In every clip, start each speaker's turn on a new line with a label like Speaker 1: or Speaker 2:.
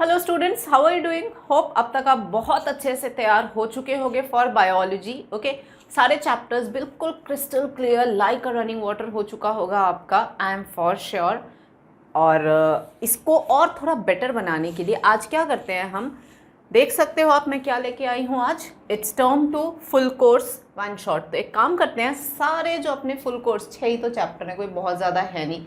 Speaker 1: Hello students, how are you doing? Hope अब तक आप बहुत अच्छे से तैयार हो चुके होंगे फॉर बायोलॉजी। ओके, सारे चैप्टर्स बिल्कुल क्रिस्टल क्लियर लाइक अ रनिंग वाटर हो चुका होगा आपका, आई एम फॉर श्योर। और इसको और थोड़ा बेटर बनाने के लिए आज क्या करते हैं हम, देख सकते हो आप मैं क्या लेके आई हूँ आज। It's term two full course one shot. तो एक काम करते हैं, सारे जो अपने फुल कोर्स 6 ही तो चैप्टर है, कोई बहुत ज़्यादा है नहीं,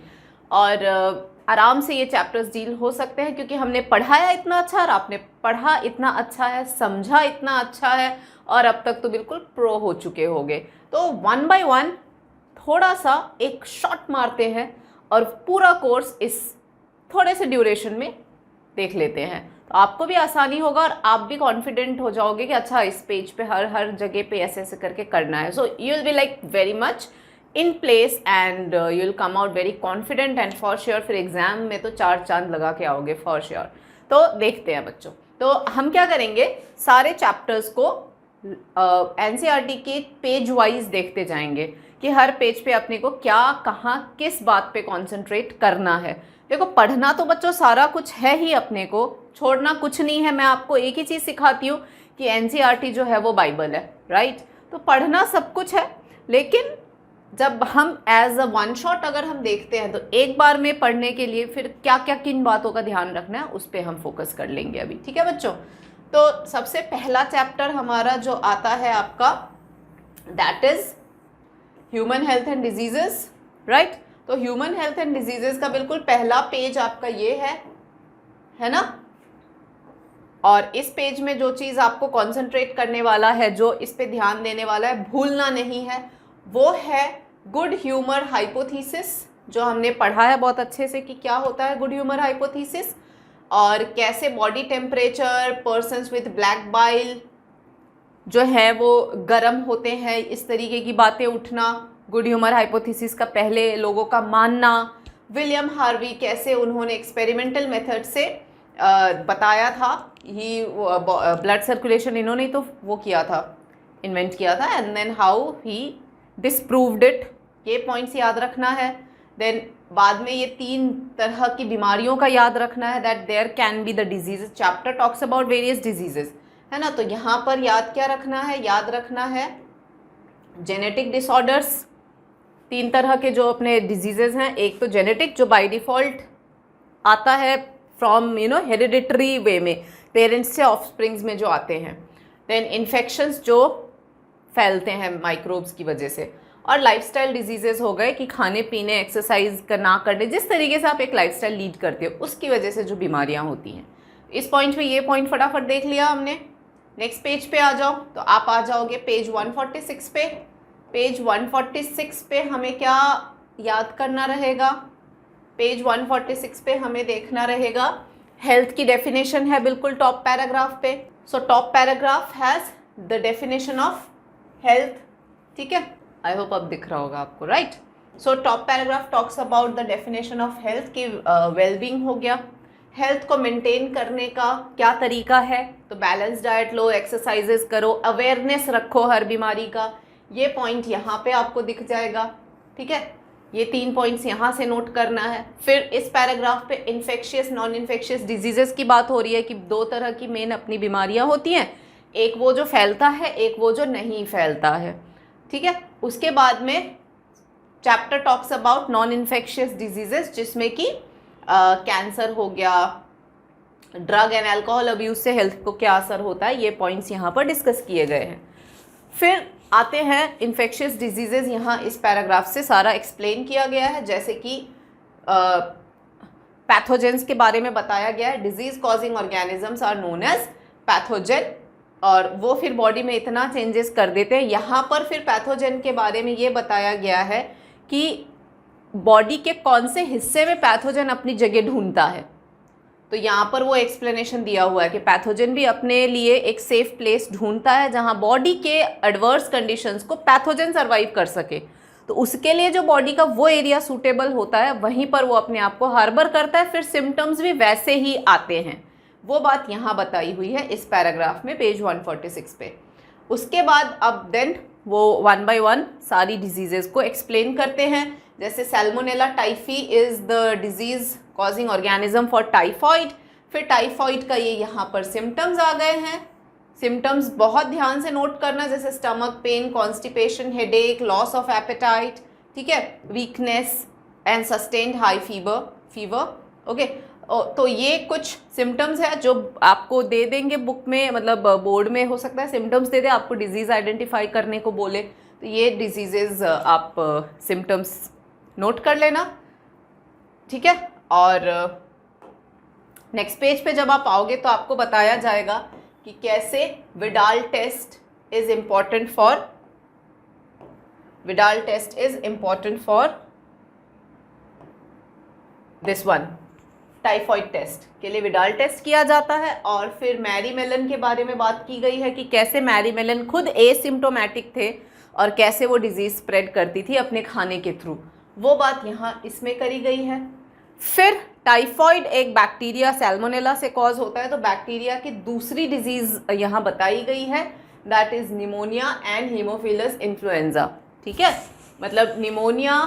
Speaker 1: और आराम से ये चैप्टर्स डील हो सकते हैं क्योंकि हमने पढ़ाया इतना अच्छा और आपने पढ़ा इतना अच्छा है, समझा इतना अच्छा है, और अब तक तो बिल्कुल प्रो हो चुके होंगे। तो वन बाय वन थोड़ा सा एक शॉट मारते हैं और पूरा कोर्स इस थोड़े से ड्यूरेशन में देख लेते हैं, तो आपको भी आसानी होगा और आप भी कॉन्फिडेंट हो जाओगे कि अच्छा इस पेज पे हर जगह पे ऐसे ऐसे करके करना है। So you will be like very much in place and you will come out very confident and for sure फिर एग्जाम में तो 4 चांद लगा के आओगे फॉर श्योर। तो देखते हैं बच्चों, तो हम क्या करेंगे, सारे चैप्टर्स को एनसीईआरटी के पेज वाइज देखते जाएंगे कि हर पेज पे अपने को क्या कहाँ किस बात पे कॉन्सेंट्रेट करना है। देखो पढ़ना तो बच्चों सारा कुछ है ही, अपने को छोड़ना कुछ नहीं है। मैं आपको एक ही चीज़ सिखाती हूँ कि एनसीईआरटी जो है वो बाइबल है, राइट? तो पढ़ना सब कुछ है, लेकिन जब हम एज अ वन शॉट अगर हम देखते हैं तो एक बार में पढ़ने के लिए फिर क्या क्या किन बातों का ध्यान रखना है उस पर हम फोकस कर लेंगे अभी, ठीक है बच्चों? तो सबसे पहला चैप्टर हमारा जो आता है आपका, that is human health and diseases, right? तो ह्यूमन हेल्थ एंड डिजीजेस का बिल्कुल पहला पेज आपका ये है ना? और इस पेज में जो चीज़ आपको कॉन्सेंट्रेट करने वाला है, जो इस पे ध्यान देने वाला है, भूलना नहीं है, वो है गुड ह्यूमर हाइपोथीसिस, जो हमने पढ़ा है बहुत अच्छे से कि क्या होता है गुड ह्यूमर हाइपोथीसिस, और कैसे body temperature, persons with black bile जो है वो गर्म होते हैं, इस तरीके की बातें उठना गुड ह्यूमर हाइपोथीसिस का पहले लोगों का मानना। विलियम हार्वी कैसे उन्होंने एक्सपेरिमेंटल मेथड से बताया था, ही ब्लड सर्कुलेशन इन्होंने तो वो किया था, इन्वेंट किया था, and then how he disproved it, ये पॉइंट्स याद रखना है। देन बाद में ये 3 तरह की बीमारियों का याद रखना है, that there can be the diseases. Chapter talks about various diseases, है ना? तो यहाँ पर याद क्या रखना है, याद रखना है जेनेटिक डिसऑर्डर्स। 3 तरह के जो अपने डिजीजेज हैं, एक तो जेनेटिक जो बाय डिफॉल्ट आता है फ्रॉम हेरिडिटरी वे में, पेरेंट्स से ऑफस्प्रिंग्स में जो आते हैं। देन इन्फेक्शंस जो फैलते हैं माइक्रोब्स की वजह से, और लाइफस्टाइल डिजीजेस हो गए कि खाने पीने, एक्सरसाइज ना करने, जिस तरीके से आप एक लाइफस्टाइल लीड करते हो उसकी वजह से जो बीमारियां होती हैं। इस पॉइंट पे ये पॉइंट फटाफट देख लिया हमने। नेक्स्ट पेज पे आ जाओ, तो आप आ जाओगे पेज 146 पे। पेज 146 पे हमें क्या याद करना रहेगा? पेज 146 पे हमें देखना रहेगा हेल्थ की डेफिनेशन है बिल्कुल टॉप पैराग्राफ पे। So top paragraph has the definition of health, ठीक है? आई होप अब दिख रहा होगा आपको, right? So top paragraph talks about the definition of health की वेलबींग हो गया, हेल्थ को मेंटेन करने का क्या तरीका है, तो बैलेंस डाइट लो, एक्सरसाइजेस करो, अवेयरनेस रखो हर बीमारी का, ये पॉइंट यहाँ पे आपको दिख जाएगा, ठीक है? ये 3 पॉइंट्स यहाँ से नोट करना है। फिर इस पैराग्राफ पे इन्फेक्शियस नॉन इन्फेक्शियस डिजीजेस की बात हो रही है कि 2 तरह की मेन अपनी बीमारियाँ होती हैं, एक वो जो फैलता है, एक वो जो नहीं फैलता है, ठीक है? उसके बाद में chapter talks about non infectious diseases, जिसमें कि कैंसर हो गया, ड्रग एंड अल्कोहल अब्यूज से हेल्थ को क्या असर होता है, ये पॉइंट्स यहाँ पर डिस्कस किए गए हैं। फिर आते हैं इन्फेक्शियस डिजीजेस, यहाँ इस पैराग्राफ से सारा एक्सप्लेन किया गया है, जैसे कि पैथोजेंस के बारे में बताया गया है। Disease causing organisms are known as pathogen, और वो फिर बॉडी में इतना चेंजेस कर देते हैं। यहाँ पर फिर पैथोजेन के बारे में ये बताया गया है कि बॉडी के कौन से हिस्से में पैथोजेन अपनी जगह ढूंढता है। तो यहाँ पर वो एक्सप्लेनेशन दिया हुआ है कि पैथोजेन भी अपने लिए एक सेफ प्लेस ढूंढता है जहाँ बॉडी के एडवर्स कंडीशंस को पैथोजेन सर्वाइव कर सके। तो उसके लिए जो बॉडी का वो एरिया सूटेबल होता है वहीं पर वो अपने आप को हार्बर करता है, फिर सिम्टम्स भी वैसे ही आते हैं। वो बात यहाँ बताई हुई है इस पैराग्राफ में, पेज 146 पे। उसके बाद अब देन वो 1 बाय 1 सारी डिजीजेस को एक्सप्लेन करते हैं, जैसे Salmonella typhi is the disease causing organism for typhoid. फिर टाइफॉइड का ये यहाँ पर सिम्टम्स आ गए हैं। सिम्टम्स बहुत ध्यान से नोट करना, जैसे stomach pain, constipation, headache, loss of appetite, ठीक है, weakness and sustained high fever. Okay, तो ये कुछ सिम्टम्स है जो आपको दे देंगे बुक में, मतलब बोर्ड में हो सकता है सिम्टम्स दे दे, आपको डिजीज़ आइडेंटिफाई करने को बोले, तो ये डिजीजेज आप सिम्टम्स नोट कर लेना, ठीक है। और नेक्स्ट पेज पे जब आप आओगे तो आपको बताया जाएगा कि कैसे Widal test is important for this one, typhoid test के लिए विडाल टेस्ट किया जाता है। और फिर मैरी मेलन के बारे में बात की गई है कि कैसे मैरी मेलन खुद एसिम्प्टोमेटिक थे और कैसे वो डिजीज़ स्प्रेड करती थी अपने खाने के थ्रू, वो बात यहाँ इसमें करी गई है। फिर टाइफॉइड एक बैक्टीरिया सैल्मोनेला से कॉज होता है, तो बैक्टीरिया की दूसरी डिजीज़ यहाँ बताई गई है, that is pneumonia and Haemophilus influenza, ठीक है। मतलब निमोनिया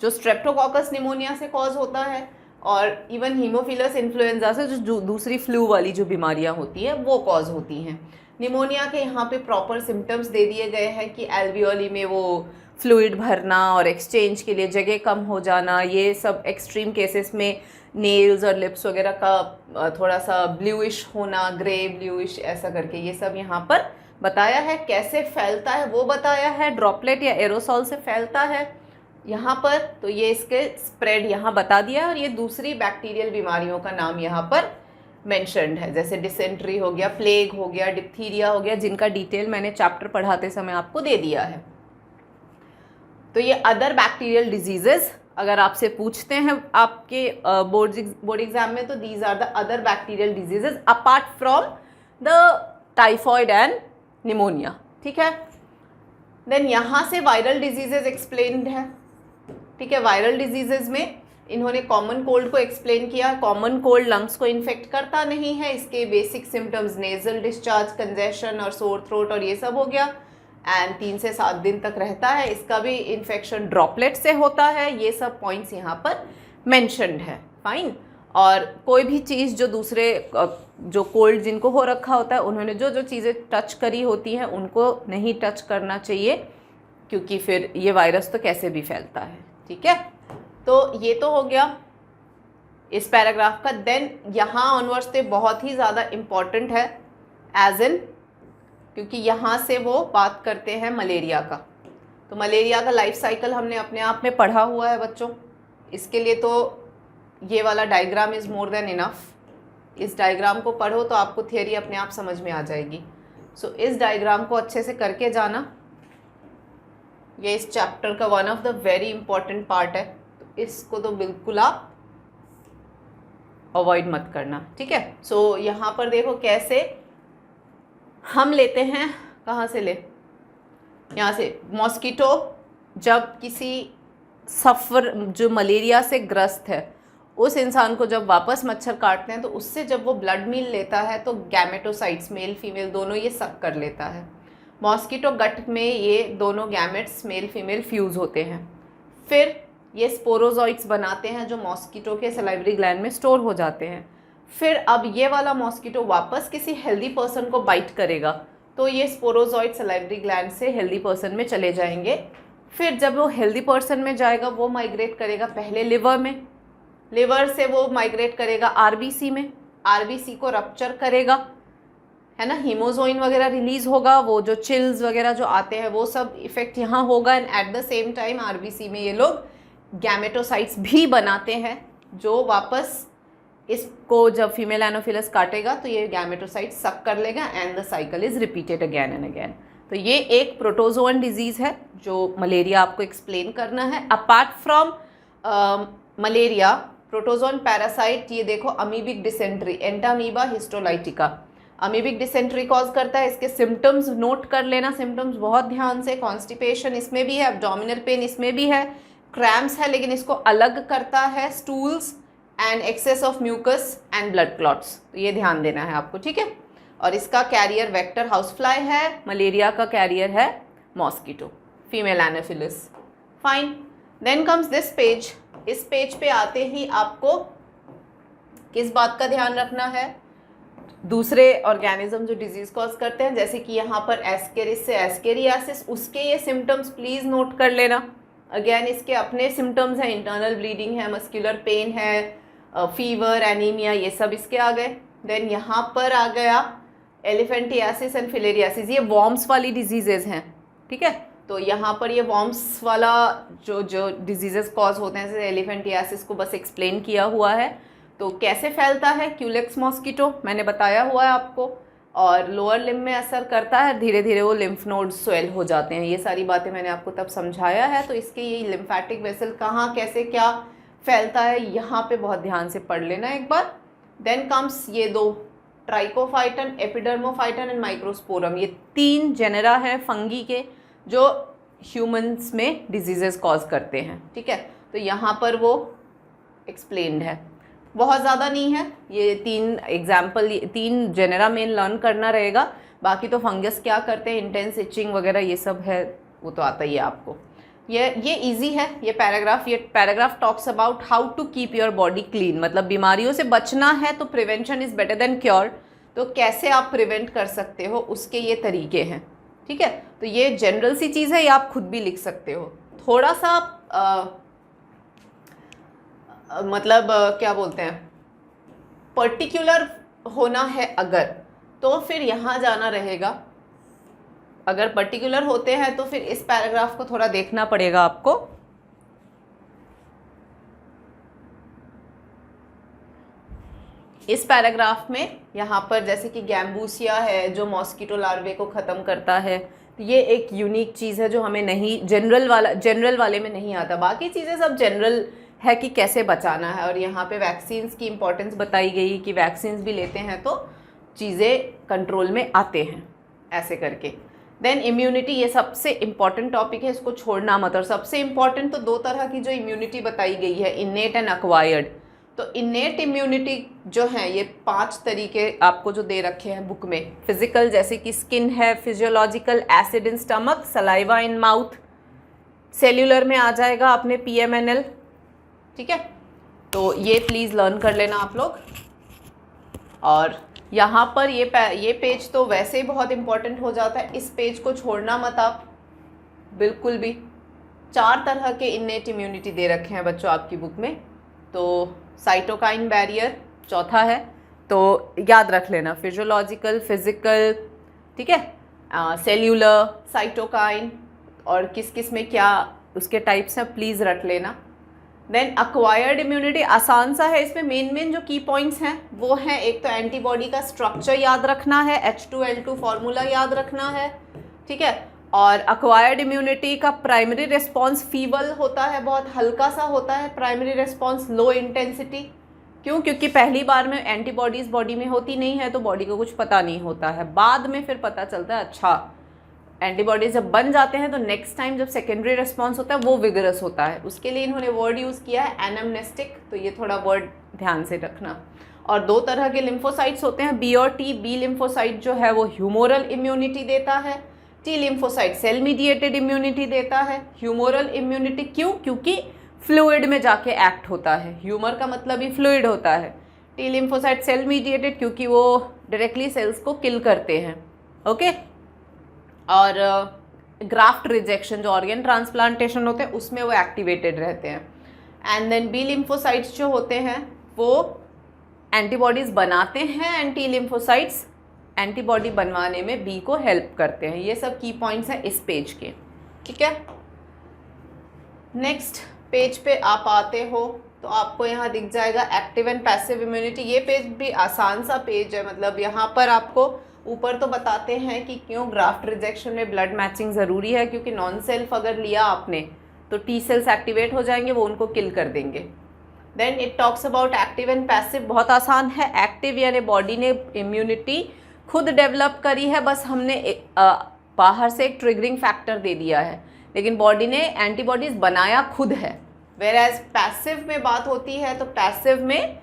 Speaker 1: जो स्ट्रेप्टोकॉकस निमोनिया से कॉज होता है, और इवन हीमोफिलस इन्फ्लुएंजा से जो दूसरी फ्लू वाली जो बीमारियां होती हैं वो कॉज होती हैं। निमोनिया के यहाँ पे प्रॉपर सिम्टम्स दे दिए गए हैं कि एल्वियोली में वो फ्लूइड भरना और एक्सचेंज के लिए जगह कम हो जाना, ये सब एक्सट्रीम केसेस में नेल्स और लिप्स वगैरह का थोड़ा सा ब्लूइश होना, ग्रे ब्लूइश ऐसा करके, ये सब यहाँ पर बताया है। कैसे फैलता है वो बताया है, ड्रॉपलेट या एरोसॉल से फैलता है यहाँ पर, तो ये इसके स्प्रेड यहाँ बता दिया। और ये दूसरी बैक्टीरियल बीमारियों का नाम यहाँ पर मेंशन्ड है, जैसे डिसेंट्री हो गया, प्लेग हो गया, डिप्थीरिया हो गया, जिनका डिटेल मैंने चैप्टर पढ़ाते समय आपको दे दिया है। तो ये अदर बैक्टीरियल डिजीजेस अगर आपसे पूछते हैं आपके बोर्ड एग्जाम में, तो these are the other bacterial diseases apart from the typhoid and pneumonia, ठीक है। देन यहाँ से वायरल डिजीजेज एक्सप्लेन्ड है, ठीक है। वायरल डिजीजेज में इन्होंने कॉमन कोल्ड को एक्सप्लेन किया। कॉमन कोल्ड लंग्स को इन्फेक्ट करता नहीं है, इसके basic symptoms nasal discharge, congestion और सोर थ्रोट और ये सब हो गया, एंड 3 से 7 दिन तक रहता है। इसका भी इन्फेक्शन ड्रॉपलेट से होता है। ये सब पॉइंट्स यहाँ पर मेंशन्ड है, फाइन। और कोई भी चीज़ जो दूसरे जो कोल्ड जिनको हो रखा होता है, उन्होंने जो जो चीज़ें टच करी होती हैं उनको नहीं टच करना चाहिए, क्योंकि फिर ये वायरस तो कैसे भी फैलता है, ठीक है। तो ये तो हो गया इस पैराग्राफ का। देन यहाँ ऑनवर्ड्स से बहुत ही ज़्यादा इम्पॉर्टेंट है, एज इन, क्योंकि यहाँ से वो बात करते हैं मलेरिया का। तो मलेरिया का लाइफ साइकिल हमने अपने आप में पढ़ा हुआ है बच्चों, इसके लिए तो ये वाला diagram is more than enough. इस डायग्राम को पढ़ो तो आपको थियरी अपने आप समझ में आ जाएगी। सो इस डायग्राम को अच्छे से करके जाना, ये इस चैप्टर का one of the very important part है, तो इसको तो बिल्कुल आप अवॉइड मत करना, ठीक है। सो यहाँ पर देखो कैसे हम लेते हैं, कहाँ से ले, यहाँ से मॉस्किटो जब किसी सफ़र जो मलेरिया से ग्रस्त है उस इंसान को जब वापस मच्छर काटते हैं, तो उससे जब वो ब्लड मील लेता है तो गैमेटोसाइट्स मेल फीमेल दोनों ये सक कर लेता है। मॉस्किटो गट में ये दोनों गैमेट्स मेल फीमेल फ्यूज़ होते हैं, फिर ये स्पोरोजॉइट्स बनाते हैं जो मॉस्किटो के सलाइवरी ग्लैंड में स्टोर हो जाते हैं। फिर अब ये वाला मॉस्किटो वापस किसी हेल्दी पर्सन को बाइट करेगा, तो ये स्पोरोजॉइट सलाइवरी ग्लैंड से हेल्दी पर्सन में चले जाएंगे। फिर जब वो हेल्दी पर्सन में जाएगा, वो माइग्रेट करेगा पहले लिवर में, लिवर से वो माइग्रेट करेगा आरबीसी में, आरबीसी को रप्चर करेगा, है ना, हीमोजोइन वगैरह रिलीज होगा, वो जो चिल्स वगैरह जो आते हैं वो सब इफेक्ट यहाँ होगा। And at the same time RBC में ये लोग गैमेटोसाइट्स भी बनाते हैं, जो वापस इसको जब फीमेल एनोफिलस काटेगा तो ये गैमेटोसाइट सक कर लेगा, and the cycle is repeated again and again. तो ये एक प्रोटोजोअन डिजीज़ है जो मलेरिया आपको एक्सप्लेन करना है। Apart from malaria, protozoan parasite, ये देखो amoebic dysentery, Entamoeba histolytica, amoebic dysentery cause करता है। इसके सिम्टम्स नोट कर लेना, सिम्टम्स बहुत ध्यान से। कॉन्स्टिपेशन इसमें भी है, एब्डोमिनल पेन इसमें भी है, क्रैम्प्स है, लेकिन इसको अलग करता है stools and excess of mucus and blood clots, तो ये ध्यान देना है आपको, ठीक है। और इसका कैरियर वेक्टर हाउसफ्लाई है, मलेरिया का कैरियर है mosquito, female anopheles, fine. Then comes this page. इस पेज पे आते ही आपको किस बात का ध्यान रखना है? दूसरे ऑर्गेनिज्म जो डिजीज कॉज करते हैं, जैसे कि यहाँ पर एस्केरिस से एस्केरियासिस, उसके ये सिम्टम्स प्लीज नोट कर लेना। अगेन इसके अपने सिम्टम्स हैं, इंटरनल ब्लीडिंग है, मस्कुलर पेन है, फीवर, एनीमिया, ये सब इसके आ गए। देन यहाँ पर आ गया एलिफेंटियासिस एंड फिलेरियासिस, ये वॉर्म्स वाली डिजीजेज हैं, ठीक है। तो यहाँ पर ये वॉर्म्स वाला जो डिजीजेस कॉज होते हैं, जैसे एलिफेंटियासिस को बस एक्सप्लेन किया हुआ है। तो कैसे फैलता है? क्यूलेक्स मॉस्किटो मैंने बताया हुआ है आपको, और लोअर लिम्ब में असर करता है, धीरे धीरे वो लिम्फ नोड्स स्वेल हो जाते हैं। ये सारी बातें मैंने आपको तब समझाया है। तो इसके ये लिम्फेटिक वेसल कहाँ कैसे क्या फैलता है, यहाँ पे बहुत ध्यान से पढ़ लेना एक बार। देन कम्स ये दो, ट्राइकोफाइटन, एपिडर्मोफाइटन एंड माइक्रोस्पोरम, ये 3 जेनेरा हैं फंगी के जो ह्यूमंस में डिजीजेस कॉज करते हैं, ठीक है। तो यहाँ पर वो एक्सप्लेन्ड है, बहुत ज़्यादा नहीं है, ये 3 एग्जाम्पल, 3 जेनेरा मेन लर्न करना रहेगा। बाकी तो फंगस क्या करते हैं, इंटेंस इचिंग वगैरह ये सब है, वो तो आता ही है आपको। ये इजी है ये paragraph talks about how to keep your body clean, मतलब बीमारियों से बचना है तो prevention is better than cure. तो कैसे आप प्रिवेंट कर सकते हो, उसके ये तरीके हैं, ठीक है। तो ये जनरल सी चीज़ है, ये आप खुद भी लिख सकते हो। थोड़ा सा क्या बोलते हैं, पर्टिकुलर होना है अगर, तो फिर यहाँ जाना रहेगा। अगर पर्टिकुलर होते हैं तो फिर इस पैराग्राफ को थोड़ा देखना पड़ेगा आपको। इस पैराग्राफ में यहाँ पर जैसे कि गैम्बूसिया है जो मॉस्किटो लार्वे को ख़त्म करता है, तो ये एक यूनिक चीज़ है जो हमें नहीं, जनरल वाले में नहीं आता। बाकी चीज़ें सब जनरल है कि कैसे बचाना है। और यहाँ पे वैक्सीन्स की इम्पोर्टेंस बताई गई कि वैक्सीन्स भी लेते हैं तो चीज़ें कंट्रोल में आते हैं, ऐसे करके। देन इम्यूनिटी, ये सबसे इम्पॉर्टेंट टॉपिक है, इसको छोड़ना मत। और सबसे इम्पॉर्टेंट तो 2 तरह की जो इम्यूनिटी बताई गई है, इन्नेट एंड अक्वायर्ड। तो इन्नेट इम्यूनिटी जो है, ये 5 तरीके आपको जो दे रखे हैं बुक में। फिजिकल जैसे कि स्किन है, physiological acid in stomach, saliva in mouth, cellular में आ जाएगा अपने PMNL, ठीक है। तो ये प्लीज़ लर्न कर लेना आप लोग। और यहाँ पर ये पेज तो वैसे ही बहुत इंपॉर्टेंट हो जाता है, इस पेज को छोड़ना मत आप बिल्कुल भी। 4 तरह के इन्नेट इम्यूनिटी दे रखे हैं बच्चों आपकी बुक में। तो साइटोकाइन बैरियर चौथा है, तो याद रख लेना, फिजियोलॉजिकल, फिजिकल, ठीक है, सेल्यूलर, साइटोकाइन, और किस किस में क्या उसके टाइप्स हैं, प्लीज़ रख लेना। देन अक्वायर्ड इम्यूनिटी आसान सा है, इसमें मेन जो की पॉइंट्स हैं वो हैं, एक तो एंटीबॉडी का स्ट्रक्चर याद रखना है, H2L2 फार्मूला याद रखना है, ठीक है। और अक्वायर्ड इम्यूनिटी का प्राइमरी रिस्पॉन्स फीवल होता है, बहुत हल्का सा होता है प्राइमरी रिस्पॉन्स, लो इंटेंसिटी। क्यों? क्योंकि पहली बार में एंटीबॉडीज़ बॉडी में होती नहीं है तो बॉडी को कुछ पता नहीं होता है, बाद में फिर पता चलता है अच्छा एंटीबॉडीज जब बन जाते हैं तो नेक्स्ट टाइम जब सेकेंडरी रिस्पॉन्स होता है वो विगरस होता है। उसके लिए इन्होंने वर्ड यूज़ किया है एनामनेस्टिक, तो ये थोड़ा वर्ड ध्यान से रखना। और 2 तरह के लिम्फोसाइट्स होते हैं, बी और टी। बी लिम्फोसाइट जो है वो ह्यूमोरल इम्यूनिटी देता है, T lymphocyte cell mediated immunity देता है। ह्यूमोरल इम्यूनिटी क्यों? क्योंकि फ्लूइड में जाके एक्ट होता है, ह्यूमर का मतलब ही फ्लूइड होता है। टी लिम्फोसाइट सेल मीडिएटेड क्योंकि वो डायरेक्टली सेल्स को किल करते हैं, ओके। और ग्राफ्ट रिजेक्शन जो ऑर्गन ट्रांसप्लांटेशन होते हैं उसमें वो एक्टिवेटेड रहते हैं। एंड देन बी लिम्फोसाइट्स जो होते हैं वो एंटीबॉडीज़ बनाते हैं, एंटी लिम्फोसाइट्स एंटीबॉडी बनवाने में बी को हेल्प करते हैं। ये सब की पॉइंट्स हैं इस पेज के, ठीक है। नेक्स्ट पेज पे आप आते हो तो आपको यहाँ दिख जाएगा एक्टिव एंड पैसिव इम्यूनिटी। ये पेज भी आसान सा पेज है, मतलब यहाँ पर आपको ऊपर तो बताते हैं कि क्यों ग्राफ्ट रिजेक्शन में ब्लड मैचिंग ज़रूरी है, क्योंकि नॉन सेल्फ अगर लिया आपने तो टी सेल्स एक्टिवेट हो जाएंगे, वो उनको किल कर देंगे। Then it talks about active and passive, बहुत आसान है। एक्टिव यानी बॉडी ने इम्यूनिटी खुद डेवलप करी है, बस हमने बाहर से एक ट्रिगरिंग फैक्टर दे दिया है, लेकिन बॉडी ने एंटीबॉडीज़ बनाया खुद है। वेर एज पैसिव में बात होती है तो पैसिव में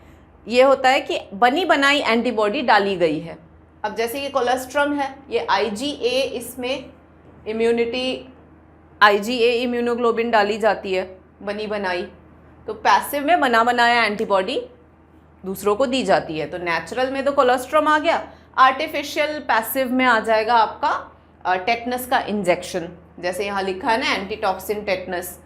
Speaker 1: ये होता है कि बनी बनाई एंटीबॉडी डाली गई है। अब जैसे कि कोलेस्ट्रम है, ये IgA, इसमें इम्यूनिटी IgA इम्यूनोग्लोबिन डाली जाती है बनी बनाई, तो पैसिव में बना बनाया एंटीबॉडी दूसरों को दी जाती है। तो नेचुरल में तो कोलोस्ट्रम आ गया, आर्टिफिशियल पैसिव में आ जाएगा आपका टेटनस का इंजेक्शन। जैसे यहाँ लिखा है ना एंटीटॉक्सिन टेटनस।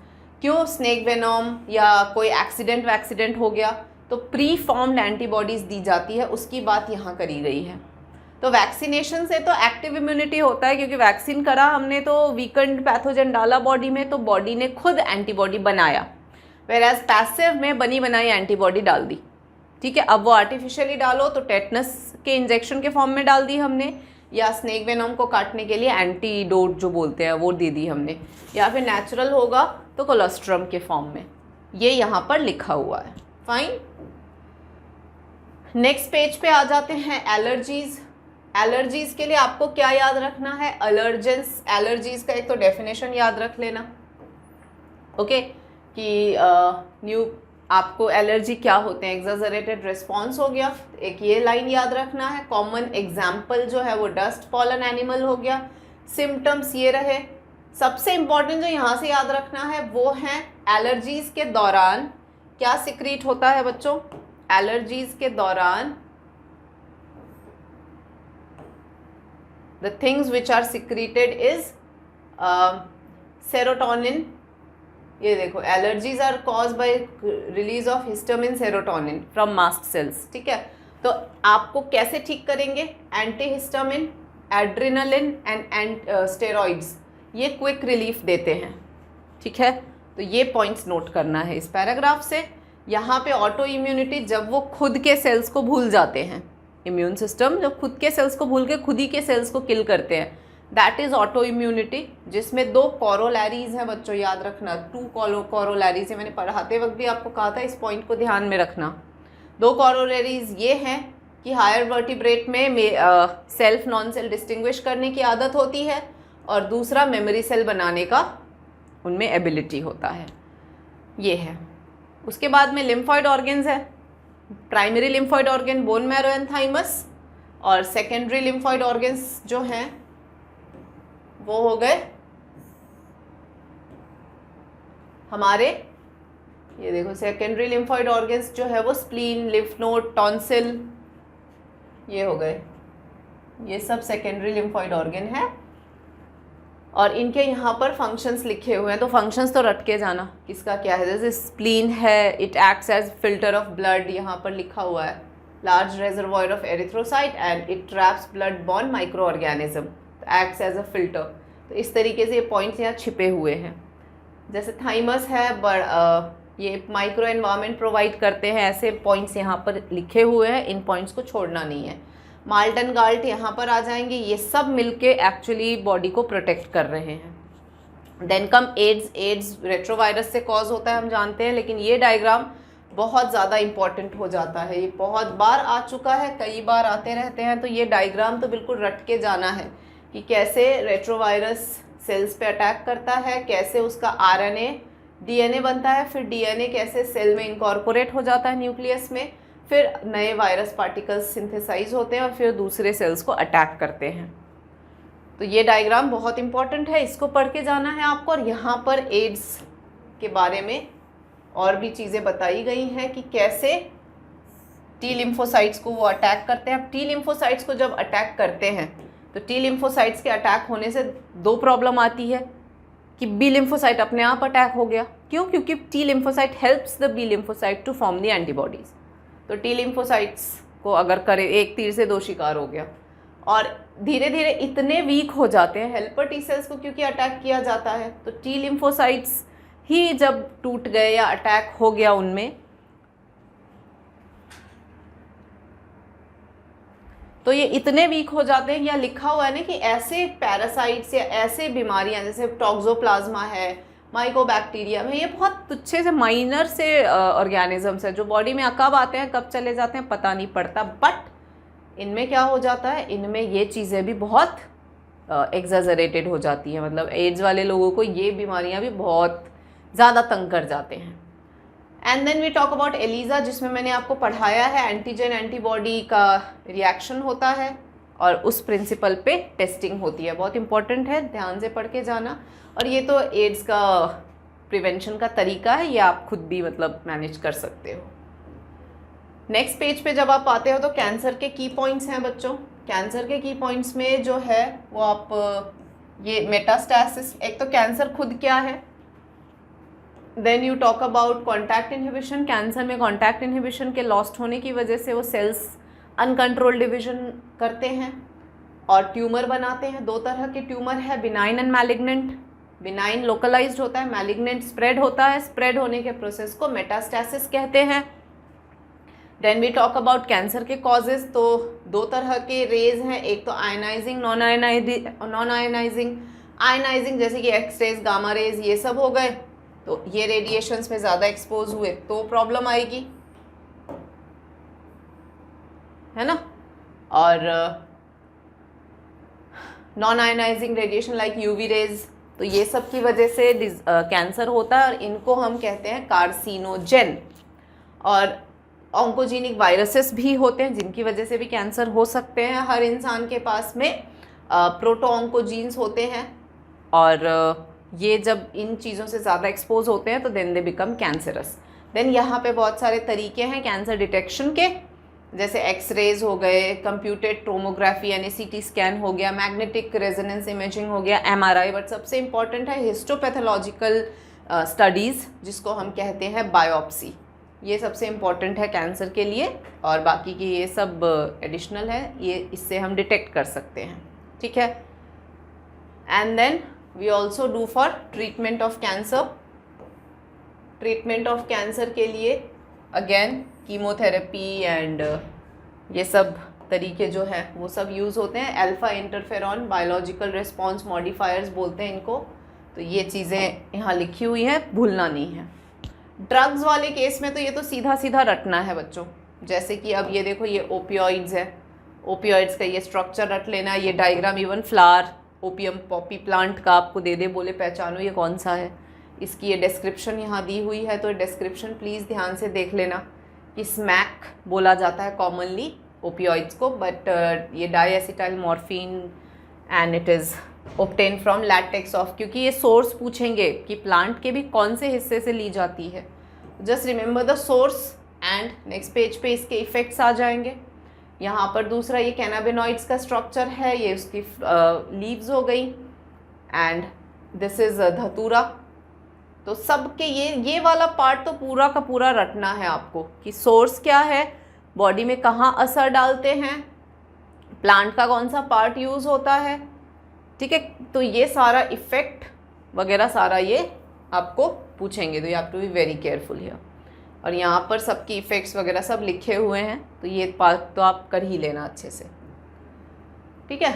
Speaker 1: क्यों? स्नेक वेनोम या कोई एक्सीडेंट वैक्सीडेंट हो गया तो प्री फॉर्म्ड एंटीबॉडीज दी जाती है, उसकी बात यहाँ करी गई है। तो वैक्सीनेशन से तो एक्टिव इम्यूनिटी होता है, क्योंकि वैक्सीन करा हमने तो वीकेंड पैथोजन डाला बॉडी में, तो बॉडी ने खुद एंटीबॉडी बनाया। वेराज पैसिव में बनी बनाई एंटीबॉडी डाल दी, ठीक है। अब वो आर्टिफिशियली डालो तो टेटनस के इंजेक्शन के फॉर्म में डाल दी हमने, या स्नेक वेनोम को काटने के लिए एंटीडोट जो बोलते हैं वो दे दी हमने, या फिर नेचुरल होगा तो कोलोस्ट्रम के फॉर्म में। ये यहाँ पर लिखा हुआ है। फाइन। नेक्स्ट पेज पे आ जाते हैं एलर्जीज। एलर्जीज के लिए आपको क्या याद रखना है? एलर्जेंस। एलर्जीज का एक तो डेफिनेशन याद रख लेना, ओके, कि न्यू आपको एलर्जी क्या होते हैं। एक्सैजरेटेड रिस्पॉन्स हो गया, एक ये लाइन याद रखना है। कॉमन एग्जाम्पल जो है वो डस्ट पॉलन एनिमल हो गया। सिम्टम्स ये रहे। सबसे इम्पॉर्टेंट जो यहाँ से याद रखना है वो है एलर्जीज के दौरान क्या सिक्रीट होता है बच्चों? एलर्जीज के दौरान the things which are secreted is serotonin. ये देखो, allergies are cause by release of histamine serotonin from mast cells, ठीक है। तो आपको कैसे ठीक करेंगे? Anti histamine, adrenaline and steroids, ये क्विक रिलीफ देते हैं, ठीक है। तो ये पॉइंट्स नोट करना है इस पैराग्राफ से। यहाँ पे ऑटो इम्यूनिटी, जब वो खुद के सेल्स को भूल जाते हैं, इम्यून सिस्टम जब खुद के सेल्स को भूल के खुद ही के सेल्स को किल करते हैं, दैट इज ऑटो इम्यूनिटी, जिसमें 2 कॉरोलैरीज हैं बच्चों, याद रखना। 2 कॉरोलैरीज है, मैंने पढ़ाते वक्त भी आपको कहा था इस पॉइंट को ध्यान में रखना। 2 कॉरोलैरीज ये हैं कि हायर वर्टिब्रेट में सेल्फ नॉन सेल डिस्टिंग्विश करने की आदत होती है, और दूसरा मेमोरी सेल बनाने का उनमें एबिलिटी होता है, ये है। उसके बाद में लिम्फॉइड ऑर्गन्स है। Primary lymphoid organ bone marrow and thymus, और सेकेंडरी लिम्फॉइड ऑर्गन्स जो हैं वो हो गए हमारे, ये देखो सेकेंडरी लिम्फॉइड ऑर्गन्स जो है वो स्प्लीन, लिम्फ नोड, टॉन्सिल, ये हो गए। ये सब सेकेंडरी लिम्फॉइड ऑर्गन है, और इनके यहाँ पर फंक्शंस लिखे हुए हैं। तो फंक्शंस तो रट के जाना किसका क्या है। जैसे स्प्लीन है, it acts as filter of blood, यहाँ पर लिखा हुआ है। Large reservoir of erythrocyte and it traps blood borne micro organism, acts as a filter. तो इस तरीके से ये पॉइंट्स यहाँ छिपे हुए हैं। जैसे थाइमस है, ये माइक्रो एनवायरनमेंट प्रोवाइड करते हैं, ऐसे पॉइंट्स यहाँ पर लिखे हुए हैं, इन पॉइंट्स को छोड़ना नहीं है। माल्टन गाल्ट यहाँ पर आ जाएंगे, ये सब मिलके एक्चुअली बॉडी को प्रोटेक्ट कर रहे हैं। Then come AIDS. AIDS retrovirus से कॉज होता है हम जानते हैं, लेकिन ये डायग्राम बहुत ज़्यादा इम्पॉर्टेंट हो जाता है। ये बहुत बार आ चुका है, कई बार आते रहते हैं, तो ये डायग्राम तो बिल्कुल रट के जाना है कि कैसे रेट्रोवायरस सेल्स पे अटैक करता है, कैसे उसका आरएनए डीएनए बनता है, फिर डीएनए कैसे सेल में इनकॉर्पोरेट हो जाता है न्यूक्लियस में, फिर नए वायरस पार्टिकल्स सिंथेसाइज होते हैं और फिर दूसरे सेल्स को अटैक करते हैं। तो ये डायग्राम बहुत इंपॉर्टेंट है, इसको पढ़ के जाना है आपको। और यहाँ पर एड्स के बारे में और भी चीज़ें बताई गई हैं कि कैसे टी लिम्फोसाइट्स को वो अटैक करते हैं। अब टी लिम्फोसाइट्स को जब अटैक करते हैं तो टी लिम्फोसाइट्स के अटैक होने से 2 प्रॉब्लम आती है कि बी लिम्फोसाइट अपने आप अटैक हो गया। क्यों? क्योंकि T lymphocyte helps the B lymphocyte to form the antibodies. तो टी लिम्फोसाइट्स को अगर करे, एक तीर से 2 शिकार हो गया। और धीरे धीरे इतने वीक हो जाते हैं हेल्पर टी सेल्स को, क्योंकि अटैक किया जाता है। तो टी लिम्फोसाइट्स ही जब टूट गए या अटैक हो गया उनमें, तो ये इतने वीक हो जाते हैं। या लिखा हुआ है ना कि ऐसे पैरासाइट्स या ऐसे बीमारियां जैसे टॉक्सोप्लाज्मा है, माइकोबैक्टीरिया में, ये बहुत तुच्छे से माइनर से ऑर्गेनिजम्स है जो बॉडी में कब आते हैं कब चले जाते हैं पता नहीं पड़ता। बट इनमें क्या हो जाता है, इनमें ये चीज़ें भी बहुत एग्जैजरेटेड हो जाती हैं। मतलब एड्स वाले लोगों को ये बीमारियां भी बहुत ज़्यादा तंग कर जाते हैं। And then we talk about ELISA, जिसमें मैंने आपको पढ़ाया है एंटीजन एंटीबॉडी का रिएक्शन होता है और उस प्रिंसिपल पे टेस्टिंग होती है। बहुत इंपॉर्टेंट है, ध्यान से पढ़ के जाना। और ये तो एड्स का प्रिवेंशन का तरीका है, ये आप खुद भी मतलब मैनेज कर सकते हो। नेक्स्ट पेज पे जब आप आते हो तो कैंसर के की पॉइंट्स हैं बच्चों। कैंसर के की पॉइंट्स में जो है वो आप ये मेटास्टैसिस, एक तो कैंसर खुद क्या है, then you talk about contact inhibition. Cancer में कॉन्टैक्ट इनहिबिशन के लॉस्ट होने की वजह से वो सेल्स अनकंट्रोल्ड डिविजन करते हैं और ट्यूमर बनाते हैं। दो तरह के ट्यूमर है, benign and malignant. Benign localised होता है, मैलिग्नेंट स्प्रेड होता है। स्प्रेड होने के प्रोसेस को मेटास्टैसिस कहते हैं। Then we talk about cancer के कॉजेज। तो दो तरह के रेज हैं, एक तो आयनाइजिंग, नॉन आयनाइजिंग। आयनाइजिंग जैसे कि एक्सरेज, गामा रेज, ये सब हो गए। तो ये रेडिएशंस में ज़्यादा एक्सपोज हुए तो प्रॉब्लम आएगी, है ना। और non ionising radiation like UV rays, तो ये सब की वजह से कैंसर होता है और इनको हम कहते हैं कार्सिनोजेन। और ऑन्कोजेनिक वायरसेस भी होते हैं जिनकी वजह से भी कैंसर हो सकते हैं। हर इंसान के पास में प्रोटो ऑन्कोजीन्स होते हैं और ये जब इन चीज़ों से ज़्यादा एक्सपोज होते हैं तो then they become cancerous. Then यहाँ पे बहुत सारे तरीके हैं कैंसर डिटेक्शन के, जैसे एक्सरेज हो गए, कंप्यूटेड टोमोग्राफी यानी सीटी स्कैन हो गया, मैग्नेटिक रेजोनेंस इमेजिंग हो गया, एमआरआई, बट सबसे इम्पॉर्टेंट है हिस्टोपैथोलॉजिकल स्टडीज़ जिसको हम कहते हैं बायोप्सी। ये सबसे इम्पॉर्टेंट है कैंसर के लिए और बाकी की ये सब एडिशनल है, ये इससे हम डिटेक्ट कर सकते हैं, ठीक है। And then we also do for treatment of cancer. Treatment of cancer के लिए अगेन कीमोथेरेपी एंड ये सब तरीके जो है वो सब यूज़ होते हैं। Alpha interferon biological response modifiers बोलते हैं इनको। तो ये चीज़ें यहाँ लिखी हुई हैं, भूलना नहीं है। ड्रग्स वाले केस में तो ये तो सीधा सीधा रटना है बच्चों, जैसे कि अब ये देखो ये ओपियोइड्स है, ओपियोइड्स का ये स्ट्रक्चर रट लेना, ये diagram even flower opium Poppy plant का आपको दे दे बोले पहचानो ये कौन सा है, इसकी ये डिस्क्रिप्शन यहाँ दी हुई है। तो डिस्क्रिप्शन प्लीज़ ध्यान से देख लेना कि स्मैक बोला जाता है कॉमनली ओपियोइड्स को, बट ये diacetyl morphine and it is obtain from latex of, क्योंकि ये सोर्स पूछेंगे कि प्लांट के भी कौन से हिस्से से ली जाती है। Just remember the source and next page पे इसके इफ़ेक्ट्स आ जाएंगे। यहाँ पर दूसरा ये कैनाबिनॉइड्स का स्ट्रक्चर है, ये उसकी लीव्स हो गई एंड दिस इज़ धतूरा। तो सबके ये वाला पार्ट तो पूरा का पूरा रटना है आपको कि सोर्स क्या है, बॉडी में कहाँ असर डालते हैं, प्लांट का कौन सा पार्ट यूज़ होता है, ठीक है। तो ये सारा इफ़ेक्ट वगैरह सारा ये आपको पूछेंगे, तो you have to be very careful here. और यहाँ पर सबकी इफ़ेक्ट्स वगैरह सब लिखे हुए हैं, तो ये पार्ट तो आप कर ही लेना अच्छे से, ठीक है।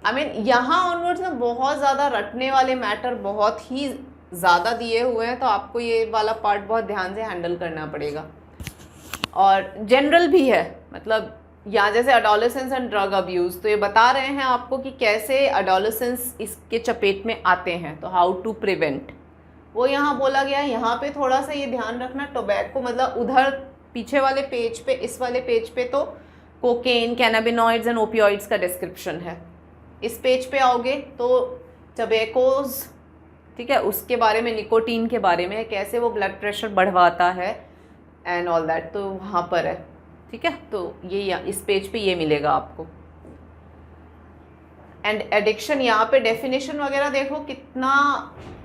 Speaker 1: आई मीन यहाँ ऑनवर्ड्स में बहुत ज़्यादा रटने वाले मैटर बहुत ही ज़्यादा दिए हुए हैं, तो आपको ये वाला पार्ट बहुत ध्यान से हैंडल करना पड़ेगा। और जनरल भी है, मतलब या जैसे अडोलेसेंस एंड ड्रग अब्यूज़, तो ये बता रहे हैं आपको कि कैसे अडोलेसेंस इसके चपेट में आते हैं, तो हाउ टू प्रिवेंट वो यहाँ बोला गया है। यहाँ पे थोड़ा सा ये ध्यान रखना, टोबैको मतलब उधर पीछे वाले पेज पे, इस वाले पेज पे तो कोकेन, कैनाबिनॉइड्स एंड ओपियोइड्स का डिस्क्रिप्शन है। इस पेज पे आओगे तो टोबैकोज, ठीक है, उसके बारे में, निकोटीन के बारे में, कैसे वो ब्लड प्रेशर बढ़वाता है एंड ऑल दैट, तो वहाँ पर है, ठीक है। तो ये इस पेज पे ये मिलेगा आपको। एंड एडिक्शन, यहाँ पे डेफिनेशन वगैरह देखो कितना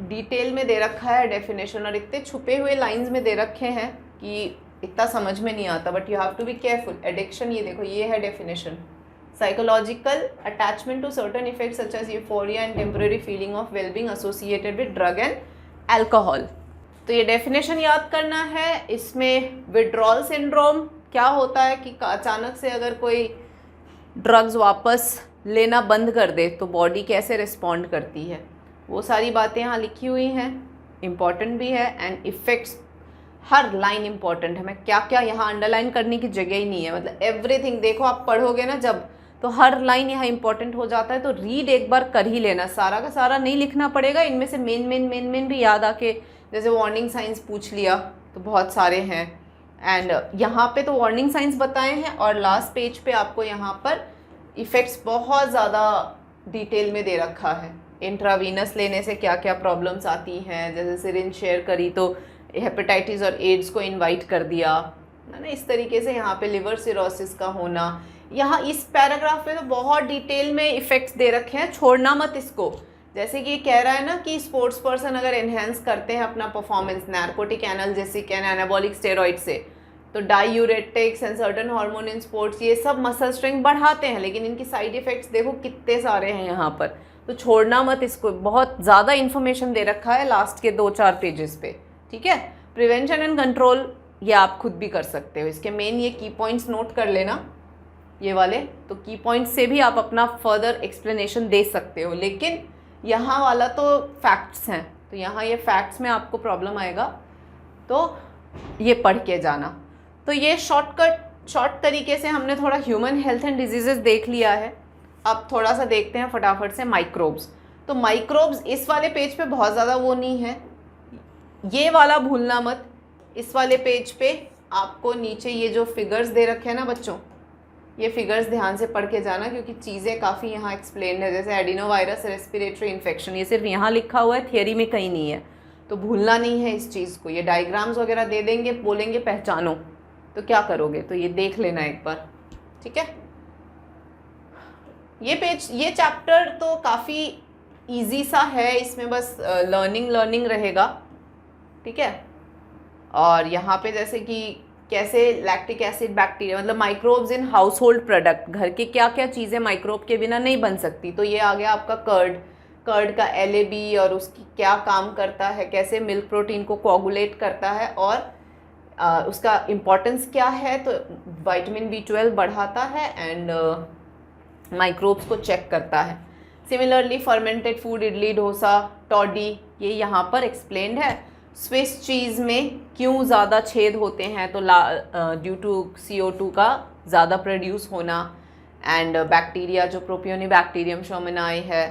Speaker 1: डिटेल में दे रखा है डेफिनेशन, और इतने छुपे हुए लाइंस में दे रखे हैं कि इतना समझ में नहीं आता, but you have to be careful. Addiction ये देखो, ये है definition, psychological attachment to certain effects such as euphoria and temporary feeling of wellbeing associated with drug and alcohol. तो ये डेफिनेशन याद करना है। इसमें विड्रॉल सिंड्रोम क्या होता है कि अचानक से अगर कोई ड्रग्स वापस लेना बंद कर दे तो बॉडी कैसे रिस्पॉन्ड करती है, वो सारी बातें यहाँ लिखी हुई हैं, इम्पॉर्टेंट भी है। And effects, her line important है, मैं क्या क्या यहाँ अंडरलाइन करने की जगह ही नहीं है, मतलब एवरीथिंग देखो आप पढ़ोगे ना जब, तो हर लाइन यहाँ इंपॉर्टेंट हो जाता है। तो रीड एक बार कर ही लेना, सारा का सारा नहीं लिखना पड़ेगा, इनमें से मेन भी याद आके, जैसे वार्निंग साइंस पूछ लिया तो बहुत सारे हैं। एंड यहाँ पे तो वार्निंग साइंस बताए हैं, और लास्ट पेज पे आपको यहाँ पर इफ़ेक्ट्स बहुत ज़्यादा डिटेल में दे रखा है। इंट्रावीनस लेने से क्या क्या प्रॉब्लम्स आती हैं, जैसे सिरिंज शेयर करी तो हेपेटाइटिस और एड्स को इनवाइट कर दिया, है ना। इस तरीके से यहाँ पे लिवर सिरोसिस का होना, यहाँ इस पैराग्राफ में तो बहुत डिटेल में इफेक्ट्स दे रखे हैं, छोड़ना मत इसको। जैसे कि कह रहा है ना कि स्पोर्ट्स पर्सन अगर एनहेंस करते हैं अपना performance narcotic analgesic and anabolic steroid से, तो diuretics and certain hormone in sports ये सब मसल स्ट्रेंथ बढ़ाते हैं, लेकिन इनकी साइड इफेक्ट्स देखो कितने सारे हैं यहाँ पर। तो छोड़ना मत इसको, बहुत ज़्यादा इन्फॉर्मेशन दे रखा है लास्ट के 2-4 पेजेस पे, ठीक है। प्रिवेंशन एंड कंट्रोल ये आप खुद भी कर सकते हो, इसके मेन ये की पॉइंट्स नोट कर लेना ये वाले, तो की पॉइंट्स से भी आप अपना फर्दर एक्सप्लेनेशन दे सकते हो। लेकिन यहाँ वाला तो फैक्ट्स हैं, तो यहाँ ये फैक्ट्स में आपको प्रॉब्लम आएगा, तो ये पढ़ के जाना। तो ये शॉर्ट तरीके से हमने थोड़ा ह्यूमन हेल्थ एंड डिजीजेस देख लिया है। अब थोड़ा सा देखते हैं फटाफट से माइक्रोब्स। तो माइक्रोब्स इस वाले पेज पे बहुत ज़्यादा वो नहीं है, ये वाला भूलना मत। इस वाले पेज पे आपको नीचे ये जो फिगर्स दे रखे हैं ना बच्चों, ये फिगर्स ध्यान से पढ़ के जाना, क्योंकि चीज़ें काफ़ी यहाँ एक्सप्लेन है। जैसे एडिनोवायरस रेस्पिरेटरी इन्फेक्शन, ये सिर्फ यहाँ लिखा हुआ है, थियरी में कहीं नहीं है, तो भूलना नहीं है इस चीज़ को। ये डायग्राम्स वगैरह दे देंगे, बोलेंगे पहचानो, तो क्या करोगे, तो ये देख लेना एक बार, ठीक है। ये चैप्टर तो काफ़ी ईजी सा है, इसमें बस लर्निंग रहेगा, ठीक है। और यहाँ पे जैसे कि कैसे लैक्टिक एसिड बैक्टीरिया, मतलब microbes in house hold product, घर के क्या क्या चीज़ें माइक्रोब के बिना नहीं बन सकती, तो ये आ गया आपका कर्ड का LAB और उसकी क्या काम करता है, कैसे मिल्क प्रोटीन को कोगुलेट करता है और उसका इम्पोर्टेंस क्या है। तो विटामिन B12 बढ़ाता है एंड माइक्रोब्स को चेक करता है। Similarly fermented food, idli, dosa, toddy, ये यहाँ पर एक्सप्लेन्ड है। स्विस चीज़ में क्यों ज़्यादा छेद होते हैं, तो ड्यू टू CO2 का ज़्यादा प्रोड्यूस होना एंड बैक्टीरिया जो प्रोपियोनिबैक्टीरियम शर्मनाई है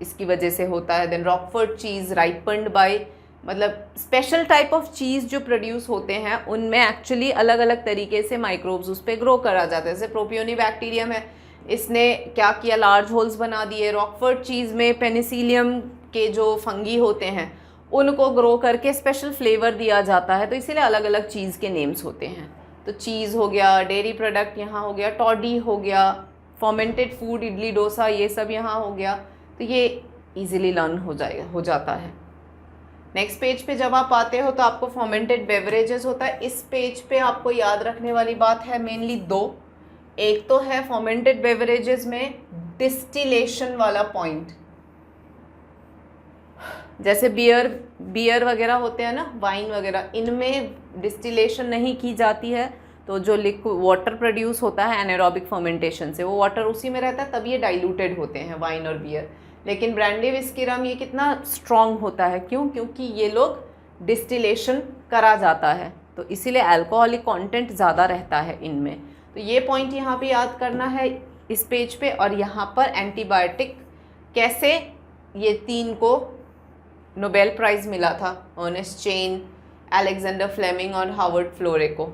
Speaker 1: इसकी वजह से होता है। देन रॉकफोर्ड चीज़ राइपन्ड बाय, मतलब स्पेशल टाइप ऑफ चीज़ जो प्रोड्यूस होते हैं उनमें एक्चुअली अलग अलग तरीके से माइक्रोब्स उस पर ग्रो करा जाता है। जैसे प्रोपियोनिबैक्टीरियम है, इसने क्या किया, लार्ज होल्स बना दिए। रॉकफोर्ड चीज़ में पेनिसिलियम के जो फंगी होते हैं उनको ग्रो करके स्पेशल फ्लेवर दिया जाता है, तो इसीलिए अलग अलग चीज़ के नेम्स होते हैं। तो चीज़ हो गया, डेयरी प्रोडक्ट यहाँ हो गया, टॉडी हो गया, फर्मेंटेड फूड, इडली, डोसा, ये सब यहाँ हो गया। तो ये इजीली लर्न हो जाता है। नेक्स्ट पेज पे जब आप आते हो तो आपको फर्मेंटेड बेवरेजेस होता है। इस पेज पे आपको याद रखने वाली बात है मेनली 2। एक तो है फर्मेंटेड बेवरेजेस में डिस्टिलेशन वाला पॉइंट, जैसे बियर वगैरह होते हैं ना, वाइन वगैरह, इनमें डिस्टिलेशन नहीं की जाती है, तो जो लिक्विड वाटर प्रोड्यूस होता है एनारोबिक फर्मेंटेशन से, वो वाटर उसी में रहता है, तब ये डाइल्यूटेड होते हैं वाइन और बियर। लेकिन ब्रांडी, विस्की, रम ये कितना स्ट्रॉन्ग होता है, क्यों? क्योंकि ये लोग डिस्टिलेशन करा जाता है, तो इसीलिए अल्कोहलिक कंटेंट ज़्यादा रहता है इनमें। तो ये पॉइंट यहाँ पे याद करना है इस पेज पे। और यहाँ पर एंटीबायोटिक, कैसे ये 3 को नोबेल प्राइज़ मिला था, अर्नेस्ट चेन, अलेक्जेंडर फ्लेमिंग और हार्वर्ड फ्लोरे को,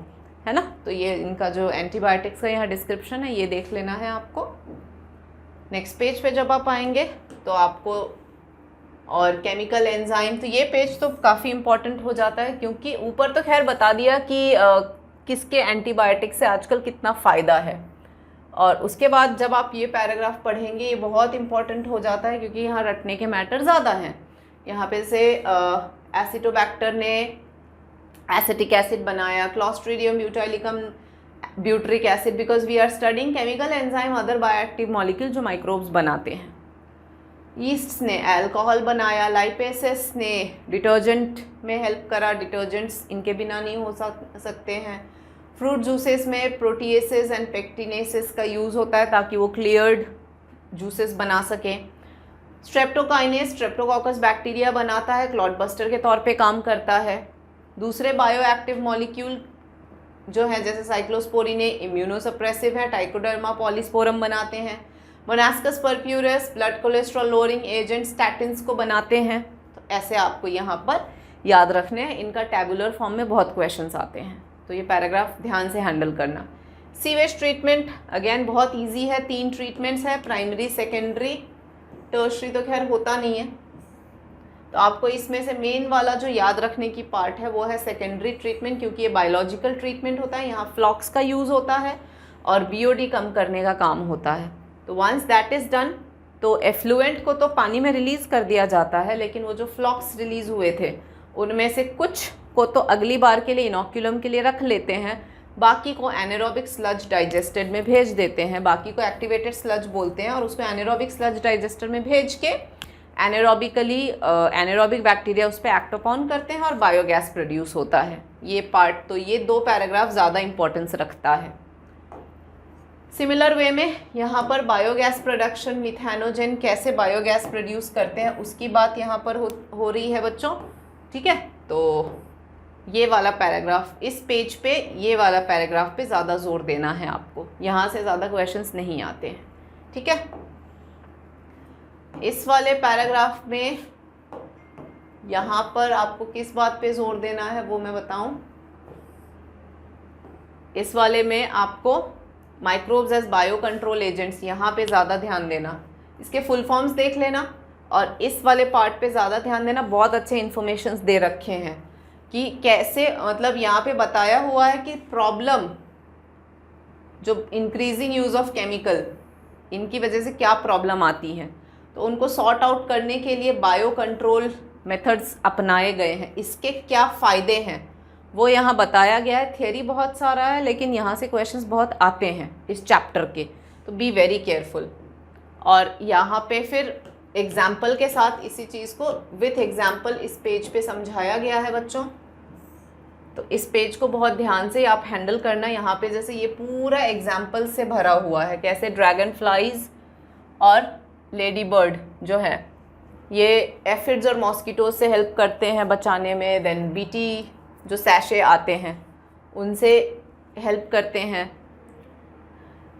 Speaker 1: है ना। तो ये इनका जो एंटीबायोटिक्स का यहाँ डिस्क्रिप्शन है ये देख लेना है आपको। नेक्स्ट पेज पे जब आप आएंगे तो आपको, और केमिकल एंजाइम, तो ये पेज तो काफ़ी इम्पॉर्टेंट हो जाता है, क्योंकि ऊपर तो खैर बता दिया कि किसके एंटीबायोटिक से आजकल कितना फ़ायदा है। और उसके बाद जब आप ये पैराग्राफ पढ़ेंगे ये बहुत इम्पॉर्टेंट हो जाता है, क्योंकि यहाँ रटने के मैटर ज़्यादा हैं। यहाँ पे से एसिटोबैक्टर ने एसिटिक एसिड बनाया, clostridium butylicum butyric acid, because we are studying chemical enzyme other bioactive molecule जो माइक्रोब्स बनाते हैं। यीस्ट्स ने अल्कोहल बनाया, लाइपेसेस ने डिटर्जेंट में हेल्प करा, डिटर्जेंट्स इनके बिना नहीं हो सकते हैं। फ्रूट जूसेस में प्रोटीएसेस एंड पेक्टिनेसेस का यूज़ होता है ताकि वो क्लियर्ड जूसेस बना सकें। स्ट्रेप्टोकाइनेस स्ट्रेप्टोकॉकस बैक्टीरिया बनाता है, क्लॉट बस्टर के तौर पे काम करता है। दूसरे बायोएक्टिव मॉलिक्यूल जो है जैसे साइक्लोस्पोरिन इम्यूनोसप्रेसिव है, टाइकोडर्मा पॉलीस्पोरम बनाते हैं। Monascus purpureus blood cholesterol lowering agent statins को बनाते हैं। तो ऐसे आपको यहाँ पर याद रखने हैं, इनका टैबुलर फॉर्म में बहुत क्वेश्चंस आते हैं, तो ये पैराग्राफ ध्यान से हैंडल करना। सीवेज ट्रीटमेंट अगेन बहुत ईजी है, 3 ट्रीटमेंट्स है, प्राइमरी, सेकेंडरी, टर्शरी तो खैर होता नहीं है। तो आपको इसमें से मेन वाला जो याद रखने की पार्ट है वो है सेकेंडरी ट्रीटमेंट, क्योंकि ये बायोलॉजिकल ट्रीटमेंट होता है, यहाँ फ्लॉक्स का यूज़ होता है और बीओडी कम करने का काम होता है। तो वंस दैट इज़ डन, तो एफ्लुएंट को तो पानी में रिलीज़ कर दिया जाता है, लेकिन वो जो फ्लॉक्स रिलीज़ हुए थे उनमें से कुछ को तो अगली बार के लिए इनोक्यूलम के लिए रख लेते हैं, बाकी को एनारोबिक स्लज डाइजेस्टेड में भेज देते हैं, बाकी को एक्टिवेटेड स्लज बोलते हैं, और उसको एनारोबिक स्लज डाइजेस्टर में भेज के एनारोबिक बैक्टीरिया उस पर एक्ट अपॉन करते हैं और बायोगैस प्रोड्यूस होता है। ये पार्ट, तो ये 2 पैराग्राफ ज़्यादा इंपॉर्टेंस रखता है। सिमिलर वे में यहाँ पर बायोगैस प्रोडक्शन, मिथेनोजन कैसे बायोगैस प्रोड्यूस करते हैं उसकी बात यहाँ पर हो रही है बच्चों, ठीक है। तो ये वाला पैराग्राफ, इस पेज पे ये वाला पैराग्राफ पे ज़्यादा जोर देना है आपको, यहाँ से ज़्यादा क्वेश्चंस नहीं आते हैं, ठीक है। इस वाले पैराग्राफ में यहाँ पर आपको किस बात पे जोर देना है वो मैं बताऊं। इस वाले में आपको microbes as bio control agents, यहाँ पे ज़्यादा ध्यान देना, इसके फुल फॉर्म्स देख लेना, और इस वाले पार्ट पे ज़्यादा ध्यान देना। बहुत अच्छे इन्फॉर्मेशंस दे रखे हैं कि कैसे, मतलब यहाँ पे बताया हुआ है कि प्रॉब्लम जो इंक्रीजिंग यूज़ ऑफ केमिकल, इनकी वजह से क्या प्रॉब्लम आती हैं, तो उनको सॉर्ट आउट करने के लिए बायो कंट्रोल मेथड्स अपनाए गए हैं, इसके क्या फ़ायदे हैं वो यहाँ बताया गया है। थियरी बहुत सारा है, लेकिन यहाँ से क्वेश्चंस बहुत आते हैं इस चैप्टर के, तो बी वेरी केयरफुल। और यहाँ पे फिर एग्जाम्पल के साथ इसी चीज़ को विथ एग्जाम्पल इस पेज पे समझाया गया है बच्चों, तो इस पेज को बहुत ध्यान से आप हैंडल करना। यहाँ पे जैसे ये पूरा एग्जाम्पल से भरा हुआ है, कैसे ड्रैगन फ्लाइज और लेडी बर्ड जो है ये एफिड्स और मॉस्किटोज से हेल्प करते हैं बचाने में, देन बीटी जो सैशे आते हैं उनसे हेल्प करते हैं।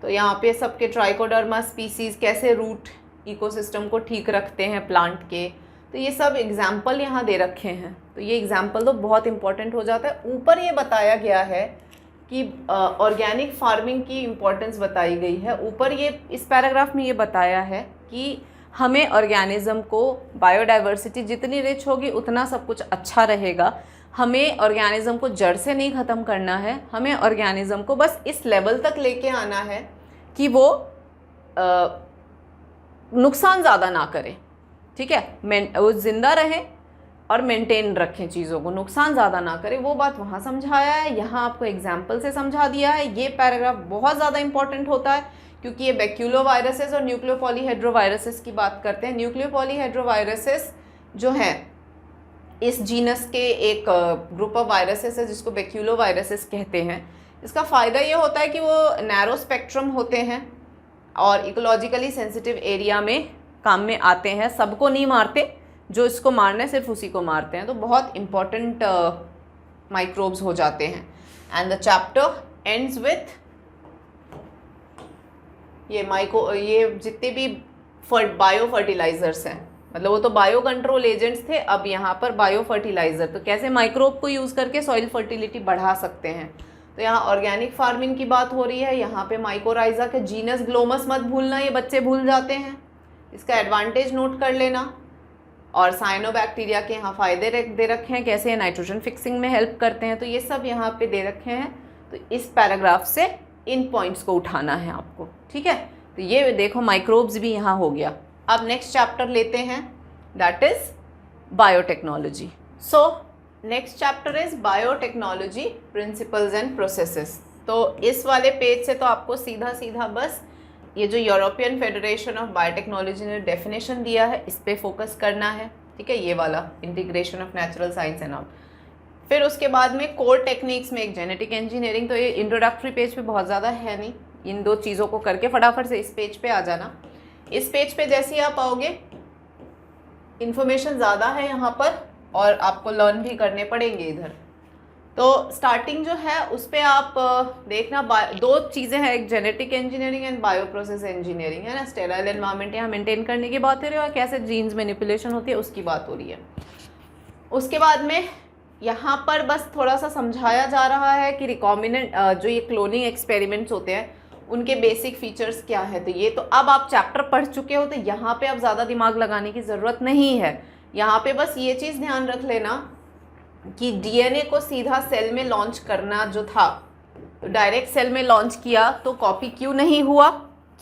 Speaker 1: तो यहाँ पे सबके ट्राइकोडर्मा स्पीसीज़ कैसे रूट इकोसिस्टम को ठीक रखते हैं प्लांट के, तो ये सब एग्जाम्पल यहाँ दे रखे हैं। तो ये एग्जाम्पल तो बहुत इम्पोर्टेंट हो जाता है। ऊपर ये बताया गया है कि ऑर्गेनिक फार्मिंग की इम्पोर्टेंस बताई गई है। ऊपर ये इस पैराग्राफ में ये बताया है कि हमें ऑर्गेनिज्म को, बायोडाइवर्सिटी जितनी रिच होगी उतना सब कुछ अच्छा रहेगा। हमें ऑर्गेनिज्म को जड़ से नहीं ख़त्म करना है, हमें ऑर्गेनिज्म को बस इस लेवल तक लेके आना है कि वो नुकसान ज़्यादा ना करे, ठीक है, वो ज़िंदा रहे और मेंटेन रखें चीज़ों को, नुकसान ज़्यादा ना करे, वो बात वहाँ समझाया है। यहाँ आपको एग्जाम्पल से समझा दिया है। ये पैराग्राफ बहुत ज़्यादा इंपॉर्टेंट होता है क्योंकि ये बैक्यूलोवायरसेस और न्यूक्लियोपॉलीहेड्रोवायरसेस की बात करते हैं। न्यूक्लियोपॉलीहेड्रोवायरसेस जो हैं इस जीनस के एक ग्रुप ऑफ वायरसेस है जिसको बैक्यूलोवायरसेस कहते हैं। इसका फ़ायदा ये होता है कि वो नैरो स्पेक्ट्रम होते हैं और इकोलॉजिकली सेंसिटिव एरिया में काम में आते हैं। सबको नहीं मारते, जो इसको मारना है सिर्फ उसी को मारते हैं। तो बहुत इम्पॉर्टेंट माइक्रोब्स हो जाते हैं। And the chapter ends with ये जितने भी बायो फर्टिलाइजर्स हैं, मतलब वो तो बायो कंट्रोल एजेंट्स थे, अब यहाँ पर बायो फर्टिलाइज़र, तो कैसे माइक्रोब को यूज़ करके सॉइल फर्टिलिटी बढ़ा सकते हैं। तो यहाँ ऑर्गेनिक फार्मिंग की बात हो रही है। यहाँ पे माइकोराइजा के जीनस ग्लोमस मत भूलना, ये बच्चे भूल जाते हैं, इसका एडवांटेज नोट कर लेना। और साइनोबैक्टीरिया के यहाँ फ़ायदे दे रखे हैं, कैसे नाइट्रोजन फिक्सिंग में हेल्प करते हैं, तो ये सब यहाँ पे दे रखे हैं। तो इस पैराग्राफ से इन पॉइंट्स को उठाना है आपको, ठीक है। तो ये देखो माइक्रोब्स भी यहाँ हो गया। अब नेक्स्ट चैप्टर लेते हैं, that is biotechnology. So next chapter is biotechnology principles and processes. तो इस वाले पेज से तो आपको सीधा सीधा बस ये जो यूरोपियन फेडरेशन ऑफ बायोटेक्नोलॉजी ने डेफिनेशन दिया है इस पे फोकस करना है, ठीक है, ये वाला integration of natural science and all. फिर उसके बाद में कोर टेक्निक्स में एक जेनेटिक इंजीनियरिंग, तो ये इंट्रोडक्टरी पेज पे बहुत ज़्यादा है नहीं, इन दो चीज़ों को करके फटाफट से इस पेज पे आ जाना। इस पेज पे जैसे ही आप आओगे इन्फॉर्मेशन ज़्यादा है यहाँ पर और आपको लर्न भी करने पड़ेंगे इधर। तो स्टार्टिंग जो है उस पर आप देखना, दो चीज़ें हैं, एक genetic engineering and bio process engineering है ना। स्टेराइल एनवायरनमेंट यहाँ मेंटेन करने की बात हो रही है और कैसे जीन्स मैनिपुलेशन होती है उसकी बात हो रही है। उसके बाद में यहाँ पर बस थोड़ा सा समझाया जा रहा है कि रिकॉम्बिनेंट जो ये क्लोनिंग एक्सपेरिमेंट्स होते हैं उनके बेसिक फीचर्स क्या है। तो ये तो अब आप चैप्टर पढ़ चुके हो, तो यहाँ पे अब ज़्यादा दिमाग लगाने की ज़रूरत नहीं है। यहाँ पे बस ये चीज़ ध्यान रख लेना कि डीएनए को सीधा सेल में लॉन्च करना जो था, तो डायरेक्ट सेल में लॉन्च किया तो कॉपी क्यों नहीं हुआ,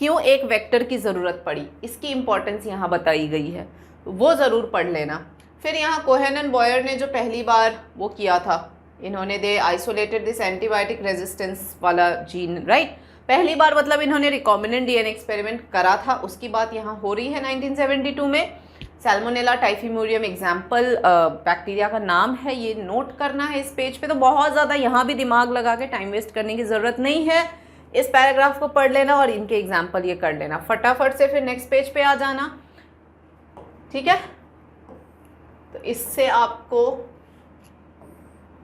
Speaker 1: क्यों एक वेक्टर की ज़रूरत पड़ी, इसकी इंपॉर्टेंस यहाँ बताई गई है, तो वो ज़रूर पढ़ लेना। फिर यहाँ कोहेन एंड बॉयर ने जो पहली बार वो किया था, इन्होंने दे आइसोलेटेड दिस एंटीबायोटिक रेजिस्टेंस वाला जीन, राइट। पहली बार मतलब इन्होंने रिकॉम्बिनेंट डीएनए एक्सपेरिमेंट करा था, उसकी बात यहाँ हो रही है 1972 में। सैल्मोनेला टाइफिमोरियम एग्जाम्पल बैक्टीरिया का नाम है, ये नोट करना है इस पेज पे। तो बहुत ज़्यादा यहाँ भी दिमाग लगा के टाइम वेस्ट करने की ज़रूरत नहीं है, इस पैराग्राफ को पढ़ लेना और इनके एग्जाम्पल ये कर लेना फटाफट से, फिर नेक्स्ट पेज पे आ जाना, ठीक है। तो इससे आपको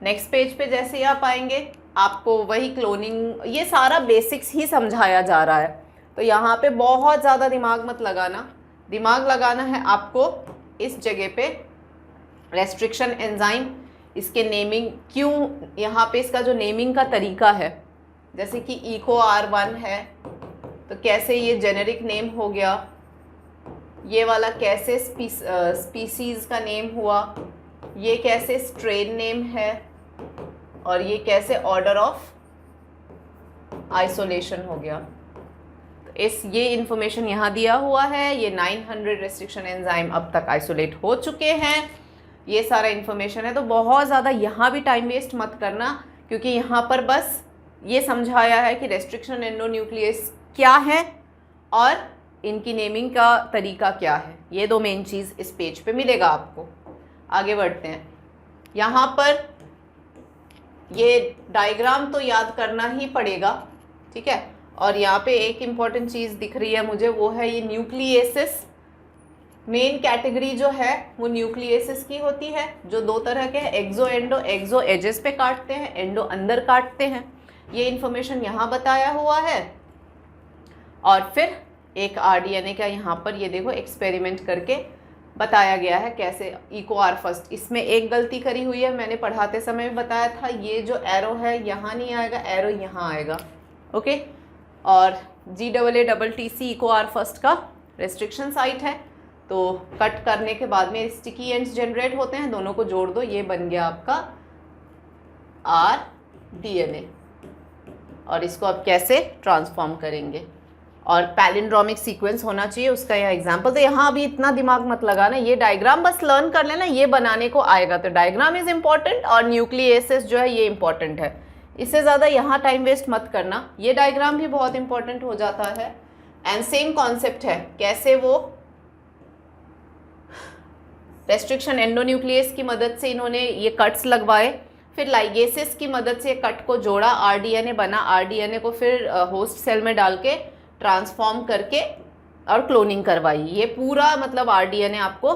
Speaker 1: नेक्स्ट पेज पे जैसे ही आप आएंगे आपको वही क्लोनिंग, ये सारा बेसिक्स ही समझाया जा रहा है, तो यहाँ पे बहुत ज़्यादा दिमाग मत लगाना। दिमाग लगाना है आपको इस जगह पे रेस्ट्रिक्शन एंजाइम, इसके नेमिंग, क्यों यहाँ पे इसका जो नेमिंग का तरीका है, जैसे कि इको R1 है तो कैसे ये जेनेरिक नेम हो गया, ये वाला कैसे स्पीसीज़ का नेम हुआ, ये कैसे स्ट्रेन नेम है, और ये कैसे ऑर्डर ऑफ आइसोलेशन हो गया। तो ये इंफॉर्मेशन यहाँ दिया हुआ है। ये 900 रेस्ट्रिक्शन एंजाइम अब तक आइसोलेट हो चुके हैं, ये सारा इंफॉर्मेशन है। तो बहुत ज़्यादा यहाँ भी टाइम वेस्ट मत करना, क्योंकि यहाँ पर बस ये समझाया है कि रेस्ट्रिक्शन एंडोन्यूक्लियस क्या है और इनकी नेमिंग का तरीका क्या है। ये दो मेन चीज़ इस पेज पे मिलेगा आपको। आगे बढ़ते हैं। यहाँ पर ये डायग्राम तो याद करना ही पड़ेगा, ठीक है। और यहाँ पे एक इम्पॉर्टेंट चीज़ दिख रही है मुझे, वो है ये न्यूक्लियसिस। मेन कैटेगरी जो है वो न्यूक्लियसिस की होती है, जो दो तरह के हैं, एक्सो एंडो। एक्सो एजेस पे काटते हैं, एंडो अंदर काटते हैं। ये इन्फॉर्मेशन यहाँ बताया हुआ है। और फिर एक आरडीएनए का यहाँ पर ये देखो एक्सपेरिमेंट करके बताया गया है कैसे। इको आर फर्स्ट, इसमें एक गलती करी हुई है, मैंने पढ़ाते समय भी बताया था, ये जो एरो है यहाँ नहीं आएगा, एरो यहाँ आएगा, ओके। और GAATTC इको आर फर्स्ट का रेस्ट्रिक्शन साइट है, तो कट करने के बाद में स्टिकी एंड्स जनरेट होते हैं, दोनों को जोड़ दो, ये बन गया आपका आरडीएनए। और इसको अब कैसे ट्रांसफॉर्म करेंगे, और पैलिंड्रोमिक सीक्वेंस होना चाहिए उसका यह एग्जांपल। तो यहाँ अभी इतना दिमाग मत लगाना, ये डायग्राम बस लर्न कर लेना, ये बनाने को आएगा। तो डायग्राम इज इम्पॉर्टेंट और न्यूक्लियसिस जो है ये इम्पॉर्टेंट है, इससे ज़्यादा यहाँ टाइम वेस्ट मत करना। ये डायग्राम भी बहुत इंपॉर्टेंट हो जाता है। एंड सेम कॉन्सेप्ट है, कैसे वो रेस्ट्रिक्शन एंडोन्यूक्लियस की मदद से इन्होंने ये कट्स लगवाए, फिर लाइगेसिस की मदद से कट को जोड़ा, आरडीएनए बना, आरडीएनए को फिर होस्ट सेल में डाल के ट्रांसफॉर्म करके और क्लोनिंग करवाई। ये पूरा मतलब आरडीएनए आपको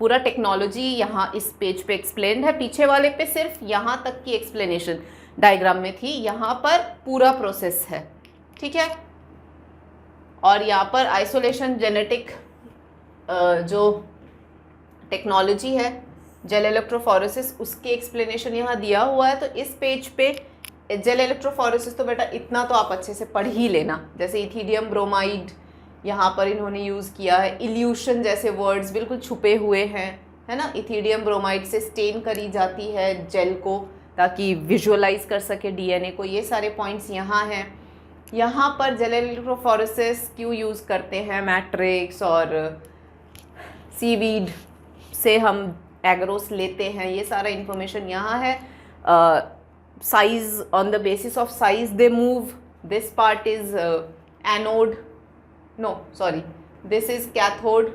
Speaker 1: पूरा टेक्नोलॉजी यहाँ इस पेज पे एक्सप्लेन्ड है। पीछे वाले पे सिर्फ यहाँ तक की एक्सप्लेनेशन डायग्राम में थी, यहाँ पर पूरा प्रोसेस है, ठीक है। और यहाँ पर आइसोलेशन जेनेटिक जो टेक्नोलॉजी है, जेल इलेक्ट्रोफोरेसिस, उसके एक्सप्लेनेशन यहाँ दिया हुआ है। तो इस पेज पे जेल इलेक्ट्रोफोरेसिस तो बेटा इतना तो आप अच्छे से पढ़ ही लेना, जैसे इथीडियम ब्रोमाइड यहाँ पर इन्होंने यूज़ किया है, इल्यूशन जैसे वर्ड्स बिल्कुल छुपे हुए हैं, है ना। इथीडियम ब्रोमाइड से स्टेन करी जाती है जेल को ताकि विजुअलाइज कर सके डीएनए को, ये सारे पॉइंट्स यहाँ हैं। यहाँ पर जेल इलेक्ट्रोफोरेसिस क्यों यूज़ करते हैं, मैट्रिक्स और सीवीड से हम एग्रोस लेते हैं, ये सारा इन्फॉर्मेशन यहाँ है। Size, on the basis of size they move, this part is anode, no sorry, this is cathode,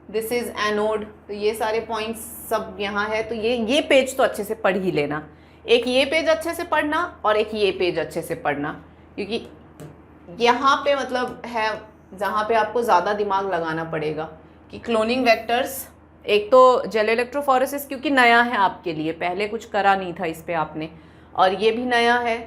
Speaker 1: this is anode. तो ये सारे पॉइंट्स सब यहाँ है। तो ये पेज तो अच्छे से पढ़ ही लेना, एक ये पेज अच्छे से पढ़ना और एक ये पेज अच्छे से पढ़ना, क्योंकि यहाँ पे मतलब है जहाँ पे आपको ज़्यादा दिमाग लगाना पड़ेगा कि क्लोनिंग वेक्टर्स, एक तो जेल इलेक्ट्रोफोरेसिस क्योंकि नया है आपके लिए, पहले कुछ करा नहीं था इस पे आपने, और ये भी नया है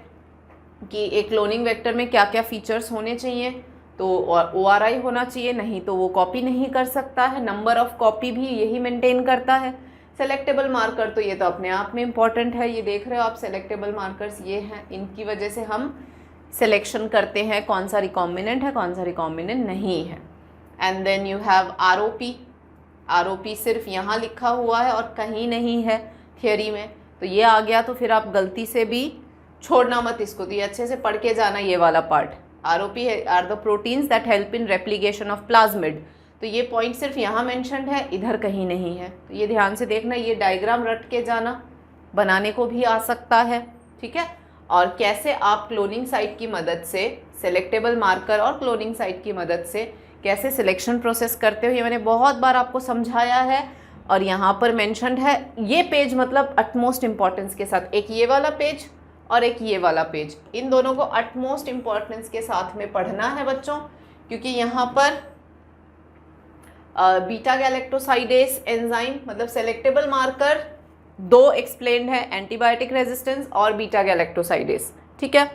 Speaker 1: कि एक क्लोनिंग वेक्टर में क्या क्या फीचर्स होने चाहिए। तो ORI होना चाहिए, नहीं तो वो कॉपी नहीं कर सकता है, नंबर ऑफ कॉपी भी यही मेंटेन करता है। सेलेक्टेबल मार्कर तो ये तो अपने आप में इम्पॉर्टेंट है, ये देख रहे हो आप सेलेक्टेबल मार्कर्स ये हैं, इनकी वजह से हम सिलेक्शन करते हैं कौन सा रिकॉम्बिनेंट है कौन सा रिकॉम्बिनेंट नहीं है। And then you have ROP, ROP सिर्फ यहाँ लिखा हुआ है और कहीं नहीं है थियोरी में, तो ये आ गया तो फिर आप गलती से भी छोड़ना मत इसको, तो ये अच्छे से पढ़ के जाना ये वाला part. ROP are the proteins that help in replication of plasmid, तो ये पॉइंट सिर्फ यहाँ मेंशन्ड है, इधर कहीं नहीं है, तो ये ध्यान से देखना। ये डायग्राम रट के जाना, बनाने को भी आ सकता है, ठीक है। और कैसे आप क्लोनिंग साइट की मदद से, सेलेक्टेबल मार्कर और क्लोनिंग साइट की मदद से कैसे सिलेक्शन प्रोसेस करते हो, ये मैंने बहुत बार आपको समझाया है और यहाँ पर मेंशन्ड है। ये पेज मतलब अटमोस्ट इम्पॉर्टेंस के साथ, एक ये वाला पेज और एक ये वाला पेज, इन दोनों को अटमोस्ट इम्पॉर्टेंस के साथ में पढ़ना है बच्चों, क्योंकि यहाँ पर बीटा गैलेक्टोसाइडेस एंजाइम मतलब सेलेक्टेबल मार्कर दो एक्सप्लेन्ड है, एंटीबायोटिक रेजिस्टेंस और बीटा गैलेक्टोसाइडेस, ठीक है।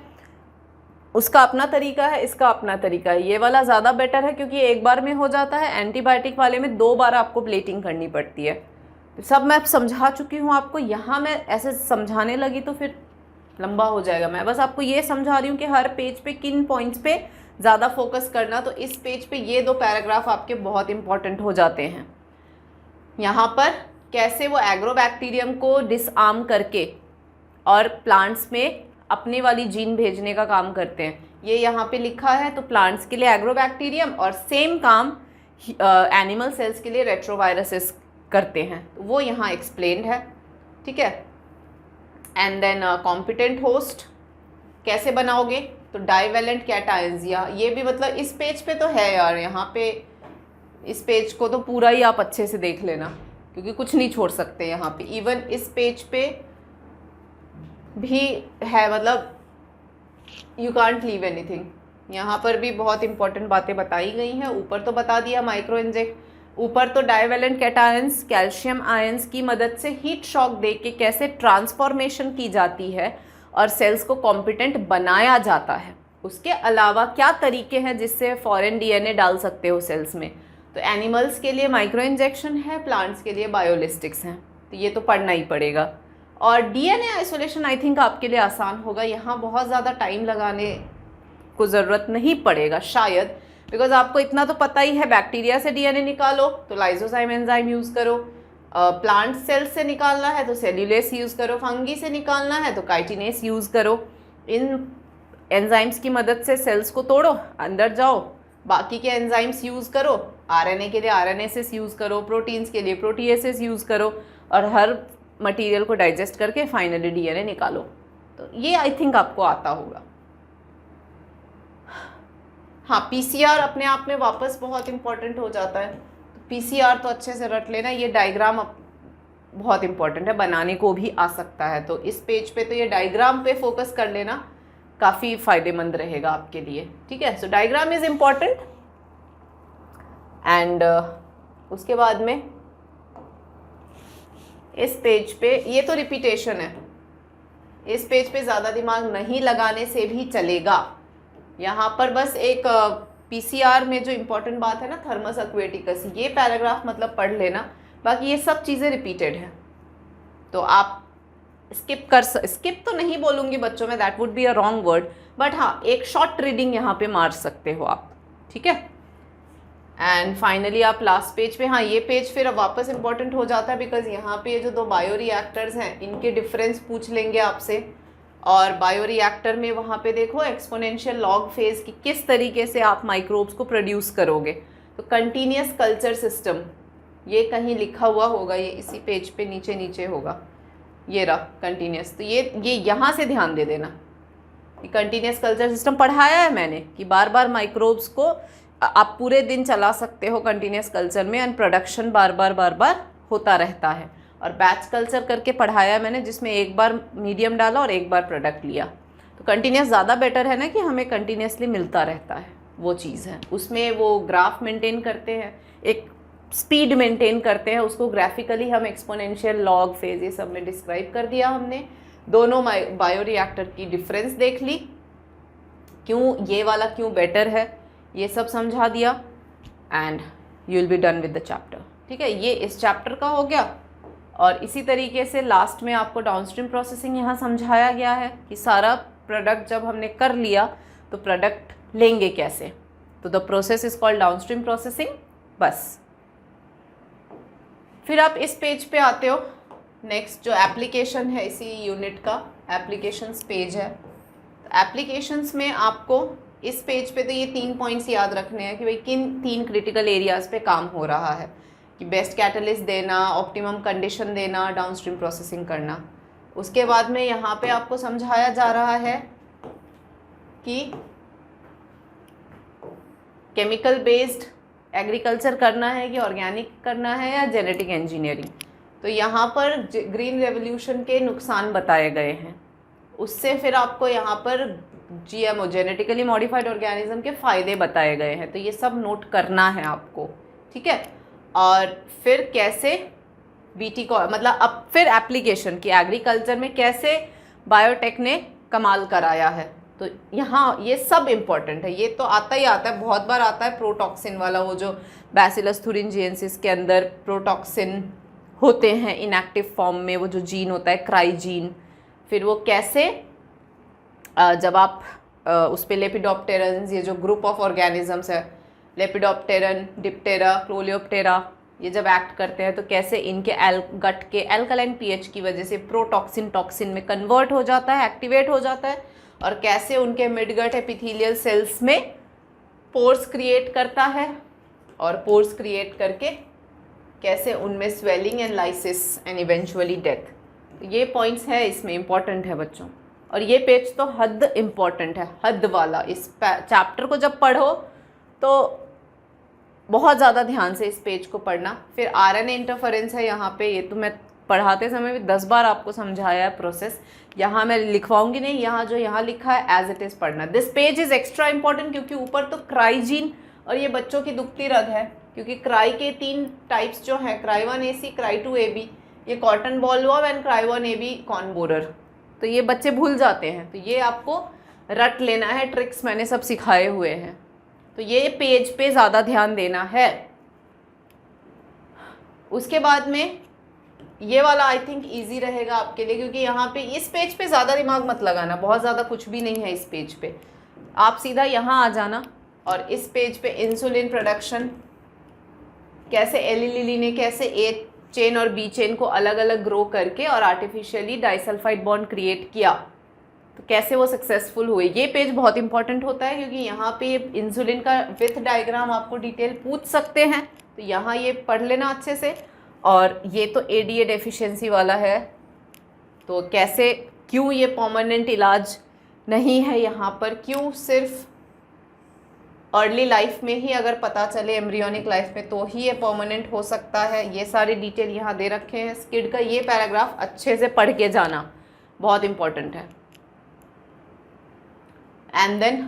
Speaker 1: उसका अपना तरीका है, इसका अपना तरीका है। ये वाला ज़्यादा बेटर है क्योंकि एक बार में हो जाता है, एंटीबायोटिक वाले में 2 बार आपको प्लेटिंग करनी पड़ती है। सब मैं समझा चुकी हूँ आपको, यहाँ मैं ऐसे समझाने लगी तो फिर लंबा हो जाएगा। मैं बस आपको ये समझा रही हूँ कि हर पेज पे किन पॉइंट्स पे ज़्यादा फोकस करना, तो इस पेज पे ये 2 पैराग्राफ आपके बहुत इंपॉर्टेंट हो जाते हैं। यहाँ पर कैसे वो एग्रोबैक्टीरियम को डिसआर्म करके और प्लांट्स में अपने वाली जीन भेजने का काम करते हैं, ये यहाँ पे लिखा है। तो प्लांट्स के लिए एग्रोबैक्टीरियम और सेम काम एनिमल सेल्स के लिए रेट्रोवायरसेस करते हैं, तो वो यहाँ एक्सप्लेन्ड है, ठीक है। एंड देन कॉम्पिटेंट होस्ट कैसे बनाओगे, तो डाइवेलेंट कैटायंस, ये भी मतलब इस पेज पे तो है यार, यहाँ पे इस पेज को तो पूरा ही आप अच्छे से देख लेना क्योंकि कुछ नहीं छोड़ सकते यहाँ पे। इवन इस पेज पे भी है, मतलब यू कांट लीव एनीथिंग। यहाँ पर भी बहुत इंपॉर्टेंट बातें बताई गई हैं। ऊपर तो बता दिया माइक्रो इंजेक्ट, ऊपर तो डाइवेलेंट कैटायंस कैल्शियम आयंस की मदद से हीट शॉक दे के कैसे ट्रांसफॉर्मेशन की जाती है और सेल्स को कॉम्पिटेंट बनाया जाता है। उसके अलावा क्या तरीके हैं जिससे फॉरेन DNA डाल सकते हो सेल्स में, तो एनिमल्स के लिए माइक्रो इंजेक्शन है, प्लांट्स के लिए बायोलिस्टिक्स हैं, तो ये तो पढ़ना ही पड़ेगा। और DNA आइसोलेशन आई थिंक आपके लिए आसान होगा, यहाँ बहुत ज़्यादा टाइम लगाने को ज़रूरत नहीं पड़ेगा शायद, बिकॉज आपको इतना तो पता ही है, बैक्टीरिया से DNA निकालो तो लाइसोजाइम एंजाइम यूज़ करो, प्लांट सेल्स से निकालना है तो सेल्यूलेस यूज़ करो, फंगी से निकालना है तो काइटिनेस यूज़ करो। इन एंजाइम्स की मदद से सेल्स को तोड़ो, अंदर जाओ, बाकी के एंजाइम्स यूज़ करो, RNA के लिए RNases यूज़ करो, प्रोटीन्स के लिए प्रोटीएसेस यूज़ करो और हर मटेरियल को डाइजेस्ट करके फाइनली DNA निकालो। तो ये आई थिंक आपको आता होगा। हाँ, PCR अपने आप में वापस बहुत इंपॉर्टेंट हो जाता है, तो PCR तो अच्छे से रट लेना। ये डायग्राम बहुत इंपॉर्टेंट है, बनाने को भी आ सकता है, तो इस पेज पे तो ये डायग्राम पे फोकस कर लेना, काफ़ी फ़ायदेमंद रहेगा आपके लिए, ठीक है। सो डायग्राम इज़ इम्पॉर्टेंट। एंड उसके बाद में इस पेज पे ये तो रिपीटेशन है, इस पेज पे ज़्यादा दिमाग नहीं लगाने से भी चलेगा। यहाँ पर बस एक PCR में जो इम्पोर्टेंट बात है ना, थर्मस एक्वेटिकस, ये पैराग्राफ मतलब पढ़ लेना, बाकी ये सब चीज़ें रिपीटेड हैं, तो आप स्किप तो नहीं बोलूँगी बच्चों में, that would be a wrong word, but हाँ एक शॉर्ट रीडिंग यहाँ पे मार सकते हो आप, ठीक है। एंड फाइनली आप लास्ट पेज पे, हाँ ये पेज फिर वापस इंपॉर्टेंट हो जाता है, बिकॉज यहाँ पे ये जो 2 बायो रिएक्टर्स हैं इनके डिफरेंस पूछ लेंगे आपसे, और बायो रिएक्टर में वहाँ पे देखो एक्सपोनेंशियल लॉग फेज की किस तरीके से आप माइक्रोब्स को प्रोड्यूस करोगे। तो कंटिन्यूस कल्चर सिस्टम ये कहीं लिखा हुआ होगा, ये इसी पेज पे नीचे नीचे होगा, ये रहा कंटिन्यूस। तो ये यहाँ से ध्यान दे देना कि कंटिन्यूस कल्चर सिस्टम पढ़ाया है मैंने कि बार बार माइक्रोब्स को आप पूरे दिन चला सकते हो कंटिन्यूस कल्चर में, एंड प्रोडक्शन बार बार होता रहता है। और बैच कल्चर करके पढ़ाया है मैंने, जिसमें एक बार मीडियम डाला और एक बार प्रोडक्ट लिया। तो कंटिन्यूस ज़्यादा बेटर है ना, कि हमें कंटिन्यूसली मिलता रहता है, वो चीज़ है। उसमें वो ग्राफ मेंटेन करते हैं, एक स्पीड मेंटेन करते हैं, उसको ग्राफिकली हम एक्सपोनेंशियल लॉग फेज ये सब में डिस्क्राइब कर दिया हमने। दोनों बायो रिएक्टर की डिफरेंस देख ली, क्यों ये वाला क्यों बेटर है, ये सब समझा दिया, and you will be done with the chapter, ठीक है। ये इस चैप्टर का हो गया। और इसी तरीके से लास्ट में आपको डाउनस्ट्रीम प्रोसेसिंग यहाँ समझाया गया है कि सारा प्रोडक्ट जब हमने कर लिया तो प्रोडक्ट लेंगे कैसे, तो the process is called downstream processing. बस फिर आप इस पेज पे आते हो, नेक्स्ट जो एप्लीकेशन है इसी यूनिट का एप्लीकेशंस पेज है। एप्लीकेशंस में आपको इस पेज पे तो ये 3 पॉइंट्स याद रखने हैं कि भाई किन 3 क्रिटिकल एरियाज़ पे काम हो रहा है, कि बेस्ट कैटलिस्ट देना, ऑप्टिमम कंडीशन देना, डाउनस्ट्रीम प्रोसेसिंग करना। उसके बाद में यहाँ पे आपको समझाया जा रहा है कि केमिकल बेस्ड एग्रीकल्चर करना है कि ऑर्गेनिक करना है या जेनेटिक इंजीनियरिंग। तो यहाँ पर ग्रीन रेवोल्यूशन के नुकसान बताए गए हैं, उससे फिर आपको यहाँ पर जीएमओ जेनेटिकली मॉडिफाइड ऑर्गेनिज्म के फ़ायदे बताए गए हैं। तो ये सब नोट करना है आपको, ठीक है। और फिर कैसे बीटी को मतलब अब फिर एप्लीकेशन की एग्रीकल्चर में कैसे बायोटेक ने कमाल कराया है, तो यहाँ ये सब इम्पॉर्टेंट है। ये तो आता ही आता है, बहुत बार आता है प्रोटॉक्सिन वाला, वो जो बैसिलस thuringiensis के अंदर प्रोटॉक्सिन होते हैं इनएक्टिव फॉर्म में, वो जो जीन होता है क्राइजीन, फिर वो कैसे जब आप उस पर लेपिडोप्टेरन्स, ये जो ग्रुप ऑफ ऑर्गेनिजम्स है लेपिडोप्टेरन, डिप्टेरा, क्लोलियोप्टेरा, ये जब एक्ट करते हैं तो कैसे इनके गट के एल्कलाइन पीएच की वजह से प्रोटॉक्सिन टॉक्सिन में कन्वर्ट हो जाता है, एक्टिवेट हो जाता है, और कैसे उनके मिडगट एपिथेलियल सेल्स में पोर्स क्रिएट करता है, और पोर्स क्रिएट करके कैसे उनमें swelling and lysis and eventually death. ये पॉइंट्स है इसमें, इम्पॉर्टेंट है बच्चों। और ये पेज तो हद इम्पॉर्टेंट है, हद वाला। इस चैप्टर को जब पढ़ो तो बहुत ज़्यादा ध्यान से इस पेज को पढ़ना। फिर आरएनए इंटरफेरेंस है यहाँ पे, ये तो मैं पढ़ाते समय भी 10 बार आपको समझाया है प्रोसेस, यहाँ मैं लिखवाऊंगी नहीं, यहाँ जो यहाँ लिखा है एज इट इज़ पढ़ना। This page is extra important क्योंकि ऊपर तो क्राइजीन, और ये बच्चों की दुखती रग है क्योंकि क्राई के 3 टाइप्स जो हैं, क्राई 1AC, क्राई 2AB, ये cotton bollworm and cry 1AB corn borer, तो ये बच्चे भूल जाते हैं। तो ये आपको रट लेना है, ट्रिक्स मैंने सब सिखाए हुए हैं, तो ये पेज पे ज़्यादा ध्यान देना है। उसके बाद में ये वाला आई थिंक ईजी रहेगा आपके लिए, क्योंकि यहाँ पे इस पेज पे ज़्यादा दिमाग मत लगाना, बहुत ज़्यादा कुछ भी नहीं है इस पेज पे। आप सीधा यहाँ आ जाना, और इस पेज पे इंसुलिन प्रोडक्शन, कैसे एली लिली ने कैसे ए चेन और बी चेन को अलग अलग ग्रो करके और आर्टिफिशियली डाइसल्फाइड बॉन्ड क्रिएट किया, तो कैसे वो सक्सेसफुल हुए। ये पेज बहुत इंपॉर्टेंट होता है क्योंकि यहाँ पे इंसुलिन का विथ डायग्राम आपको डिटेल पूछ सकते हैं, तो यहाँ ये पढ़ लेना अच्छे से। और ये तो एडीए डेफिशिएंसी वाला है, तो कैसे क्यों ये परमानेंट इलाज नहीं है यहाँ पर, क्यों सिर्फ अर्ली लाइफ में ही अगर पता चले एम्ब्रियोनिक लाइफ में तो ही ये परमानेंट हो सकता है, ये सारे डिटेल यहाँ दे रखे हैं। स्किड का ये पैराग्राफ अच्छे से पढ़ के जाना, बहुत इंपॉर्टेंट है। एंड देन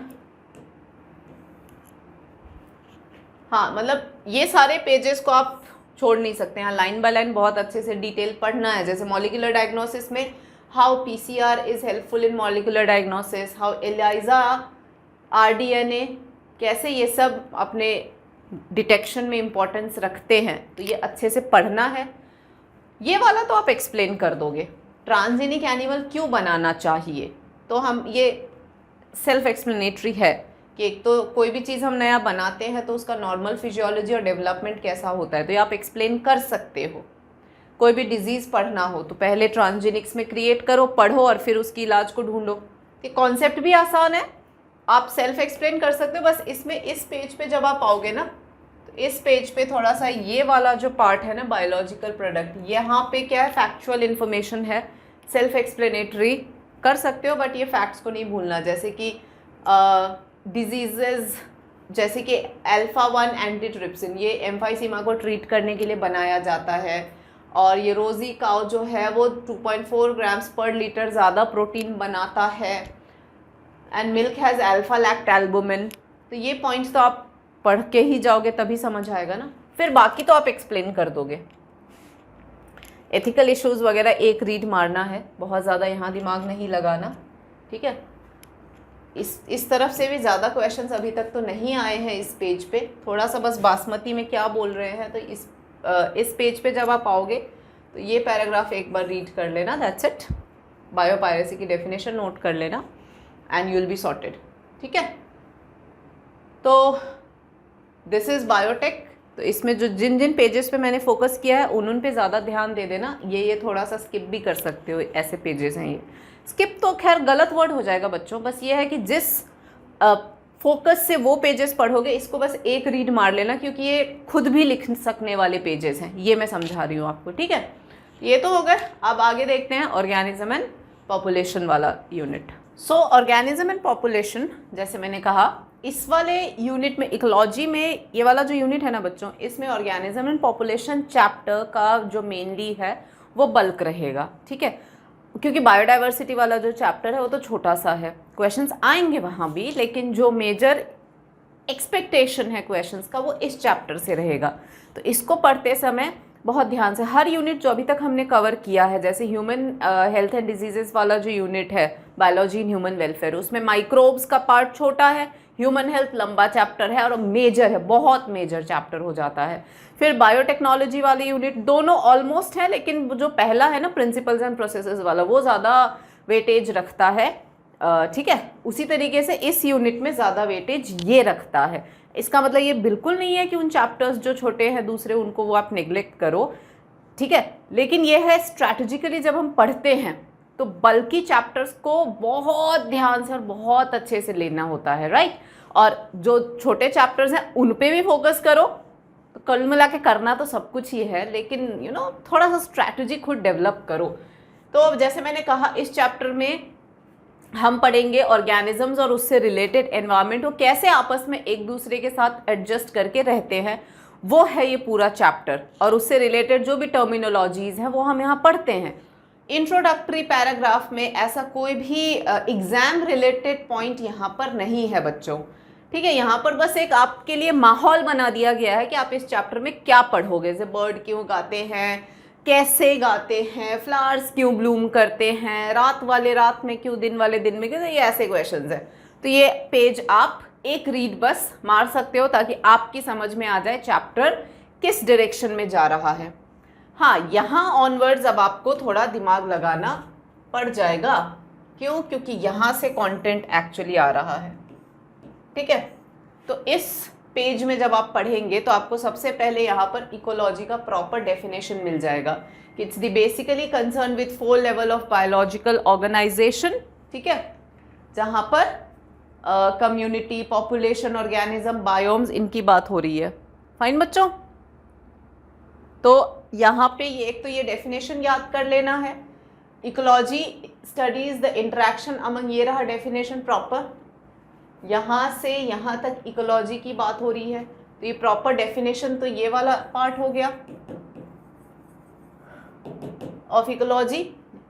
Speaker 1: हाँ, मतलब ये सारे पेजेस को आप छोड़ नहीं सकते हैं, लाइन बाय लाइन बहुत अच्छे से डिटेल पढ़ना है। जैसे मॉलिक्यूलर डायग्नोसिस में how PCR is helpful in molecular diagnosis, how ELISA rDNA, कैसे ये सब अपने डिटेक्शन में इम्पोर्टेंस रखते हैं, तो ये अच्छे से पढ़ना है। ये वाला तो आप एक्सप्लेन कर दोगे, ट्रांसजेनिक एनिमल क्यों बनाना चाहिए, तो हम ये सेल्फ एक्सप्लेनेटरी है कि एक तो कोई भी चीज़ हम नया बनाते हैं तो उसका नॉर्मल फिजियोलॉजी और डेवलपमेंट कैसा होता है, तो ये आप एक्सप्लेन कर सकते हो। कोई भी डिजीज़ पढ़ना हो तो पहले ट्रांसजेनिक्स में क्रिएट करो, पढ़ो, और फिर उसकी इलाज को ढूंढो। ये कॉन्सेप्ट भी आसान है, आप सेल्फ एक्सप्लेन कर सकते हो। बस इसमें इस पेज पे जब आप आओगे ना, तो इस पेज पे थोड़ा सा ये वाला जो पार्ट है ना, बायोलॉजिकल प्रोडक्ट, यहाँ पे क्या है, फैक्चुअल इन्फॉर्मेशन है, सेल्फ एक्सप्लेनेटरी कर सकते हो, बट ये फैक्ट्स को नहीं भूलना। जैसे कि डिजीजेज, जैसे कि अल्फा-1 एंटीट्रिप्सिन, ये एम्फाइसीमा को ट्रीट करने के लिए बनाया जाता है, और ये रोज़ी काउ जो है वो 2.4 ग्राम्स पर लीटर ज़्यादा प्रोटीन बनाता है, and milk has alpha lactalbumin. तो ये पॉइंट्स तो आप पढ़ के ही जाओगे तभी समझ आएगा ना, फिर बाकी तो आप एक्सप्लेन कर दोगे। एथिकल इश्यूज़ वगैरह एक रीड मारना है, बहुत ज़्यादा यहाँ दिमाग नहीं लगाना, ठीक है। इस तरफ से भी ज़्यादा क्वेश्चंस अभी तक तो नहीं आए हैं इस पेज पे, थोड़ा सा बस बासमती में क्या बोल रहे हैं, तो इस पेज पे जब आप आओगे तो ये पैराग्राफ एक बार रीड कर लेना, दैट्स इट। बायोपायरेसी की डेफिनेशन नोट कर लेना and you will be sorted, ठीक है। तो दिस इज़ बायोटेक। तो इसमें जो जिन जिन पेजेस पे मैंने फोकस किया है उन पे ज़्यादा ध्यान दे देना। ये थोड़ा सा स्किप भी कर सकते हो, ऐसे पेजेस हैं ये। स्किप तो खैर गलत वर्ड हो जाएगा बच्चों, बस ये है कि जिस फोकस से वो पेजेस पढ़ोगे, इसको बस एक रीड मार लेना, क्योंकि ये खुद भी लिख सकने वाले पेजेस हैं, ये मैं समझा रही हूँ आपको, ठीक है। ये तो हो गए। अब आगे देखते हैं ऑर्गेनिज्म एंड पॉपुलेशन वाला unit. So organism and population, जैसे मैंने कहा, इस वाले यूनिट में, इकोलॉजी में, ये वाला जो यूनिट है ना बच्चों, इसमें ऑर्गेनिज्म एंड पॉपुलेशन चैप्टर का जो मेनली है वो बल्क रहेगा, ठीक है। क्योंकि बायोडाइवर्सिटी वाला जो चैप्टर है वो तो छोटा सा है, क्वेश्चंस आएंगे वहाँ भी, लेकिन जो मेजर एक्सपेक्टेशन है क्वेश्चंस का वो इस चैप्टर से रहेगा। तो इसको पढ़ते समय बहुत ध्यान से हर यूनिट जो अभी तक हमने कवर किया है, जैसे ह्यूमन हेल्थ एंड डिजीजेस वाला जो यूनिट है, बायोलॉजी इन ह्यूमन वेलफेयर, उसमें माइक्रोब्स का पार्ट छोटा है, ह्यूमन हेल्थ लंबा चैप्टर है और मेजर है, बहुत मेजर चैप्टर हो जाता है। फिर बायोटेक्नोलॉजी वाली यूनिट, दोनों ऑलमोस्ट है, लेकिन जो पहला है ना प्रिंसिपल्स एंड प्रोसेसेस वाला, वो ज़्यादा वेटेज रखता है, ठीक है। उसी तरीके से इस यूनिट में ज़्यादा वेटेज ये रखता है। इसका मतलब ये बिल्कुल नहीं है कि उन चैप्टर्स जो छोटे हैं दूसरे, उनको वो आप नेग्लेक्ट करो, ठीक है। लेकिन ये है स्ट्रैटेजिकली जब हम पढ़ते हैं तो बल्कि चैप्टर्स को बहुत ध्यान से और बहुत अच्छे से लेना होता है, राइट। और जो छोटे चैप्टर्स हैं उन पे भी फोकस करो। तो कुल मिला के करना तो सब कुछ ही है, लेकिन थोड़ा सा स्ट्रैटेजी खुद डेवलप करो। तो जैसे मैंने कहा, इस चैप्टर में हम पढ़ेंगे ऑर्गेनिजम्स और उससे रिलेटेड एनवायरनमेंट, वो कैसे आपस में एक दूसरे के साथ एडजस्ट करके रहते हैं, वो है ये पूरा चैप्टर। और उससे रिलेटेड जो भी टर्मिनोलॉजीज़ हैं वो हम यहाँ पढ़ते हैं। इंट्रोडक्टरी पैराग्राफ में ऐसा कोई भी एग्ज़ाम रिलेटेड पॉइंट यहाँ पर नहीं है बच्चों, ठीक है। यहाँ पर बस एक आपके लिए माहौल बना दिया गया है कि आप इस चैप्टर में क्या पढ़ोगे, जैसे बर्ड क्यों गाते हैं, कैसे गाते हैं, फ्लावर्स क्यों ब्लूम करते हैं, रात वाले रात में क्यों, दिन वाले दिन में क्यों, ये ऐसे क्वेश्चंस हैं। तो ये पेज आप एक रीड बस मार सकते हो ताकि आपकी समझ में आ जाए चैप्टर किस डायरेक्शन में जा रहा है। हाँ, यहाँ ऑनवर्ड्स अब आपको थोड़ा दिमाग लगाना पड़ जाएगा। क्यों? क्योंकि यहाँ से कंटेंट एक्चुअली आ रहा है, ठीक है। तो इस पेज में जब आप पढ़ेंगे तो आपको सबसे पहले यहाँ पर इकोलॉजी का प्रॉपर डेफिनेशन मिल जाएगा कि it's the basically concern with 4 level of biological organisation, ठीक है, जहाँ पर कम्युनिटी, पॉपुलेशन, ऑर्गेनिज्म, बायोम्स, इनकी बात हो रही है। फाइन बच्चों, तो यहाँ पे ये एक तो ये डेफिनेशन याद कर लेना है। Ecology studies the interaction among, ये रहा डेफिनेशन प्रॉपर। यहाँ से यहाँ तक इकोलॉजी की बात हो रही है, तो ये प्रॉपर डेफिनेशन तो ये वाला पार्ट हो गया ऑफ इकोलॉजी।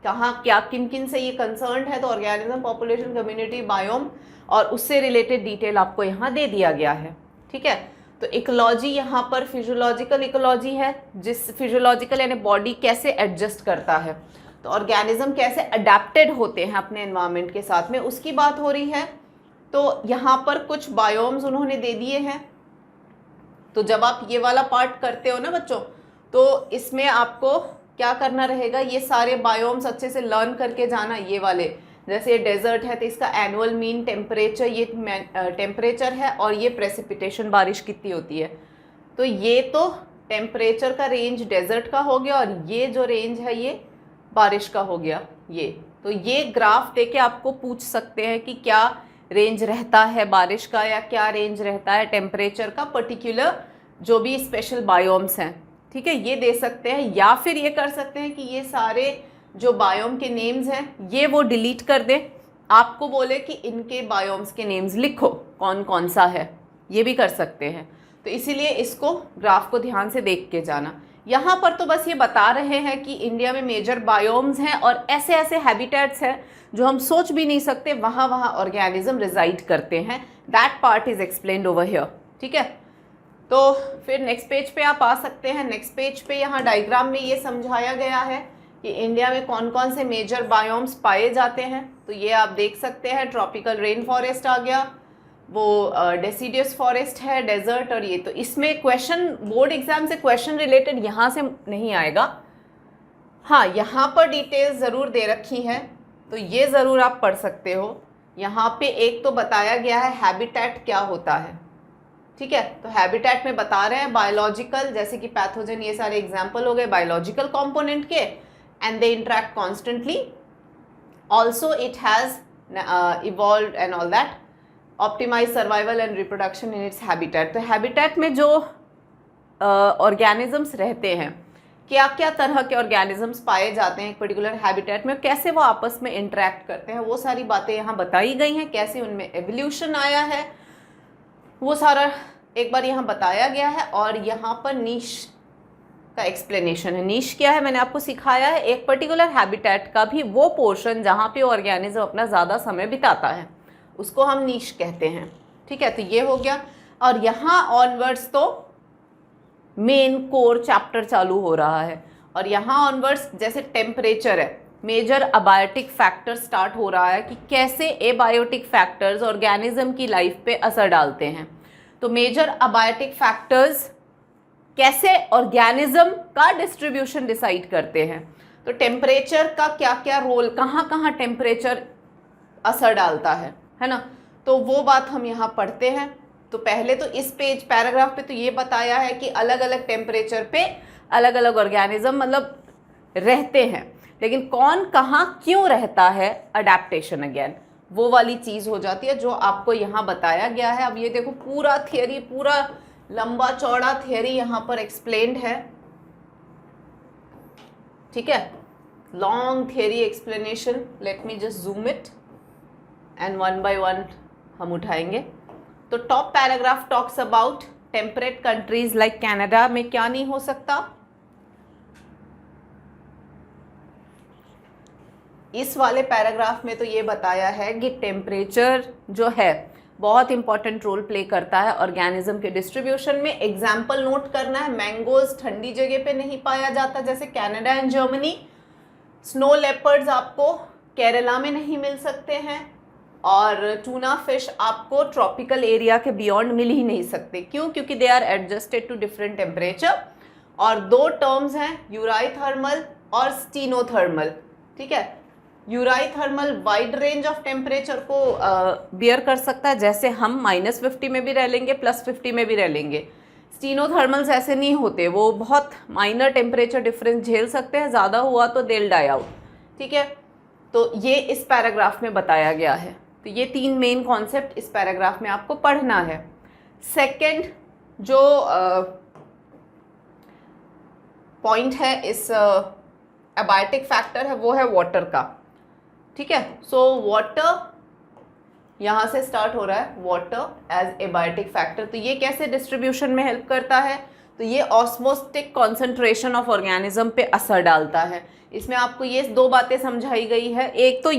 Speaker 1: कहाँ क्या किन किन से ये कंसर्न है, तो ऑर्गेनिज्म, पॉपुलेशन, कम्युनिटी, बायोम, और उससे रिलेटेड डिटेल आपको यहाँ दे दिया गया है, ठीक है। तो इकोलॉजी यहाँ पर फिजियोलॉजिकल इकोलॉजी है, जिस फिजियोलॉजिकल यानी बॉडी कैसे एडजस्ट करता है, तो ऑर्गेनिज्म कैसे अडेप्टेड होते हैं अपने एनवायरनमेंट के साथ में, उसकी बात हो रही है। तो यहाँ पर कुछ बायोम्स उन्होंने दे दिए हैं। तो जब आप ये वाला पार्ट करते हो ना बच्चों, तो इसमें आपको क्या करना रहेगा, ये सारे बायोम्स अच्छे से लर्न करके जाना। ये वाले, जैसे ये डेजर्ट है तो इसका एनुअल मीन टेम्परेचर, ये टेम्परेचर है, और ये प्रेसिपिटेशन, बारिश कितनी होती है। तो ये तो टेम्परेचर का रेंज डेजर्ट का हो गया, और ये जो रेंज है ये बारिश का हो गया। तो ये ग्राफ देके आपको पूछ सकते हैं कि क्या रेंज रहता है बारिश का, या क्या रेंज रहता है टेम्परेचर का, पर्टिकुलर जो भी स्पेशल बायोम्स हैं, ठीक है, ये दे सकते हैं। या फिर ये कर सकते हैं कि ये सारे जो बायोम के नेम्स हैं ये वो डिलीट कर दे, आपको बोले कि इनके बायोम्स के नेम्स लिखो, कौन कौन सा है, ये भी कर सकते हैं। तो इसीलिए इसको ग्राफ को ध्यान से देख के जाना। यहाँ पर तो बस ये बता रहे हैं कि इंडिया में मेजर बायोम्स हैं और ऐसे ऐसे हैबिटेट्स हैं जो हम सोच भी नहीं सकते, वहाँ वहाँ ऑर्गेनिज्म रिजाइड करते हैं। That part is explained over here, ठीक है। तो फिर नेक्स्ट पेज पे आप आ सकते हैं। नेक्स्ट पेज पे यहाँ डायग्राम में ये समझाया गया है कि इंडिया में कौन कौन से मेजर बायोम्स पाए जाते हैं। तो ये आप देख सकते हैं, ट्रॉपिकल रेन फॉरेस्ट आ गया, वो डेसिडियस फॉरेस्ट है, डेजर्ट, और ये तो इसमें क्वेश्चन बोर्ड एग्जाम से क्वेश्चन रिलेटेड यहाँ से नहीं आएगा। हाँ, यहाँ पर डिटेल्स ज़रूर दे रखी हैं, तो ये ज़रूर आप पढ़ सकते हो। यहाँ पे एक तो बताया गया है हैबिटेट क्या होता है, ठीक है। तो हैबिटेट में बता रहे हैं बायोलॉजिकल, जैसे कि पैथोजन, ये सारे एग्जाम्पल हो गए बायोलॉजिकल कॉम्पोनेंट के, and they interact constantly, also it has evolve and all that, optimise survival and reproduction in its habitat. तो हैबिटेट में जो ऑर्गेनिजम्स रहते हैं, क्या क्या तरह के ऑर्गेनिजम्स पाए जाते हैं एक पर्टिकुलर हैबिटेट में, कैसे वो आपस में इंटरेक्ट करते हैं, वो सारी बातें यहाँ बताई गई हैं। कैसे उनमें एवोल्यूशन आया है वो सारा एक बार यहाँ बताया गया है। और यहाँ पर नीश का एक्सप्लेनेशन है। नीश क्या है मैंने आपको सिखाया है, एक पर्टिकुलर हैबिटेट का भी वो पोर्शन जहाँ पे ऑर्गेनिज्म अपना ज़्यादा समय बिताता है उसको हम नीश कहते हैं। ठीक है, तो ये हो गया। और यहाँ ऑनवर्ड्स तो मेन कोर चैप्टर चालू हो रहा है, और यहाँ ऑनवर्ड्स जैसे टेम्परेचर है, मेजर अबायोटिक फैक्टर स्टार्ट हो रहा है कि कैसे एबायोटिक फैक्टर्स ऑर्गेनिज्म की लाइफ पे असर डालते हैं। तो मेजर अबायोटिक फैक्टर्स कैसे ऑर्गेनिज्म का डिस्ट्रीब्यूशन डिसाइड करते हैं। तो टेम्परेचर का क्या क्या रोल, कहाँ कहाँ टेम्परेचर असर डालता है ना, तो वो बात हम यहाँ पढ़ते हैं। तो पहले तो इस पेज पैराग्राफ पे तो ये बताया है कि अलग अलग टेम्परेचर पे अलग अलग ऑर्गेनिज्म मतलब रहते हैं, लेकिन कौन कहाँ क्यों रहता है, अडेप्टेशन अगेन वो वाली चीज़ हो जाती है जो आपको यहाँ बताया गया है। अब ये देखो पूरा थियरी, पूरा लंबा चौड़ा थियरी यहाँ पर एक्सप्लेन्ड है। ठीक है, long theory explanation. Let me just zoom it and one by one हम उठाएंगे। तो top paragraph talks about temperate countries like Canada में क्या नहीं हो सकता। इस वाले पैराग्राफ में तो ये बताया है कि टेम्परेचर जो है बहुत इंपॉर्टेंट रोल प्ले करता है ऑर्गेनिज्म के डिस्ट्रीब्यूशन में। एग्जाम्पल नोट करना है, मैंगोज ठंडी जगह पे नहीं पाया जाता जैसे Canada and Germany. Snow leopards आपको केरला में नहीं मिल सकते हैं, और टूना फिश आपको ट्रॉपिकल एरिया के बियॉन्ड मिल ही नहीं सकते। क्यों? क्योंकि they are adjusted to different temperature. और दो टर्म्स हैं, यूराइथर्मल और स्टीनोथर्मल। ठीक है, eurythermal wide range of temperature को बियर कर सकता है, जैसे हम -50 में भी रह लेंगे, +50 में भी रह लेंगे। स्टीनोथर्मल्स ऐसे नहीं होते, वो बहुत माइनर टेम्परेचर डिफरेंस झेल सकते हैं, ज़्यादा हुआ तो दे विल डाई आउट। ठीक है, तो ये इस पैराग्राफ में बताया गया है। तो ये 3 मेन कॉन्सेप्ट इस पैराग्राफ में आपको पढ़ना है। सेकंड जो पॉइंट है इस अबायोटिक फैक्टर है वो है वाटर का। ठीक है, सो वाटर यहाँ से स्टार्ट हो रहा है, वाटर एज एबायोटिक फैक्टर। तो ये कैसे डिस्ट्रीब्यूशन में हेल्प करता है, तो ये ऑस्मोस्टिक कॉन्सेंट्रेशन ऑफ ऑर्गेनिज्म पे असर डालता है। इसमें आपको ये 2 बातें समझाई गई है। एक तो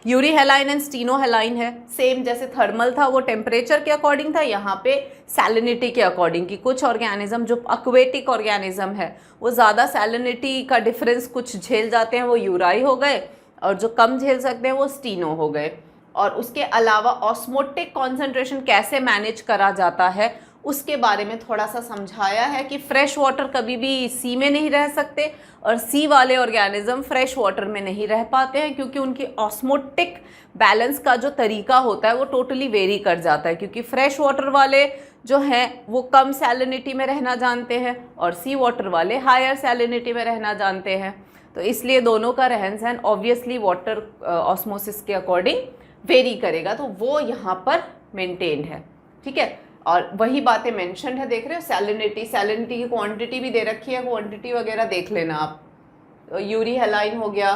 Speaker 1: यूरीहेलाइन एंड स्टीनोहेलाइन है, सेम जैसे थर्मल था वो टेम्परेचर के अकॉर्डिंग था, यहाँ पे सैलिनिटी के अकॉर्डिंग की। कुछ ऑर्गेनिज्म जो एक्वेटिक ऑर्गेनिज्म है वो ज़्यादा सैलिनिटी का डिफरेंस कुछ झेल जाते हैं, वो यूराई हो गए, और जो कम झेल सकते हैं वो स्टीनो हो गए। और उसके अलावा ऑस्मोटिक कॉन्सेंट्रेशन कैसे मैनेज करा जाता है उसके बारे में थोड़ा सा समझाया है कि फ्रेश वाटर कभी भी सी में नहीं रह सकते, और सी वाले ऑर्गेनिज्म फ्रेश वाटर में नहीं रह पाते हैं, क्योंकि उनकी ऑस्मोटिक बैलेंस का जो तरीका होता है वो टोटली वेरी कर जाता है। क्योंकि फ्रेश वाटर वाले जो हैं वो कम सैलिनिटी में रहना जानते हैं, और सी वाटर वाले हायर सैलिनिटी में रहना जानते हैं। तो इसलिए दोनों का रहन सहन ऑब्वियसली वाटर ऑस्मोसिस के अकॉर्डिंग वेरी करेगा, तो वो यहाँ पर मेंटेन्ड है। ठीक है, और वही बातें मेंशन है, देख रहे हो, सैलिनिटी की क्वांटिटी भी दे रखी है, क्वांटिटी वगैरह देख लेना आप। तो यूरीहेलाइन हो गया,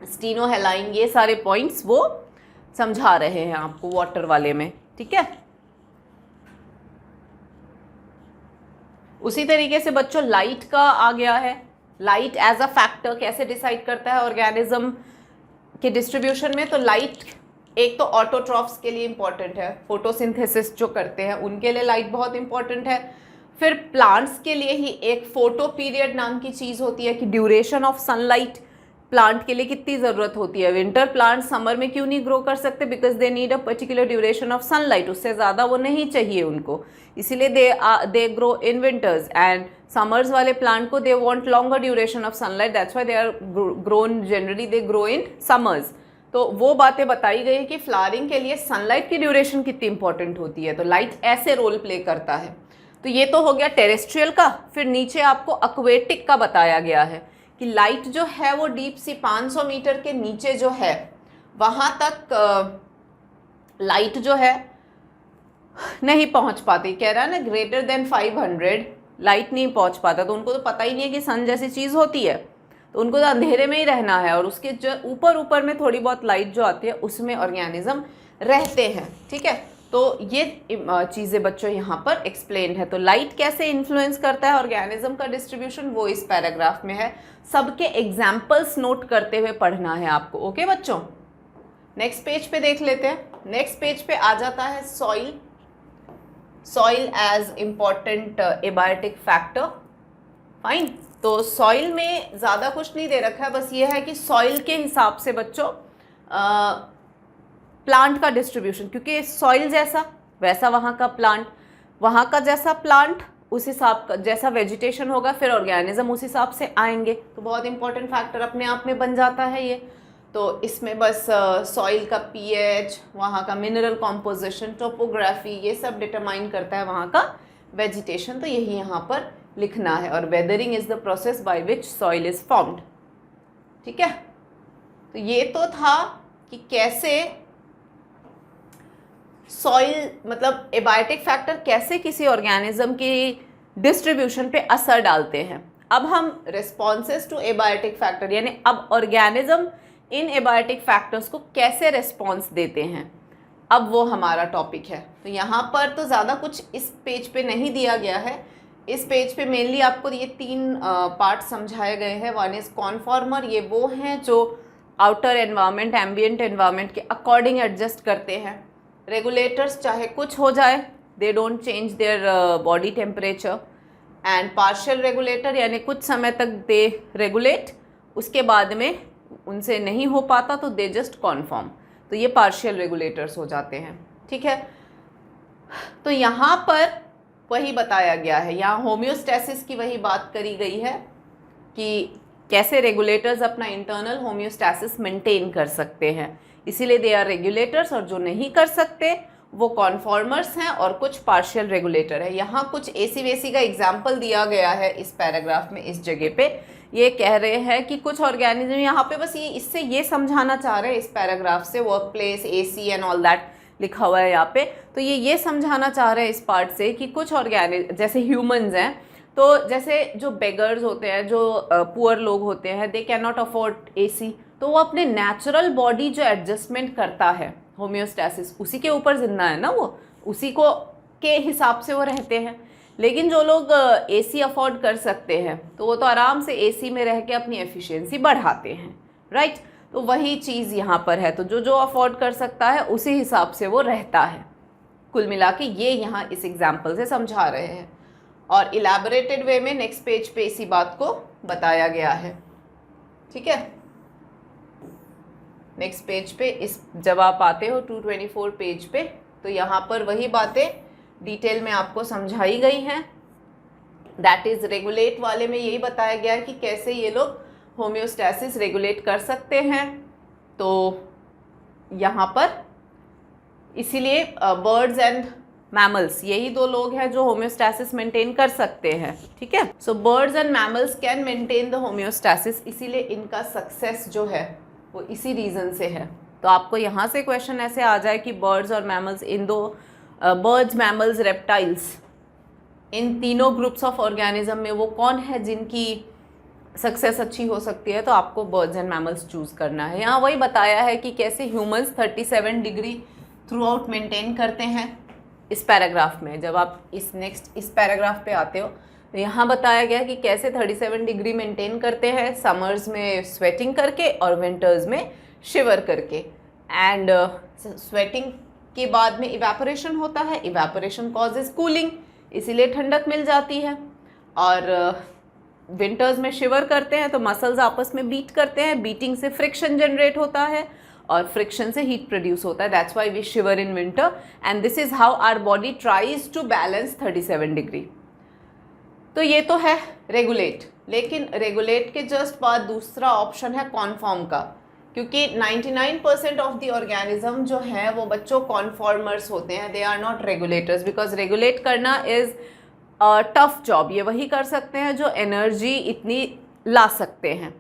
Speaker 1: स्टीनोहेलाइन, ये सारे पॉइंट्स वो समझा रहे हैं आपको वाटर वाले में। ठीक है, उसी तरीके से बच्चों लाइट का आ गया है। लाइट एज अ फैक्टर कैसे डिसाइड करता है ऑर्गेनिज्म के डिस्ट्रीब्यूशन में। तो लाइट एक तो ऑटोट्रॉफ्स के लिए इम्पॉर्टेंट है, फोटोसिंथेसिस जो करते हैं उनके लिए लाइट बहुत इम्पॉर्टेंट है। फिर प्लांट्स के लिए ही एक फोटो पीरियड नाम की चीज़ होती है कि ड्यूरेशन ऑफ सनलाइट प्लांट के लिए कितनी ज़रूरत होती है। विंटर प्लांट समर में क्यों नहीं ग्रो कर सकते, because they need a particular duration of sunlight, उससे ज़्यादा वो नहीं चाहिए उनको, इसीलिए they grow in winters. And summers वाले प्लांट को they want longer duration of sunlight, that's why they are grown generally, they grow in summers. तो वो बातें बताई गई है कि फ्लावरिंग के लिए सनलाइट की ड्यूरेशन कितनी इंपॉर्टेंट होती है, तो लाइट ऐसे रोल प्ले करता है। तो ये तो हो गया टेरेस्ट्रियल का। फिर नीचे आपको एक्वेटिक का बताया गया है कि लाइट जो है वो डीप सी 500 मीटर के नीचे जो है वहाँ तक लाइट जो है नहीं पहुँच पाती। कह रहा है ना ग्रेटर देन 500 लाइट नहीं पहुँच पाता, तो उनको तो पता ही नहीं है कि सन जैसी चीज़ होती है, तो उनको तो अंधेरे में ही रहना है, और उसके जो ऊपर ऊपर में थोड़ी बहुत लाइट जो आती है उसमें ऑर्गेनिज्म रहते हैं। ठीक है, तो ये चीज़ें बच्चों यहाँ पर एक्सप्लेन है। तो लाइट कैसे इन्फ्लुएंस करता है ऑर्गेनिज्म का डिस्ट्रीब्यूशन, वो इस पैराग्राफ में है। सबके एग्जाम्पल्स नोट करते हुए पढ़ना है आपको। ओके बच्चों, नेक्स्ट पेज पे देख लेते हैं। नेक्स्ट पेज पे आ जाता है soil. Soil as important abiotic factor. Fine, तो सॉइल में ज़्यादा कुछ नहीं दे रखा है, बस ये है कि सॉइल के हिसाब से बच्चों प्लांट का डिस्ट्रीब्यूशन, क्योंकि सॉइल जैसा वैसा वहाँ का प्लांट, वहाँ का जैसा प्लांट उस हिसाब का जैसा वेजिटेशन होगा, फिर ऑर्गेनिज्म उस हिसाब से आएंगे। तो बहुत इंपॉर्टेंट फैक्टर अपने आप में बन जाता है ये। तो इसमें बस सॉइल का पीएच, वहाँ का मिनरल कॉम्पोजिशन, टोपोग्राफी, ये सब डिटरमाइन करता है वहाँ का वेजिटेशन। तो यही यहाँ पर लिखना है। और weathering is the process by which soil is formed. ठीक है, तो ये तो था कि कैसे सॉइल मतलब एबायोटिक फैक्टर कैसे किसी ऑर्गेनिज्म की डिस्ट्रीब्यूशन पे असर डालते हैं। अब हम रिस्पॉन्सेस टू एबायोटिक फैक्टर, यानी अब ऑर्गेनिज्म इन एबायोटिक फैक्टर्स को कैसे रिस्पॉन्स देते हैं, अब वो हमारा टॉपिक है। तो यहाँ पर तो ज़्यादा कुछ इस पेज पे नहीं दिया गया है। इस पेज पे मेनली आपको ये 3 पार्ट समझाए गए हैं। वन इज़ कॉन्फॉर्मर, ये वो हैं जो आउटर एनवायरनमेंट, एम्बिएंट एनवायरनमेंट के अकॉर्डिंग एडजस्ट करते हैं। रेगुलेटर्स, चाहे कुछ हो जाए, they don't change their body temperature. And partial regulator, यानी कुछ समय तक दे रेगुलेट, उसके बाद में उनसे नहीं हो पाता तो दे जस्ट कॉन्फॉर्म। तो ये पार्शियल रेगुलेटर्स हो जाते हैं। ठीक है, तो यहाँ पर वही बताया गया है। यहाँ होम्योस्टैसिस की वही बात करी गई है कि कैसे रेगुलेटर्स अपना इंटरनल होम्योस्टैसिस मेंटेन कर सकते हैं, इसीलिए दे आर रेगुलेटर्स। और जो नहीं कर सकते वो कॉन्फॉर्मर्स हैं और कुछ पार्शियल रेगुलेटर है। यहाँ कुछ एसी वेसी का एग्जाम्पल दिया गया है इस पैराग्राफ में। इस जगह पे ये कह रहे हैं कि कुछ ऑर्गेनिज्म, यहाँ पे बस ये इससे ये समझाना चाह रहे हैं इस पैराग्राफ से, work place, AC and all that लिखा हुआ है यहाँ पे। तो ये समझाना चाह रहे हैं इस पार्ट से कि कुछ ऑर्गेनिज्म जैसे ह्यूमंस हैं, तो जैसे जो बेगर्स होते हैं, जो पुअर लोग होते हैं, they can not afford AC, तो वो अपने नेचुरल बॉडी जो एडजस्टमेंट करता है होम्योस्टैसिस, उसी के ऊपर जिंदा है ना, वो उसी को के हिसाब से वो रहते हैं। लेकिन जो लोग एसी अफोर्ड कर सकते हैं तो वो तो आराम से एसी में रह के अपनी एफिशिएंसी बढ़ाते हैं, राइट। तो वही चीज़ यहाँ पर है। तो जो जो अफोर्ड कर सकता है उसी हिसाब से वो रहता है। कुल मिला के ये यहाँ इस एग्जाम्पल से समझा रहे हैं और इलैबोरेटेड वे में नेक्स्ट पेज पे इसी बात को बताया गया है। ठीक है, नेक्स्ट पेज पे इस जब आप आते हो 224 पेज पे, तो यहाँ पर वही बातें डिटेल में आपको समझाई गई हैं। दैट इज रेगुलेट वाले में यही बताया गया है कि कैसे ये लोग होम्योस्टैसिस रेगुलेट कर सकते हैं। तो यहाँ पर इसीलिए बर्ड्स एंड मैमल्स, यही 2 लोग हैं जो होम्योस्टैसिस मेंटेन कर सकते हैं। ठीक है, so birds and mammals can maintain the homeostasis, इसीलिए इनका सक्सेस जो है वो इसी रीज़न से है। तो आपको यहाँ से क्वेश्चन ऐसे आ जाए कि बर्ड्स और मैमल्स, इन दो बर्ड्स, मैमल्स, रेप्टाइल्स, इन तीनों ग्रुप्स ऑफ ऑर्गेनिज्म में वो कौन है जिनकी सक्सेस अच्छी हो सकती है, तो आपको बर्ड्स एंड मैमल्स चूज़ करना है। यहाँ वही बताया है कि कैसे humans 37 degree through out maintain करते हैं इस पैराग्राफ में। जब आप इस पैराग्राफ पे आते हो तो यहाँ बताया गया कि कैसे 37 डिग्री मेंटेन करते हैं, समर्स में स्वेटिंग करके और विंटर्स में शिवर करके। एंड स्वेटिंग के बाद में इवेपोरेशन होता है, इवेपोरेशन कॉजेज कूलिंग, इसीलिए ठंडक मिल जाती है। और विंटर्स में शिवर करते हैं तो मसल्स आपस में बीट करते हैं, बीटिंग से फ्रिक्शन जनरेट होता है और फ्रिक्शन से हीट प्रोड्यूस होता है। That's why we shiver in winter and this is how our body tries to balance 37 degree. तो ये तो है रेगुलेट, लेकिन रेगुलेट के जस्ट बाद दूसरा ऑप्शन है कॉन्फॉर्म का, क्योंकि 99% ऑफ द ऑर्गेनिज्म जो है वो बच्चों कॉन्फॉर्मर्स होते हैं, they are not regulators, because regulate करना इज़ टफ जॉब। ये वही कर सकते हैं जो एनर्जी इतनी ला सकते हैं,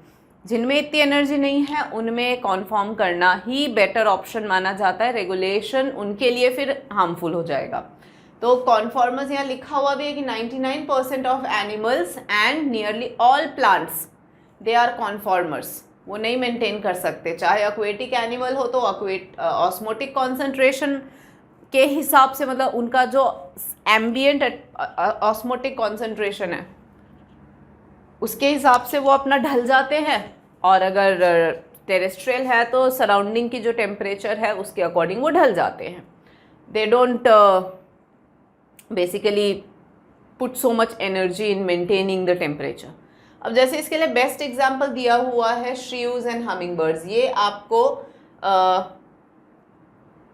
Speaker 1: जिनमें इतनी एनर्जी नहीं है उनमें कॉन्फॉर्म करना ही बेटर ऑप्शन माना जाता है। रेगुलेशन उनके लिए फिर हार्मफुल हो जाएगा। तो कॉन्फॉर्मर्स यहाँ लिखा हुआ भी है कि 99% of animals and nearly all plants they are conformers, वो नहीं मेंटेन कर सकते। चाहे एक्वेटिक एनिमल हो तो ऑस्मोटिक कॉन्सेंट्रेशन के हिसाब से, मतलब उनका जो एम्बियंट ऑस्मोटिक कॉन्सेंट्रेशन है उसके हिसाब से वो अपना ढल जाते हैं, और अगर टेरेस्ट्रियल है तो सराउंडिंग की जो टेम्परेचर है उसके अकॉर्डिंग वो ढल जाते हैं। They don't basically put so much energy in maintaining the temperature. अब जैसे इसके लिए बेस्ट एग्जाम्पल दिया हुआ है श्रीव्स एंड हमिंग बर्ड्स। ये आपको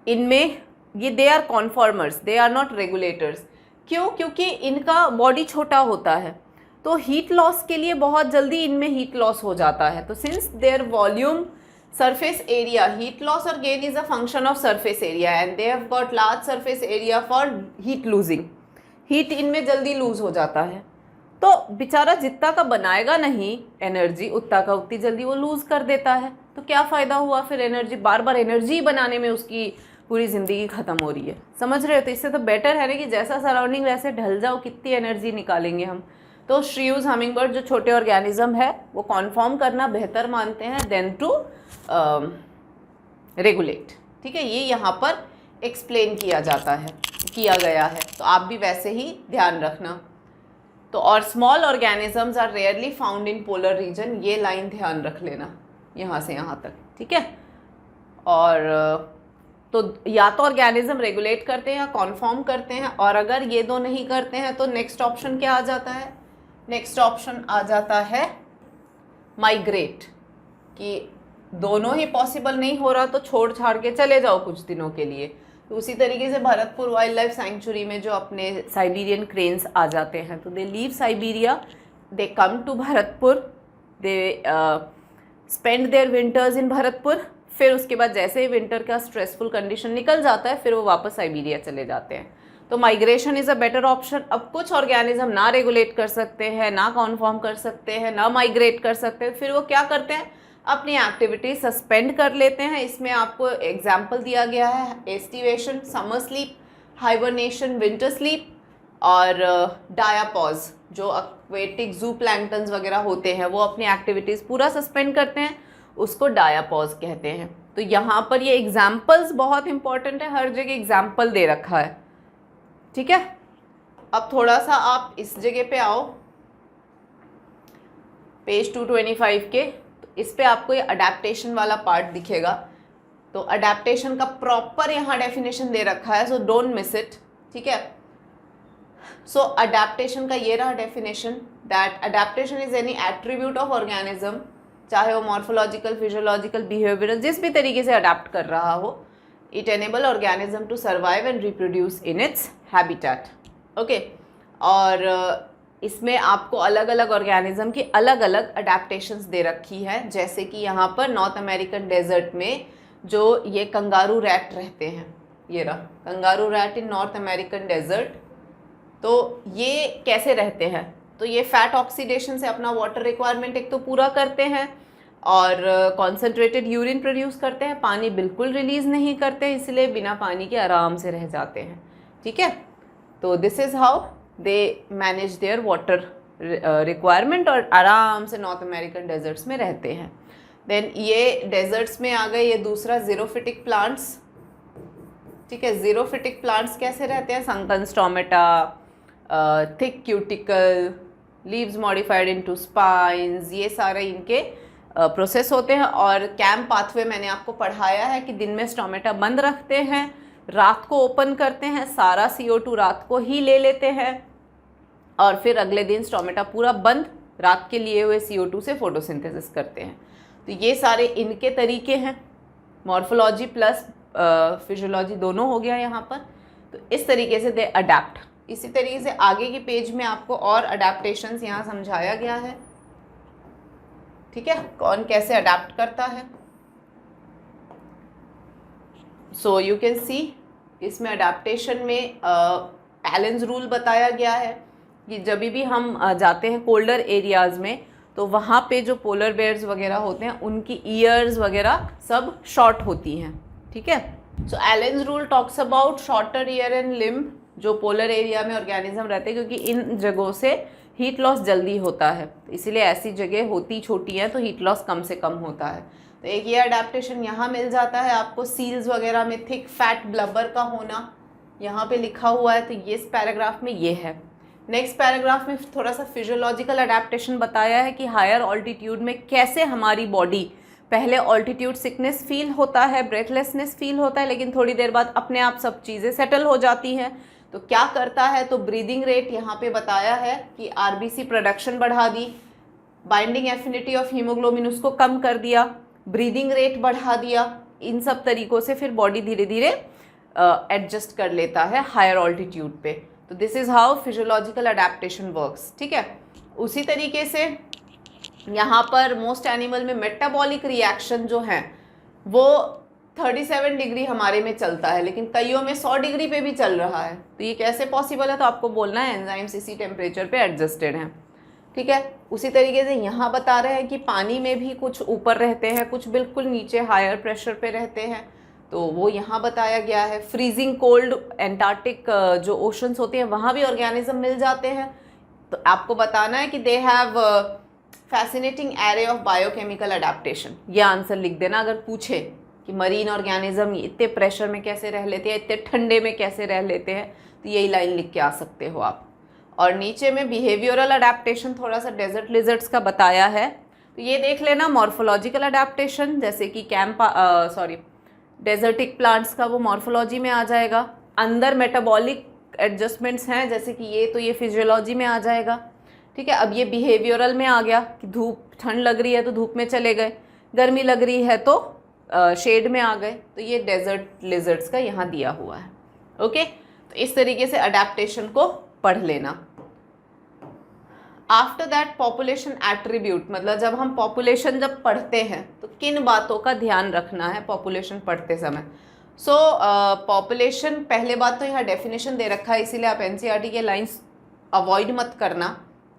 Speaker 1: इनमें ये they are conformers, they are not regulators. क्यों? क्योंकि इनका बॉडी छोटा होता है तो हीट लॉस के लिए बहुत जल्दी इनमें हीट लॉस हो जाता है। तो since there volume surface area, heat loss or gain is a function of surface area and they have got large surface area for heat losing. Heat इनमें जल्दी लूज हो जाता है, तो बेचारा जितना का बनाएगा नहीं एनर्जी उतना का उतनी जल्दी वो लूज कर देता है। तो क्या फ़ायदा हुआ फिर एनर्जी, बार बार एनर्जी बनाने में उसकी पूरी ज़िंदगी ख़त्म हो रही है। समझ रहे हो? तो इससे तो बेटर है ना कि जैसा सराउंडिंग वैसे ढल जाओ, कितनी एनर्जी निकालेंगे हम। तो श्रीव्स हमिंग बर्ड जो छोटे ऑर्गेनिज्म है वो कॉन्फॉर्म करना बेहतर मानते हैं देन टू रेगुलेट। ठीक है, ये यहाँ पर एक्सप्लेन किया गया है, तो आप भी वैसे ही ध्यान रखना। तो और small organisms are rarely found in polar region, ये लाइन ध्यान रख लेना यहाँ से यहाँ तक। ठीक है, और तो या तो ऑर्गेनिज्म रेगुलेट करते हैं या कॉन्फॉर्म करते हैं, और अगर ये दो नहीं करते हैं तो नेक्स्ट ऑप्शन क्या आ जाता है? नेक्स्ट ऑप्शन आ जाता है माइग्रेट, कि दोनों ही पॉसिबल नहीं हो रहा तो छोड़ छाड़ के चले जाओ कुछ दिनों के लिए। तो उसी तरीके से भरतपुर वाइल्ड लाइफ सेंचुरी में जो अपने साइबेरियन क्रेन्स आ जाते हैं, तो they leave Siberia, they come to Bharatpur, they spend their winters in Bharatpur, फिर उसके बाद जैसे ही विंटर का स्ट्रेसफुल कंडीशन निकल जाता है फिर वो वापस साइबेरिया चले जाते हैं। तो migration is a better option. अब कुछ ऑर्गेनिज्म ना रेगुलेट कर सकते हैं, ना कॉन्फॉर्म कर सकते हैं, ना माइग्रेट कर सकते हैं, फिर वो क्या करते हैं? अपनी एक्टिविटी सस्पेंड कर लेते हैं। इसमें आपको एग्जाम्पल दिया गया है aestivation, summer sleep, hibernation, winter sleep, और डायापॉज। जो एक्वेटिक जू प्लैंक्टन्स वगैरह होते हैं वो अपनी एक्टिविटीज़ पूरा सस्पेंड करते हैं, उसको डायापॉज कहते हैं। तो यहाँ पर ये एग्जाम्पल्स बहुत इंपॉर्टेंट है, हर जगह एग्जाम्पल दे रखा है। ठीक है, अब थोड़ा सा आप इस जगह पे आओ, पेज 225 के, तो इस पे आपको ये अडेप्टेशन वाला पार्ट दिखेगा। तो अडेप्टेशन का प्रॉपर यहाँ डेफिनेशन दे रखा है, सो डोंट मिस इट। ठीक है, सो अडेप्टेशन का ये रहा definition, that adaptation is any attribute of organism, चाहे वो मॉर्फोलॉजिकल, फिजियोलॉजिकल, बिहेवियरल, जिस भी तरीके से अडेप्ट कर रहा हो, it enable organism to survive and reproduce in its habitat. Okay, और इसमें आपको अलग अलग ऑर्गेनिज्म की अलग अलग अडेप्टेशंस दे रखी है। जैसे कि यहाँ पर नॉर्थ अमेरिकन डेजर्ट में जो ये कंगारू रैट रहते हैं, ये रहा कंगारू रैट इन नॉर्थ अमेरिकन डेजर्ट। तो ये कैसे रहते हैं? तो ये फैट ऑक्सीडेशन से अपना वाटर रिक्वायरमेंट एक तो पूरा करते हैं, और कॉन्सेंट्रेटेड यूरिन प्रोड्यूस करते हैं, पानी बिल्कुल रिलीज़ नहीं करते, इसलिए बिना पानी के आराम से रह जाते हैं। ठीक है, तो this is how they manage there water requirement, और आराम से नॉर्थ अमेरिकन डेजर्ट्स में रहते हैं। देन ये डेजर्ट्स में आ गए ये दूसरा ज़ीरोफिटिक प्लांट्स। ठीक है, ज़ीरोफिटिक प्लांट्स कैसे रहते हैं? Sunken stomata, thick cuticle, leaves modified into spines, ये सारे इनके प्रोसेस होते हैं। और कैम्प पाथवे मैंने आपको पढ़ाया है कि दिन में स्टोमेटा बंद रखते हैं, रात को ओपन करते हैं, सारा CO2 रात को ही ले लेते हैं, और फिर अगले दिन स्टोमेटा पूरा बंद, रात के लिए हुए CO2 से फोटोसिंथेसिस करते हैं। तो ये सारे इनके तरीके हैं, मॉर्फोलॉजी प्लस फिजियोलॉजी दोनों हो गया यहाँ पर। तो इस तरीके से दे अडेप्ट। इसी तरीके से आगे के पेज में आपको और अडेप्टेशंस यहाँ समझाया गया है। ठीक है, कौन कैसे अडेप्ट करता है। सो यू कैन सी इसमें अडेप्टेशन में एलेंस रूल बताया गया है कि जब भी हम जाते हैं कोल्डर एरियाज़ में तो वहाँ पे जो पोलर बेयर्स वगैरह होते हैं उनकी ईयर्स वगैरह सब शॉर्ट होती हैं, ठीक है। So Allen's rule talks about shorter ear and limb जो पोलर एरिया में ऑर्गेनिज्म रहते हैं, क्योंकि इन जगहों से हीट लॉस जल्दी होता है, इसीलिए ऐसी जगह होती छोटी हैं तो हीट लॉस कम से कम होता है। तो एक ये अडेप्टेशन यहाँ मिल जाता है आपको। सील्स वगैरह में थिक फैट ब्लबर का होना यहाँ पे लिखा हुआ है, तो ये इस पैराग्राफ में ये है। नेक्स्ट पैराग्राफ में थोड़ा सा फिजियोलॉजिकल अडेप्टेशन बताया है कि हायर ऑल्टीट्यूड में कैसे हमारी बॉडी, पहले ऑल्टीट्यूड सिकनेस फील होता है, ब्रेथलेसनेस फील होता है, लेकिन थोड़ी देर बाद अपने आप सब चीज़ें सेटल हो जाती हैं। तो क्या करता है, तो ब्रीदिंग रेट यहाँ पे बताया है कि आरबीसी प्रोडक्शन बढ़ा दी, बाइंडिंग एफिनिटी ऑफ हीमोग्लोबिन उसको कम कर दिया, ब्रीदिंग रेट बढ़ा दिया। इन सब तरीक़ों से फिर बॉडी धीरे धीरे एडजस्ट कर लेता है हायर ऑल्टीट्यूड पे। तो this is how physiological adaptation works, ठीक है। उसी तरीके से यहाँ पर मोस्ट एनिमल में मेटाबॉलिक रिएक्शन जो है वो 37 डिग्री हमारे में चलता है, लेकिन कईयों में 100 डिग्री पे भी चल रहा है। तो ये कैसे पॉसिबल है, तो आपको बोलना है एंजाइम्स इसी टेम्परेचर पे एडजस्टेड हैं, ठीक है। उसी तरीके से यहाँ बता रहे हैं कि पानी में भी कुछ ऊपर रहते हैं, कुछ बिल्कुल नीचे हायर प्रेशर पे रहते हैं, तो वो यहाँ बताया गया है। फ्रीजिंग कोल्ड एंटार्क्टिक जो ओशंस होते हैं वहाँ भी ऑर्गेनिज्म मिल जाते हैं। तो आपको बताना है कि they have fascinating array of biochemical adaptation. ये आंसर लिख देना अगर पूछे कि मरीन ऑर्गेनिज्म इतने प्रेशर में कैसे रह लेते हैं, इतने ठंडे में कैसे रह लेते हैं, तो यही लाइन लिख के आ सकते हो आप। और नीचे में बिहेवियरल अडेप्टेशन थोड़ा सा डेजर्ट लिजर्ट्स का बताया है, तो ये देख लेना। मॉर्फोलॉजिकल अडेप्टेशन जैसे कि डेजर्टिक प्लांट्स का वो मॉर्फोलॉजी में आ जाएगा। अंदर मेटाबॉलिक एडजस्टमेंट्स हैं जैसे कि ये, तो ये फिजियोलॉजी में आ जाएगा, ठीक है। अब ये बिहेवियरल में आ गया कि धूप, ठंड लग रही है तो धूप में चले गए, गर्मी लग रही है तो शेड में आ गए, तो ये डेजर्ट लिजर्ट्स का यहाँ दिया हुआ है, ओके। तो इस तरीके से अडेप्टेशन को पढ़ लेना। आफ्टर दैट पॉपुलेशन एट्रीब्यूट, मतलब जब हम पॉपुलेशन जब पढ़ते हैं तो किन बातों का ध्यान रखना है पॉपुलेशन पढ़ते समय। सो पॉपुलेशन, पहले बात तो यहाँ डेफिनेशन दे रखा है, इसीलिए आप एनसीईआरटी के लाइंस अवॉइड मत करना,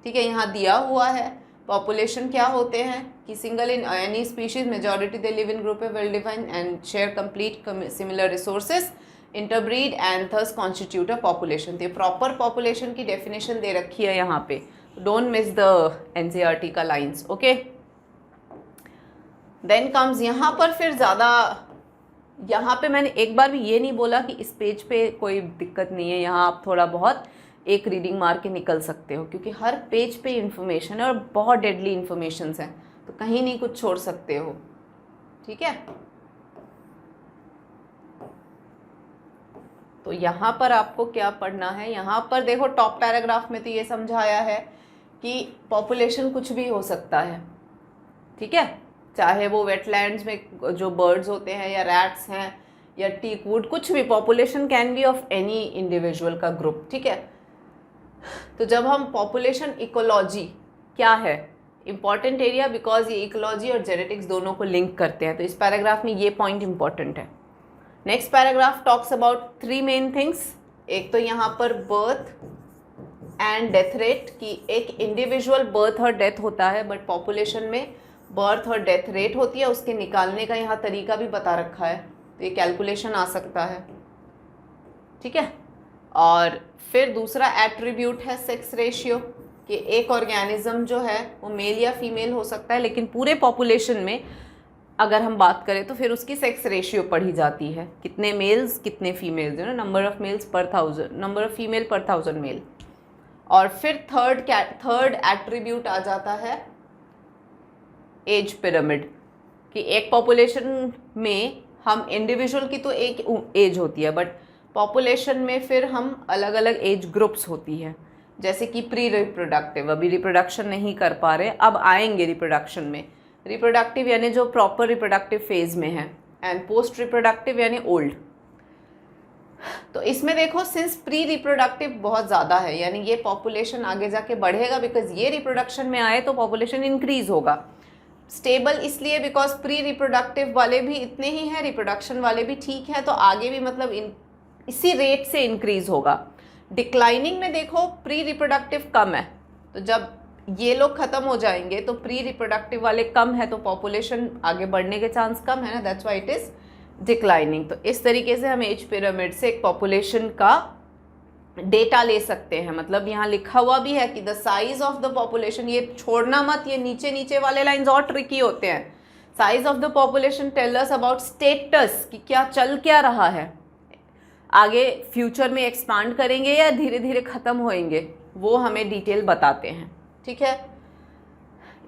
Speaker 1: ठीक है। यहाँ दिया हुआ है पॉपुलेशन क्या होते हैं कि single in any species, majority they live in group है well defined and share complete similar resources, interbreed and thus constitute a population. तो प्रॉपर पॉपुलेशन की डेफिनेशन दे रखी है यहाँ पे, डोंट मिस द एनसीईआरटी का लाइंस, ओके। देन कम्स यहाँ पर फिर ज़्यादा, यहाँ पे मैंने एक बार भी ये नहीं बोला कि इस पेज पे कोई दिक्कत नहीं है, यहाँ आप थोड़ा बहुत एक रीडिंग मार के निकल सकते हो, क्योंकि हर पेज पे इंफॉर्मेशन है और बहुत डेडली इंफॉर्मेशंस हैं, तो कहीं नहीं कुछ छोड़ सकते हो, ठीक है। तो यहाँ पर आपको क्या पढ़ना है, यहाँ पर देखो टॉप पैराग्राफ में तो ये समझाया है कि पॉपुलेशन कुछ भी हो सकता है, ठीक है। चाहे वो वेटलैंड्स में जो बर्ड्स होते हैं या रैट्स हैं या टीकवुड, कुछ भी, population can be of any individual का ग्रुप, ठीक है। तो जब हम पॉपुलेशन इकोलॉजी क्या है, इंपॉर्टेंट एरिया, बिकॉज ये इकोलॉजी और जेनेटिक्स दोनों को लिंक करते हैं, तो इस पैराग्राफ में ये पॉइंट इंपॉर्टेंट है। Next paragraph talks about 3 main things. एक तो यहाँ पर बर्थ एंड डेथ रेट, कि एक इंडिविजुअल बर्थ और डेथ होता है, बट पॉपुलेशन में बर्थ और डेथ रेट होती है, उसके निकालने का यहाँ तरीका भी बता रखा है, तो ये कैलकुलेशन आ सकता है, ठीक है। और फिर दूसरा एट्रीब्यूट है सेक्स रेशियो, कि एक ऑर्गेनिज्म जो है वो मेल या फीमेल हो सकता है, लेकिन पूरे पॉपुलेशन में अगर हम बात करें तो फिर उसकी सेक्स रेशियो पढ़ी जाती है, कितने मेल्स कितने फीमेल्स, है ना, नंबर ऑफ मेल्स पर 1000, नंबर ऑफ फीमेल पर 1000 मेल। और फिर थर्ड एट्रीब्यूट आ जाता है एज पिरामिड, कि एक पॉपुलेशन में हम इंडिविजुअल की तो एक एज होती है, बट पॉपुलेशन में फिर हम अलग अलग एज ग्रुप्स होती है, जैसे कि प्री रिप्रोडक्टिव, अभी रिप्रोडक्शन नहीं कर पा रहे, अब आएंगे रिप्रोडक्शन में। रिप्रोडक्टिव यानी जो प्रॉपर रिप्रोडक्टिव फेज में है, एंड पोस्ट रिप्रोडक्टिव यानी ओल्ड। तो इसमें देखो सिंस प्री रिप्रोडक्टिव बहुत ज़्यादा है, यानी ये पॉपुलेशन आगे जाके बढ़ेगा, बिकॉज ये रिप्रोडक्शन में आए तो पॉपुलेशन इंक्रीज होगा। स्टेबल इसलिए बिकॉज प्री रिप्रोडक्टिव वाले भी इतने ही हैं, रिप्रोडक्शन वाले भी ठीक हैं, तो आगे भी मतलब इसी रेट से इंक्रीज होगा। डिक्लाइनिंग में देखो प्री रिप्रोडक्टिव कम है, तो जब ये लोग खत्म हो जाएंगे तो प्री रिप्रोडक्टिव वाले कम है, तो पॉपुलेशन आगे बढ़ने के चांस कम है ना, that's why it is declining. तो इस तरीके से हम एज पिरामिड से एक पॉपुलेशन का डेटा ले सकते हैं। मतलब यहाँ लिखा हुआ भी है कि the size of the population, ये छोड़ना मत, ये नीचे नीचे वाले लाइंस और ट्रिकी होते हैं। Size of the population tell us about status, कि क्या चल क्या रहा है, आगे फ्यूचर में एक्सपांड करेंगे या धीरे धीरे खत्म होएंगे, वो हमें डिटेल बताते हैं। ठीक है,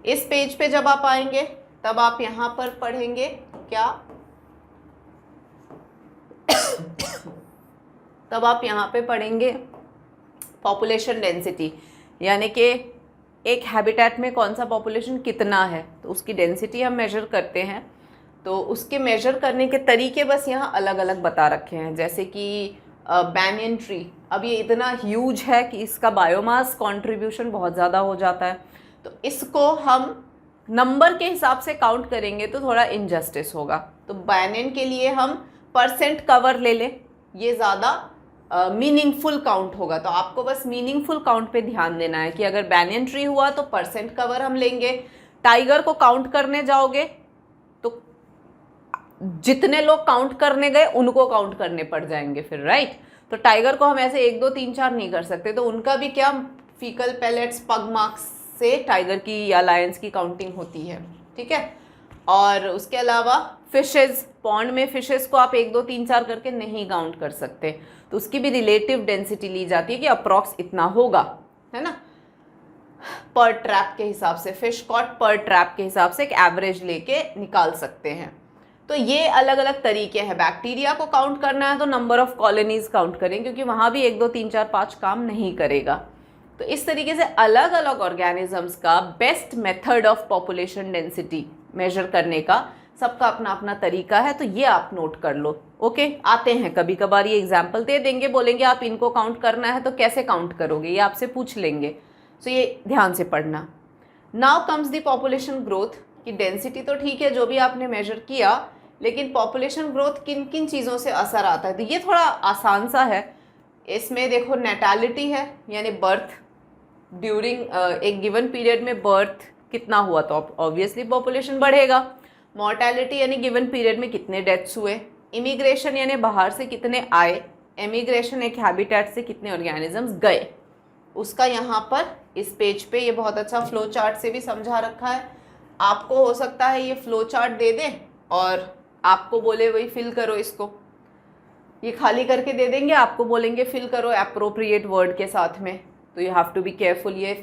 Speaker 1: इस पेज पे जब आप आएंगे तब आप यहाँ पर पढ़ेंगे क्या तब आप यहाँ पे पढ़ेंगे पॉपुलेशन डेंसिटी, यानी कि एक हैबिटेट में कौन सा पॉपुलेशन कितना है, तो उसकी डेंसिटी हम मेजर करते हैं। तो उसके मेजर करने के तरीके बस यहाँ अलग अलग बता रखे हैं। जैसे कि बैनियन ट्री, अब ये इतना ह्यूज है कि इसका बायोमास कंट्रीब्यूशन बहुत ज़्यादा हो जाता है, तो इसको हम नंबर के हिसाब से काउंट करेंगे तो थोड़ा इनजस्टिस होगा। तो बैनियन के लिए हम परसेंट कवर ले लें, ये ज़्यादा मीनिंगफुल काउंट होगा। तो आपको बस मीनिंगफुल काउंट पे ध्यान देना है कि अगर बैनियन ट्री हुआ तो परसेंट कवर हम लेंगे। टाइगर को काउंट करने जाओगे तो जितने लोग काउंट करने गए उनको काउंट करने पड़ जाएंगे फिर, राइट। तो टाइगर को हम ऐसे 1 2 3 4 नहीं कर सकते, तो उनका भी क्या फीकल पैलेट्स पग मार्क्स से टाइगर की या लायंस की काउंटिंग होती है। ठीक है, और उसके अलावा फिशेज, पॉन्ड में फिशेज को आप 1 2 3 4 करके नहीं काउंट कर सकते, तो उसकी भी रिलेटिव डेंसिटी ली जाती है कि अप्रॉक्स इतना होगा, है ना, पर ट्रैप के हिसाब से, फिश कॉट पर ट्रैप के हिसाब से एक एवरेज लेके निकाल सकते हैं। तो ये अलग अलग तरीके हैं। बैक्टीरिया को काउंट करना है तो नंबर ऑफ कॉलोनीज काउंट करें, क्योंकि वहाँ भी 1 2 3 4 5 काम नहीं करेगा। तो इस तरीके से अलग अलग ऑर्गेनिजम्स का best method of population density measure करने का सबका अपना अपना तरीका है, तो ये आप नोट कर लो। ओके, आते हैं कभी कभार ये एग्जाम्पल दे देंगे, बोलेंगे आप इनको काउंट करना है तो कैसे काउंट करोगे, ये आपसे पूछ लेंगे, सो ये ध्यान से पढ़ना। Now comes the population growth, की डेंसिटी तो ठीक है जो भी आपने मेजर किया, लेकिन पॉपुलेशन ग्रोथ किन किन चीज़ों से असर आता है, तो ये थोड़ा आसान सा है। इसमें देखो नेटैलिटी है, यानी बर्थ ड्यूरिंग एक गिवन पीरियड में बर्थ कितना हुआ तो ऑब्वियसली पॉपुलेशन बढ़ेगा। मॉर्टेलिटी यानी गिवन पीरियड में कितने डेथ्स हुए। इमिग्रेशन यानी बाहर से कितने आए। एमिग्रेशन एक हैबिटेट से कितने ऑर्गेनिजम्स गए, उसका यहाँ पर इस पेज पे ये बहुत अच्छा फ्लो चार्ट से भी समझा रखा है। आपको हो सकता है ये फ्लो चार्ट दे दें और आपको बोले वही फिल करो, इसको ये खाली करके दे देंगे, आपको बोलेंगे फिल करो एप्रोप्रिएट वर्ड के साथ में, तो you have to be careful. ये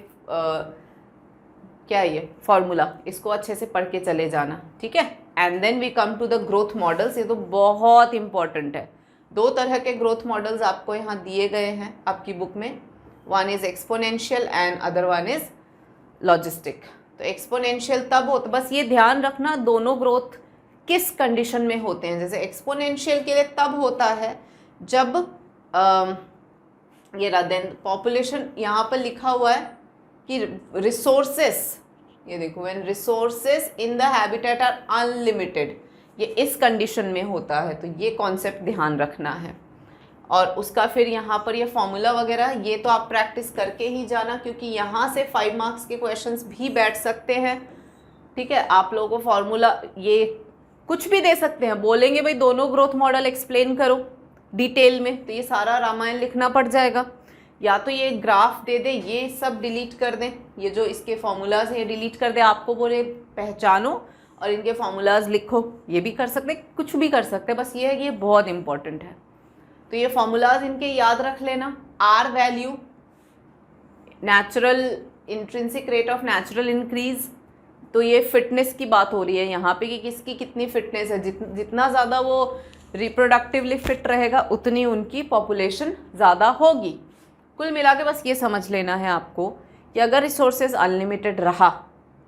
Speaker 1: क्या है, ये फॉर्मूला, इसको अच्छे से पढ़ के चले जाना, ठीक है। And then we come to the growth models, ये तो बहुत इंपॉर्टेंट है। 2 तरह के ग्रोथ मॉडल्स आपको यहाँ दिए गए हैं आपकी बुक में, one is exponential and other one is logistic. तो एक्सपोनेंशियल तब होता, बस ये ध्यान रखना दोनों ग्रोथ किस कंडीशन में होते हैं। जैसे एक्सपोनेंशियल के लिए तब होता है जब ये देन पॉपुलेशन, यहाँ पर लिखा हुआ है कि रिसोर्सेस, ये देखो when resources in the habitat are unlimited, ये इस कंडीशन में होता है। तो ये कॉन्सेप्ट ध्यान रखना है। और उसका फिर यहाँ पर ये फॉर्मूला वगैरह ये तो आप प्रैक्टिस करके ही जाना, क्योंकि यहाँ से 5 मार्क्स के क्वेश्चंस भी बैठ सकते हैं, ठीक है। आप लोगों को फॉर्मूला ये कुछ भी दे सकते हैं, बोलेंगे भाई दोनों ग्रोथ मॉडल एक्सप्लेन करो डिटेल में, तो ये सारा रामायण लिखना पड़ जाएगा। या तो ये ग्राफ दे दे, ये सब डिलीट कर दें, ये जो इसके फॉर्मूलाज हैं ये डिलीट कर दे, आपको बोले पहचानो और इनके फॉर्मूलाज लिखो, ये भी कर सकते, कुछ भी कर सकते, बस ये है कि ये बहुत इंपॉर्टेंट है। तो ये फॉर्मूलाज इनके याद रख लेना। R value, natural intrinsic rate of natural increase, तो ये फिटनेस की बात हो रही है यहाँ पे कि किसकी कितनी फिटनेस है। जितना ज़्यादा वो रिप्रोडक्टिवली फिट रहेगा उतनी उनकी पॉपुलेशन ज़्यादा होगी। कुल मिला के बस ये समझ लेना है आपको कि अगर रिसोर्सेज अनलिमिटेड रहा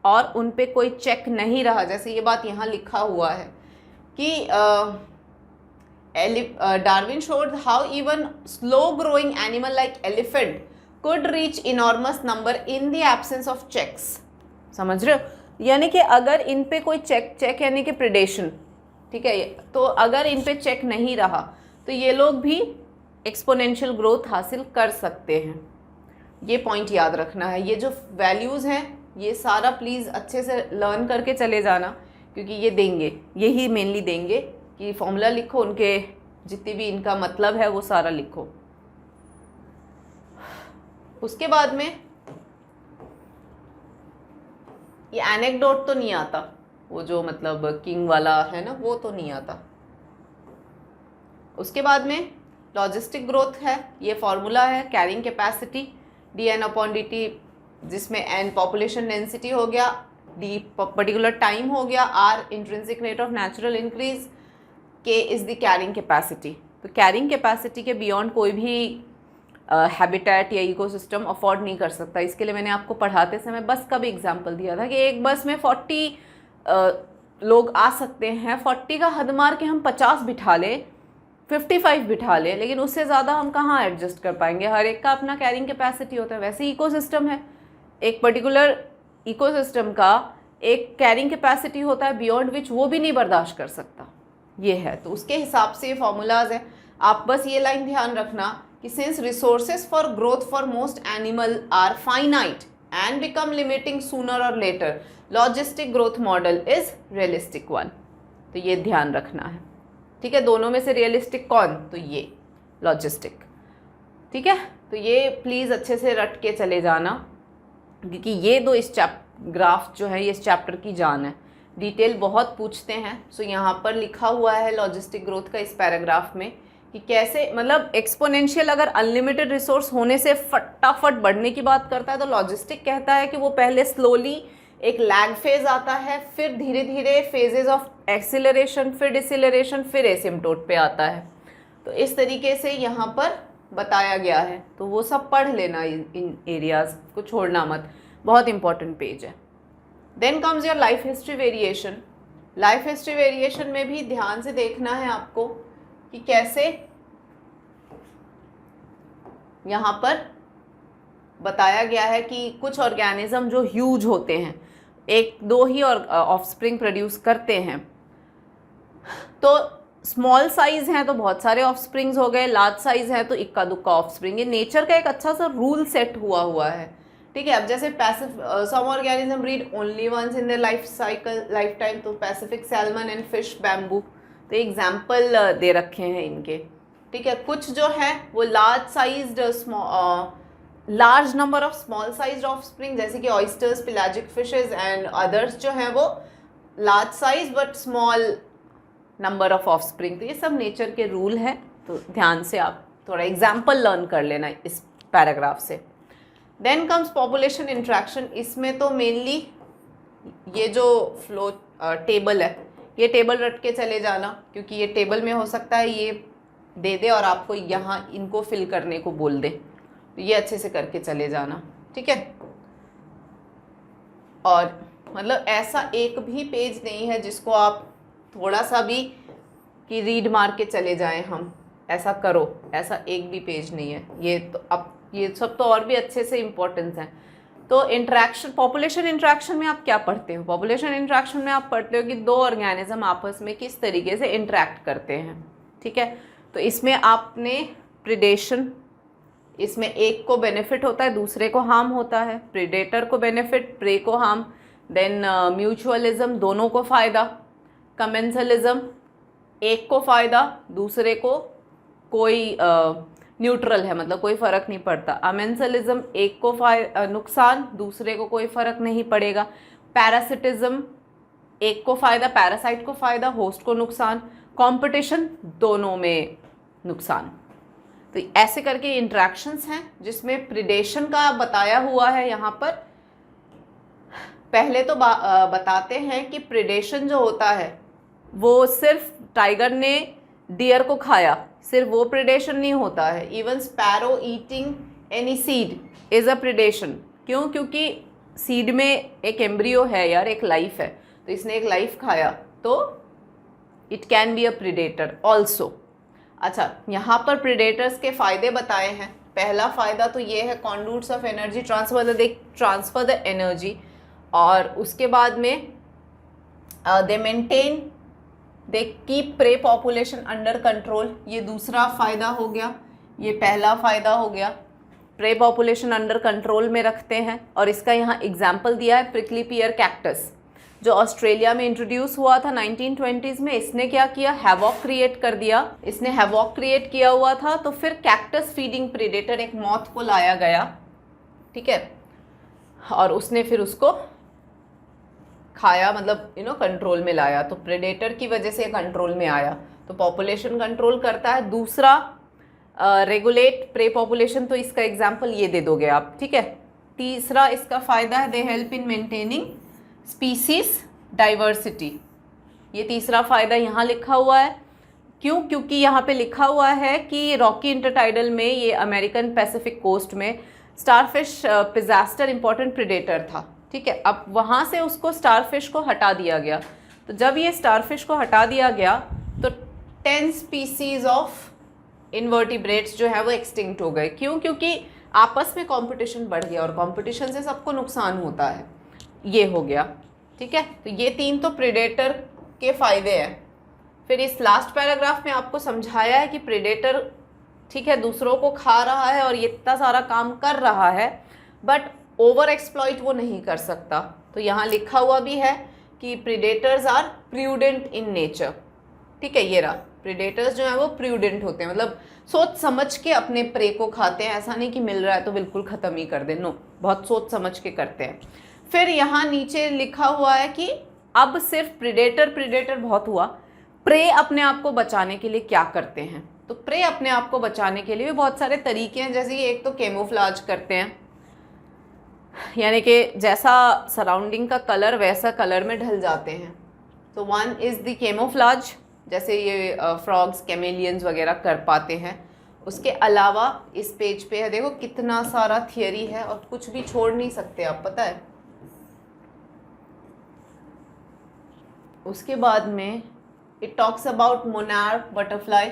Speaker 1: और उन पे कोई चेक नहीं रहा, जैसे ये बात यहाँ लिखा हुआ है कि Darwin showed how even slow growing animal like elephant could reach enormous number in the absence of checks. समझ रहे हो, यानी कि अगर इन पे कोई चेक यानी कि प्रेडेशन, ठीक है, तो अगर इन पे चेक नहीं रहा तो ये लोग भी एक्सपोनेंशियल ग्रोथ हासिल कर सकते हैं। ये पॉइंट याद रखना है। ये जो वैल्यूज़ हैं ये सारा प्लीज़ अच्छे से लर्न करके चले जाना, क्योंकि ये देंगे, यही मेनली देंगे कि फॉर्मूला लिखो, उनके जितनी भी इनका मतलब है वो सारा लिखो। उसके बाद में ये एनेक्डोट तो नहीं आता, वो जो मतलब किंग वाला है ना, वो तो नहीं आता। उसके बाद में लॉजिस्टिक ग्रोथ है, ये फॉर्मूला है कैरिंग कैपेसिटी dn/dt, जिसमें n पॉपुलेशन डेंसिटी हो गया, d पर्टिकुलर टाइम हो गया, r intrinsic rate of natural increase, k is the carrying capacity. तो कैरिंग कैपेसिटी के बियॉन्ड कोई भी हैबिटेट या इकोसिस्टम अफोर्ड नहीं कर सकता। इसके लिए मैंने आपको पढ़ाते समय बस का भी एग्जांपल दिया था कि एक बस में 40 लोग आ सकते हैं, 40 का हद मार के हम 50 बिठा ले, 55 बिठा ले, लेकिन उससे ज़्यादा हम कहाँ एडजस्ट कर पाएंगे। हर एक का अपना कैरिंग कैपेसिटी होता है। वैसे इकोसिस्टम है, एक पर्टिकुलर इकोसिस्टम का एक कैरिंग कैपेसिटी होता है बियॉन्ड विच वो भी नहीं बर्दाश्त कर सकता, ये है। तो उसके हिसाब से ये फॉर्मूलाज हैं। आप बस ये लाइन ध्यान रखना कि since resources for growth for most animal are finite and become limiting sooner or later, logistic growth model is realistic one. तो ये ध्यान रखना है, ठीक है। दोनों में से रियलिस्टिक कौन? तो ये लॉजिस्टिक, ठीक है। तो ये प्लीज़ अच्छे से रट के चले जाना, क्योंकि ये दो इस ग्राफ जो है ये इस चैप्टर की जान है। डिटेल बहुत पूछते हैं। सो यहाँ पर लिखा हुआ है लॉजिस्टिक ग्रोथ का इस पैराग्राफ में कि कैसे, मतलब एक्सपोनेंशियल अगर अनलिमिटेड रिसोर्स होने से फटाफट बढ़ने की बात करता है, तो लॉजिस्टिक कहता है कि वो पहले स्लोली एक लैग फेज आता है, फिर धीरे धीरे फेजेस ऑफ एक्सीलरेशन, फिर डिसिलरेशन, फिर एसिम्पटोट पे आता है। तो इस तरीके से यहाँ पर बताया गया है। तो वो सब पढ़ लेना, इन एरियाज को छोड़ना मत, बहुत इंपॉर्टेंट पेज है। Then comes your life history variation. Life history variation में भी ध्यान से देखना है आपको कि कैसे यहाँ पर बताया गया है कि कुछ ऑर्गेनिज्म जो ह्यूज होते हैं, एक दो ही और ऑफस्प्रिंग प्रोड्यूस करते हैं, तो स्मॉल साइज हैं तो बहुत सारे ऑफस्प्रिंग्स हो गए, लार्ज साइज है तो इक्का दुक्का ऑफस्प्रिंग। ये नेचर का एक अच्छा सा रूल सेट हुआ है, ठीक है। अब जैसे some organism breed only once in their lifetime, तो Pacific salmon and fish bamboo, तो एग्जाम्पल दे रखे हैं इनके, ठीक है। कुछ जो है वो large number of small size offspring, जैसे कि oysters, pelagic fishes and others जो हैं वो large size but small number of offspring. तो ये सब नेचर के रूल हैं, तो ध्यान से आप थोड़ा एग्जाम्पल लर्न कर लेना इस पैराग्राफ से। Then comes population interaction. इसमें तो मेनली ये जो फ्लो टेबल है, ये टेबल रट के चले जाना, क्योंकि ये टेबल में हो सकता है ये दे दे और आपको यहाँ इनको फिल करने को बोल दे, तो ये अच्छे से करके चले जाना, ठीक है। और मतलब ऐसा एक भी पेज नहीं है जिसको आप थोड़ा सा भी कि रीड मार के चले जाएं, हम ऐसा करो, ऐसा एक भी पेज नहीं है। ये तो अब ये सब तो और भी अच्छे से इम्पोर्टेंस है। तो इंट्रैक्शन, पॉपुलेशन इंट्रैक्शन में आप क्या पढ़ते हो? पॉपुलेशन इंट्रैक्शन में आप पढ़ते हो कि दो ऑर्गेनिज्म आपस में किस तरीके से इंट्रैक्ट करते हैं, ठीक है। तो इसमें आपने प्रिडेशन, इसमें एक को बेनिफिट होता है, दूसरे को हार्म होता है। प्रेडेटर को बेनिफिट, प्रे को हार्म। देन म्यूचुअलिज्म, दोनों को फ़ायदा। कमेंसलिज्म, एक को फ़ायदा, दूसरे को कोई न्यूट्रल है, मतलब कोई फ़र्क नहीं पड़ता। अमेंसलिज्म, एक को नुकसान, दूसरे को कोई फ़र्क नहीं पड़ेगा। पैरासिटिज्म, एक को फ़ायदा, पैरासाइट को फ़ायदा, होस्ट को नुकसान। कंपटीशन, दोनों में नुकसान। तो ऐसे करके इंट्रैक्शंस हैं जिसमें प्रिडेशन का बताया हुआ है यहाँ पर। पहले तो बताते हैं कि प्रिडेशन जो होता है वो सिर्फ टाइगर ने डियर को खाया, सिर्फ वो प्रिडेशन नहीं होता है। Even sparrow eating any seed is a predation. क्यों? क्योंकि सीड में एक एम्ब्रियो है यार, एक लाइफ है, तो इसने एक लाइफ खाया, तो it can be a predator also. अच्छा, यहाँ पर प्रिडेटर्स के फ़ायदे बताए हैं। पहला फ़ायदा तो ये है, conduits of energy transfer the energy. और उसके बाद में they keep prey population under control, ये दूसरा फ़ायदा हो गया। ये पहला फ़ायदा हो गया, प्रे पॉपुलेशन अंडर कंट्रोल में रखते हैं। और इसका यहाँ एग्जाम्पल दिया है प्रिकली पियर कैक्टस, जो ऑस्ट्रेलिया में इंट्रोड्यूस हुआ था 1920s में। इसने क्या किया, हैवॉक क्रिएट कर दिया। इसने हैवॉक क्रिएट किया हुआ था, तो फिर कैक्टस फीडिंग प्रेडेटर एक मॉथ को लाया गया, ठीक है, और उसने फिर उसको खाया, मतलब कंट्रोल में लाया। तो प्रेडेटर की वजह से कंट्रोल में आया, तो पॉपुलेशन कंट्रोल करता है। दूसरा रेगुलेट प्रे पॉपुलेशन, तो इसका एग्जाम्पल ये दे दोगे आप, ठीक है। तीसरा इसका फ़ायदा है they help in maintaining species diversity, ये तीसरा फ़ायदा यहाँ लिखा हुआ है। क्यों? क्योंकि यहाँ पे लिखा हुआ है कि रॉकी इंटरटाइडल में, ये अमेरिकन पैसिफिक कोस्ट में, स्टारफिश पिजास्टर इंपॉर्टेंट प्रेडेटर था, ठीक है। अब वहाँ से उसको स्टारफिश को हटा दिया गया। तो जब ये स्टारफिश को हटा दिया गया तो 10 स्पीसीज ऑफ इन्वर्टिब्रेट्स जो है वो एक्सटिंक्ट हो गए। क्यों? क्योंकि आपस में कंपटीशन बढ़ गया, और कंपटीशन से सबको नुकसान होता है। ये हो गया, ठीक है। तो ये 3 तो प्रेडेटर के फ़ायदे हैं। फिर इस लास्ट पैराग्राफ में आपको समझाया है कि प्रेडेटर, ठीक है, दूसरों को खा रहा है और ये इतना सारा काम कर रहा है, बट ओवर एक्सप्लॉइट वो नहीं कर सकता। तो यहाँ लिखा हुआ भी है कि predators are prudent in nature, ठीक है। ये रहा, प्रेडेटर्स जो हैं वो प्रूडेंट होते हैं, मतलब सोच समझ के अपने प्रे को खाते हैं। ऐसा नहीं कि मिल रहा है तो बिल्कुल ख़त्म ही कर दें, नो, बहुत सोच समझ के करते हैं। फिर यहाँ नीचे लिखा हुआ है कि अब सिर्फ प्रेडेटर बहुत हुआ, प्रे अपने आप को बचाने के लिए क्या करते हैं। तो प्रे अपने आप को बचाने के लिए भी बहुत सारे तरीके हैं, जैसे कि एक तो कैमोफ्लाज करते हैं, यानी कि जैसा सराउंडिंग का कलर वैसा कलर में ढल जाते हैं। तो वन इज़ द कैमोफ्लाज, जैसे ये फ्रॉग्स, कैमेलियंस वगैरह कर पाते हैं। उसके अलावा इस पेज पे है, देखो कितना सारा थियरी है और कुछ भी छोड़ नहीं सकते आप, पता है। उसके बाद में it talks about monarch butterfly.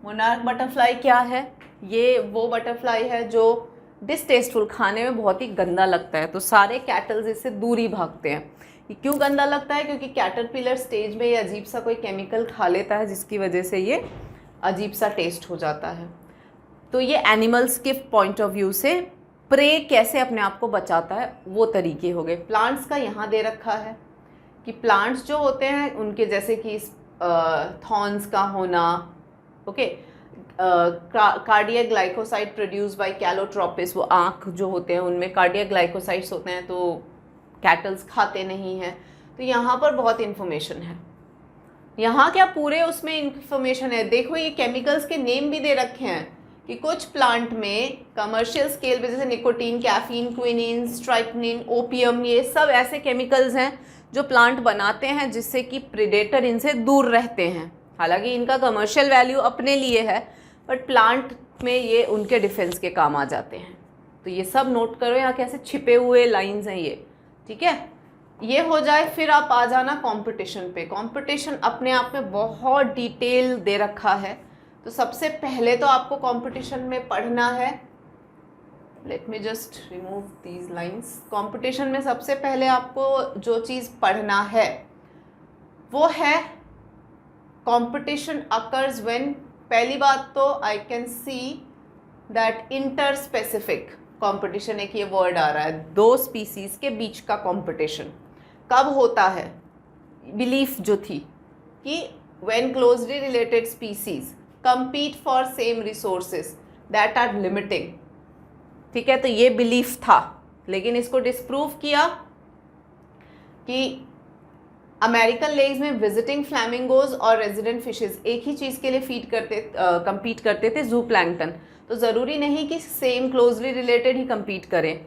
Speaker 1: Monarch butterfly क्या है? ये वो बटरफ्लाई है जो डिसटेस्टफुल, खाने में बहुत ही गंदा लगता है, तो सारे कैटल्स इससे दूर ही भागते हैं। ये क्यों गंदा लगता है? क्योंकि कैटरपिलर स्टेज में ये अजीब सा कोई केमिकल खा लेता है, जिसकी वजह से ये अजीब सा टेस्ट हो जाता है। तो ये एनिमल्स के पॉइंट ऑफ व्यू से प्रे कैसे अपने आप को बचाता है वो तरीके हो गए। प्लांट्स का यहाँ दे रखा है कि प्लांट्स जो होते हैं उनके, जैसे कि थॉर्न्स का होना, okay, cardiac glycoside produce by Calotropis, वो आँख जो होते हैं उनमें कार्डियक ग्लाइकोसाइड्स होते हैं, तो कैटल्स खाते नहीं हैं। तो यहाँ पर बहुत इन्फॉर्मेशन है। यहाँ क्या पूरे उसमें इन्फॉर्मेशन है। देखो ये केमिकल्स के नेम भी दे रखे हैं कि कुछ प्लांट में कमर्शियल स्केल पे, जैसे निकोटीन, कैफीन, क्विनिन, स्ट्राइकनिन, ओपियम, ये सब ऐसे केमिकल्स हैं जो प्लांट बनाते हैं जिससे कि प्रेडेटर इनसे दूर रहते हैं। हालांकि इनका कमर्शियल वैल्यू अपने लिए है, बट प्लांट में ये उनके डिफेंस के काम आ जाते हैं। तो ये सब नोट करो, यहाँ कैसे छिपे हुए लाइंस हैं ये, ठीक है। ये हो जाए, फिर आप आ जाना कंपटीशन पे। कंपटीशन अपने आप में बहुत डिटेल दे रखा है। तो सबसे पहले तो आपको कंपटीशन में पढ़ना है, let me just remove these lines. Competition में सबसे पहले आपको जो चीज़ पढ़ना है वो है कंपटीशन अकर्स व्हेन, पहली बात तो I can see that inter specific competition, एक ये वर्ड आ रहा है, दो स्पीसीज के बीच का कंपटीशन कब होता है? बिलीफ जो थी कि when closely related species compete for same resources that are limiting, ठीक है। तो ये बिलीफ था, लेकिन इसको डिस्प्रूव किया कि अमेरिकन लेक्स में विजिटिंग फ्लैमिंगोज और रेजिडेंट फिशेस एक ही चीज़ के लिए फीड करते, compete करते थे, जू प्लैंक्टन। तो ज़रूरी नहीं कि सेम क्लोजली रिलेटेड ही compete करें,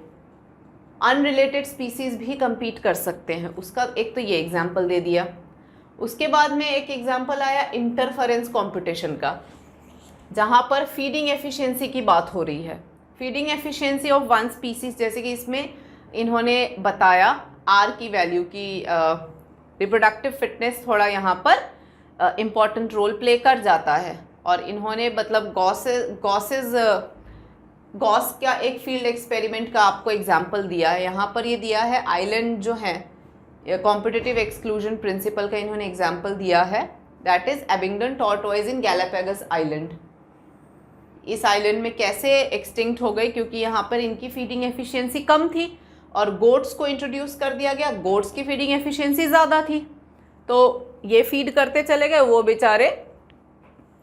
Speaker 1: अनरिलेटेड स्पीसीज भी compete कर सकते हैं। उसका एक तो ये एग्जाम्पल दे दिया। उसके बाद में एक एग्जाम्पल आया इंटरफेरेंस कंपटीशन का, जहाँ पर फीडिंग एफिशिएंसी की बात हो रही है। Feeding efficiency of one species, जैसे कि इसमें इन्होंने बताया आर की वैल्यू की, रिप्रोडक्टिव फिटनेस थोड़ा यहाँ पर इम्पॉर्टेंट रोल प्ले कर जाता है। और इन्होंने मतलब गॉसेज गॉस का एक फील्ड एक्सपेरिमेंट का आपको एग्जाम्पल दिया है, यहाँ पर ये दिया है आइलैंड जो है, कॉम्पिटिटिव एक्सक्लूजन प्रिंसिपल का इन्होंने एग्जाम्पल दिया है, that is Abingdon tortoise in Galapagos island. इस आइलैंड में कैसे एक्सटिंक्ट हो गई, क्योंकि यहाँ पर इनकी फीडिंग एफिशिएंसी कम थी और गोट्स को इंट्रोड्यूस कर दिया गया, गोट्स की फीडिंग एफिशिएंसी ज़्यादा थी, तो ये फीड करते चले गए, वो बेचारे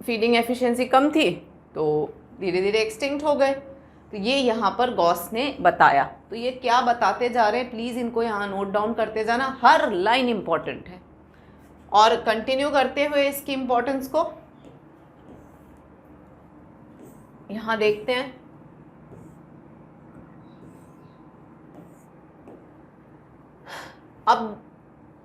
Speaker 1: फीडिंग एफिशिएंसी कम थी तो धीरे धीरे एक्सटिंक्ट हो गए। तो ये यहाँ पर गॉस ने बताया। तो ये क्या बताते जा रहे हैं, प्लीज़ इनको यहाँ नोट डाउन करते जाना, हर लाइन इंपॉर्टेंट है। और कंटिन्यू करते हुए इसकी इंपॉर्टेंस को यहाँ देखते हैं। अब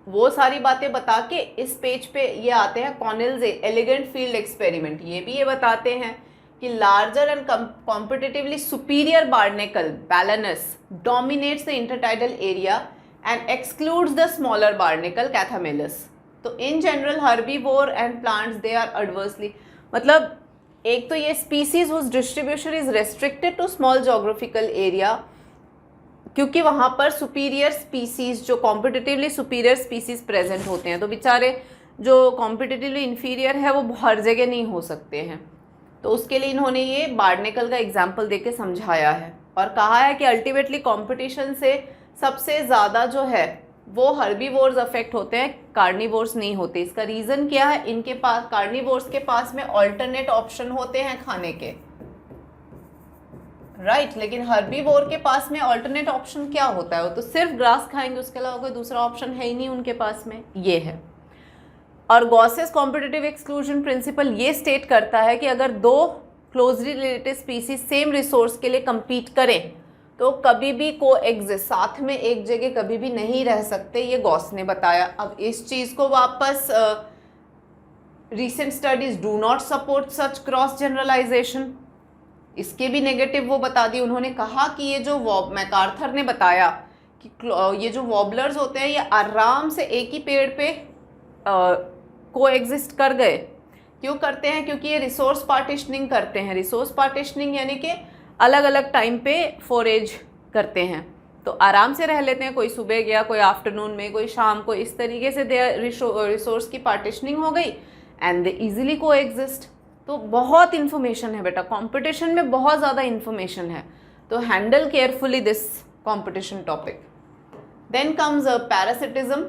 Speaker 1: वो सारी बातें बता के इस पेज पे ये आते हैं कॉर्नेल्स एलिगेंट फील्ड एक्सपेरिमेंट। ये भी ये बताते हैं कि larger and competitively superior barnacle Balanus dominates the intertidal area and excludes the smaller barnacle Chthamalus. तो in general herbivore and plants they are adversely, मतलब एक तो ये species whose distribution is restricted to small geographical area, क्योंकि वहाँ पर superior species जो competitively superior species present होते हैं, तो बेचारे जो कॉम्पिटिटिवली इन्फीरियर है वो हर जगह नहीं हो सकते हैं। तो उसके लिए इन्होंने ये बार्नेकल का एग्जाम्पल देके समझाया है और कहा है कि अल्टीमेटली कंपटीशन से सबसे ज़्यादा जो है वो हर्बीवोर्स अफेक्ट होते हैं, कार्निवोर्स नहीं होते। इसका रीज़न क्या है, इनके पास कार्निवोर्स के पास में ऑल्टरनेट ऑप्शन होते हैं खाने के, राइट लेकिन हर्बीवोर के पास में ऑल्टरनेट ऑप्शन क्या होता है, वो तो सिर्फ ग्रास खाएंगे, उसके अलावा कोई दूसरा ऑप्शन है ही नहीं उनके पास में, ये है। और गॉसेस कॉम्पिटिटिव एक्सक्लूजन प्रिंसिपल ये स्टेट करता है कि अगर दो closely related species same resource के लिए compete करें तो कभी भी कोएग्जिस्ट, साथ में एक जगह कभी भी नहीं रह सकते, ये गॉस ने बताया। अब इस चीज़ को वापस recent studies do not support such gross generalisation, इसके भी नेगेटिव वो बता दी। उन्होंने कहा कि ये जो मैकार्थर ने बताया कि ये जो वॉबलर्स होते हैं ये आराम से एक ही पेड़ पे कोएग्जिस्ट कर गए। क्यों करते हैं, क्योंकि ये रिसोर्स पार्टीशनिंग करते हैं। रिसोर्स पार्टीशनिंग यानी कि अलग अलग टाइम पे फोरेज करते हैं, तो आराम से रह लेते हैं, कोई सुबह गया, कोई आफ्टरनून में, कोई शाम को, इस तरीके से रिसोर्स की पार्टीशनिंग हो गई एंड दे इजीली कोएग्जिस्ट। तो बहुत इन्फॉर्मेशन है बेटा, कंपटीशन में बहुत ज़्यादा इन्फॉर्मेशन है, तो handle carefully this competition topic. Then comes parasitism.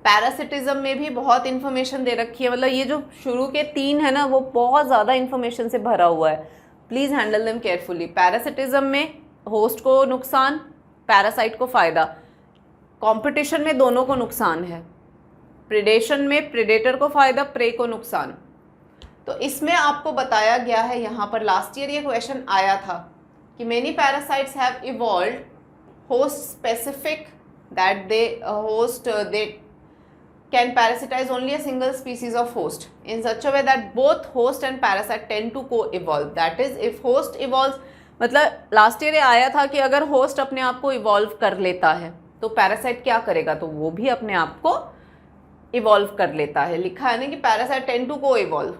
Speaker 1: Parasitism में भी बहुत इन्फॉर्मेशन दे रखी है, मतलब ये जो शुरू के 3 है ना वो बहुत ज़्यादा इन्फॉर्मेशन से भरा हुआ है, please handle them carefully. Parasitism में होस्ट को नुकसान, पैरासाइट को फ़ायदा, कंपटीशन में दोनों को नुकसान है। प्रिडेशन में प्रेडेटर को फ़ायदा, प्रे को नुकसान। तो इसमें आपको बताया गया है, यहाँ पर लास्ट ईयर ये क्वेश्चन आया था कि many parasites have evolved host specific that they host they can parasitize only a single species of host in such a way that both host and parasite tend to co-evolve. That is, if host evolves, मतलब last year आया था कि अगर host अपने आप को evolve कर लेता है तो पैरासाइट क्या करेगा, तो वो भी अपने आप को इवॉल्व कर लेता है। लिखा है ना कि parasite tend to coevolve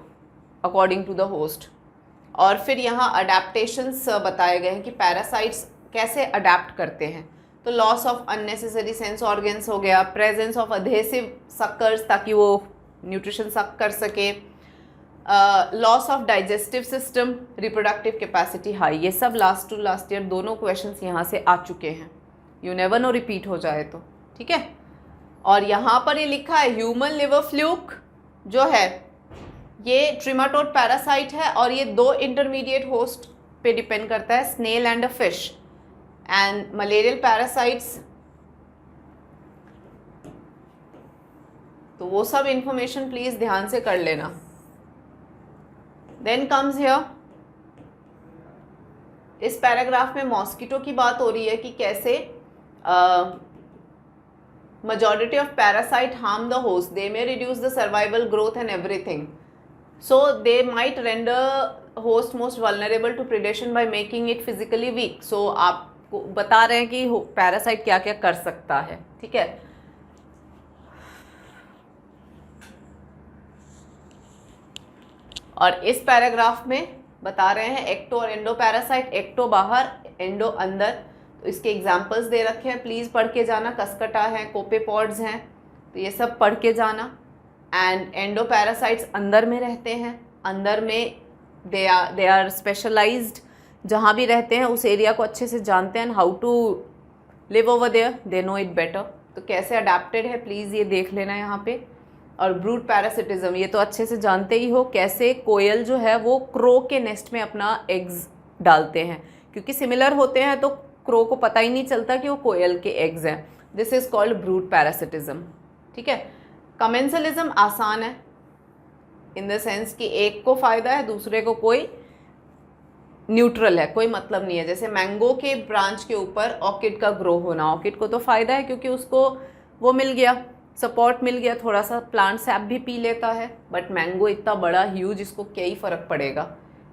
Speaker 1: according to the host. और फिर यहाँ अडेप्टेशंस बताए गए हैं कि पैरासाइट्स कैसे अडेप्ट करते हैं। तो loss of unnecessary sense organs हो गया, प्रेजेंस ऑफ अधेसिव सक्कर्स ताकि वो न्यूट्रिशन सक कर सके, loss of digestive system, reproductive capacity high. ये सब लास्ट टू लास्ट ईयर दोनों क्वेश्चंस यहाँ से आ चुके हैं, यू नेवर नो रिपीट हो जाए तो, ठीक है। और यहाँ पर ये लिखा है ह्यूमन लिवर फ्लूक जो है ये ट्रिमाटोड पैरासाइट है और ये 2 इंटरमीडिएट होस्ट पे डिपेंड करता है, snail and a fish. And malarial parasites, तो वो सब इंफॉर्मेशन प्लीज ध्यान से कर लेना। देन कम्स हियर, इस पैराग्राफ में मॉस्किटो की बात हो रही है कि कैसे majority of parasite harm the host, they may reduce the survival, growth and everything, so they might render host most vulnerable to predation by making it physically weak. So आपको बता रहे हैं कि पैरासाइट क्या क्या कर सकता है, ठीक है। और इस पैराग्राफ में बता रहे हैं एक्टो और एंडो पैरासाइट, एक्टो बाहर, एंडो अंदर। तो इसके एग्जाम्पल्स दे रखे हैं, प्लीज़ पढ़ के जाना। कस्कटा है, कोपेपॉड्स हैं, तो ये सब पढ़ के जाना। एंड एंडो पैरासाइट्स अंदर में रहते हैं, अंदर में दे आर स्पेशलाइज्ड, जहाँ भी रहते हैं उस एरिया को अच्छे से जानते हैं, how to live over there, they know it better. तो कैसे अडेप्टेड है प्लीज़ ये देख लेना यहाँ पे। और ब्रूड पैरासिटिज्म ये तो अच्छे से जानते ही हो, कैसे कोयल जो है वो क्रो के नेस्ट में अपना एग्स डालते हैं, क्योंकि सिमिलर होते हैं तो क्रो को पता ही नहीं चलता कि वो कोयल के एग्स हैं। This is called brood parasitism. ठीक है। कमेंसलिज्म आसान है इन द सेंस कि एक को फ़ायदा है, दूसरे को कोई न्यूट्रल है, कोई मतलब नहीं है। जैसे मैंगो के ब्रांच के ऊपर ऑर्किड का ग्रो होना, ऑर्किड को तो फ़ायदा है क्योंकि उसको वो मिल गया, सपोर्ट मिल गया, थोड़ा सा प्लांट सैप भी पी लेता है, बट मैंगो इतना बड़ा ह्यूज, इसको क्या ही फ़र्क पड़ेगा।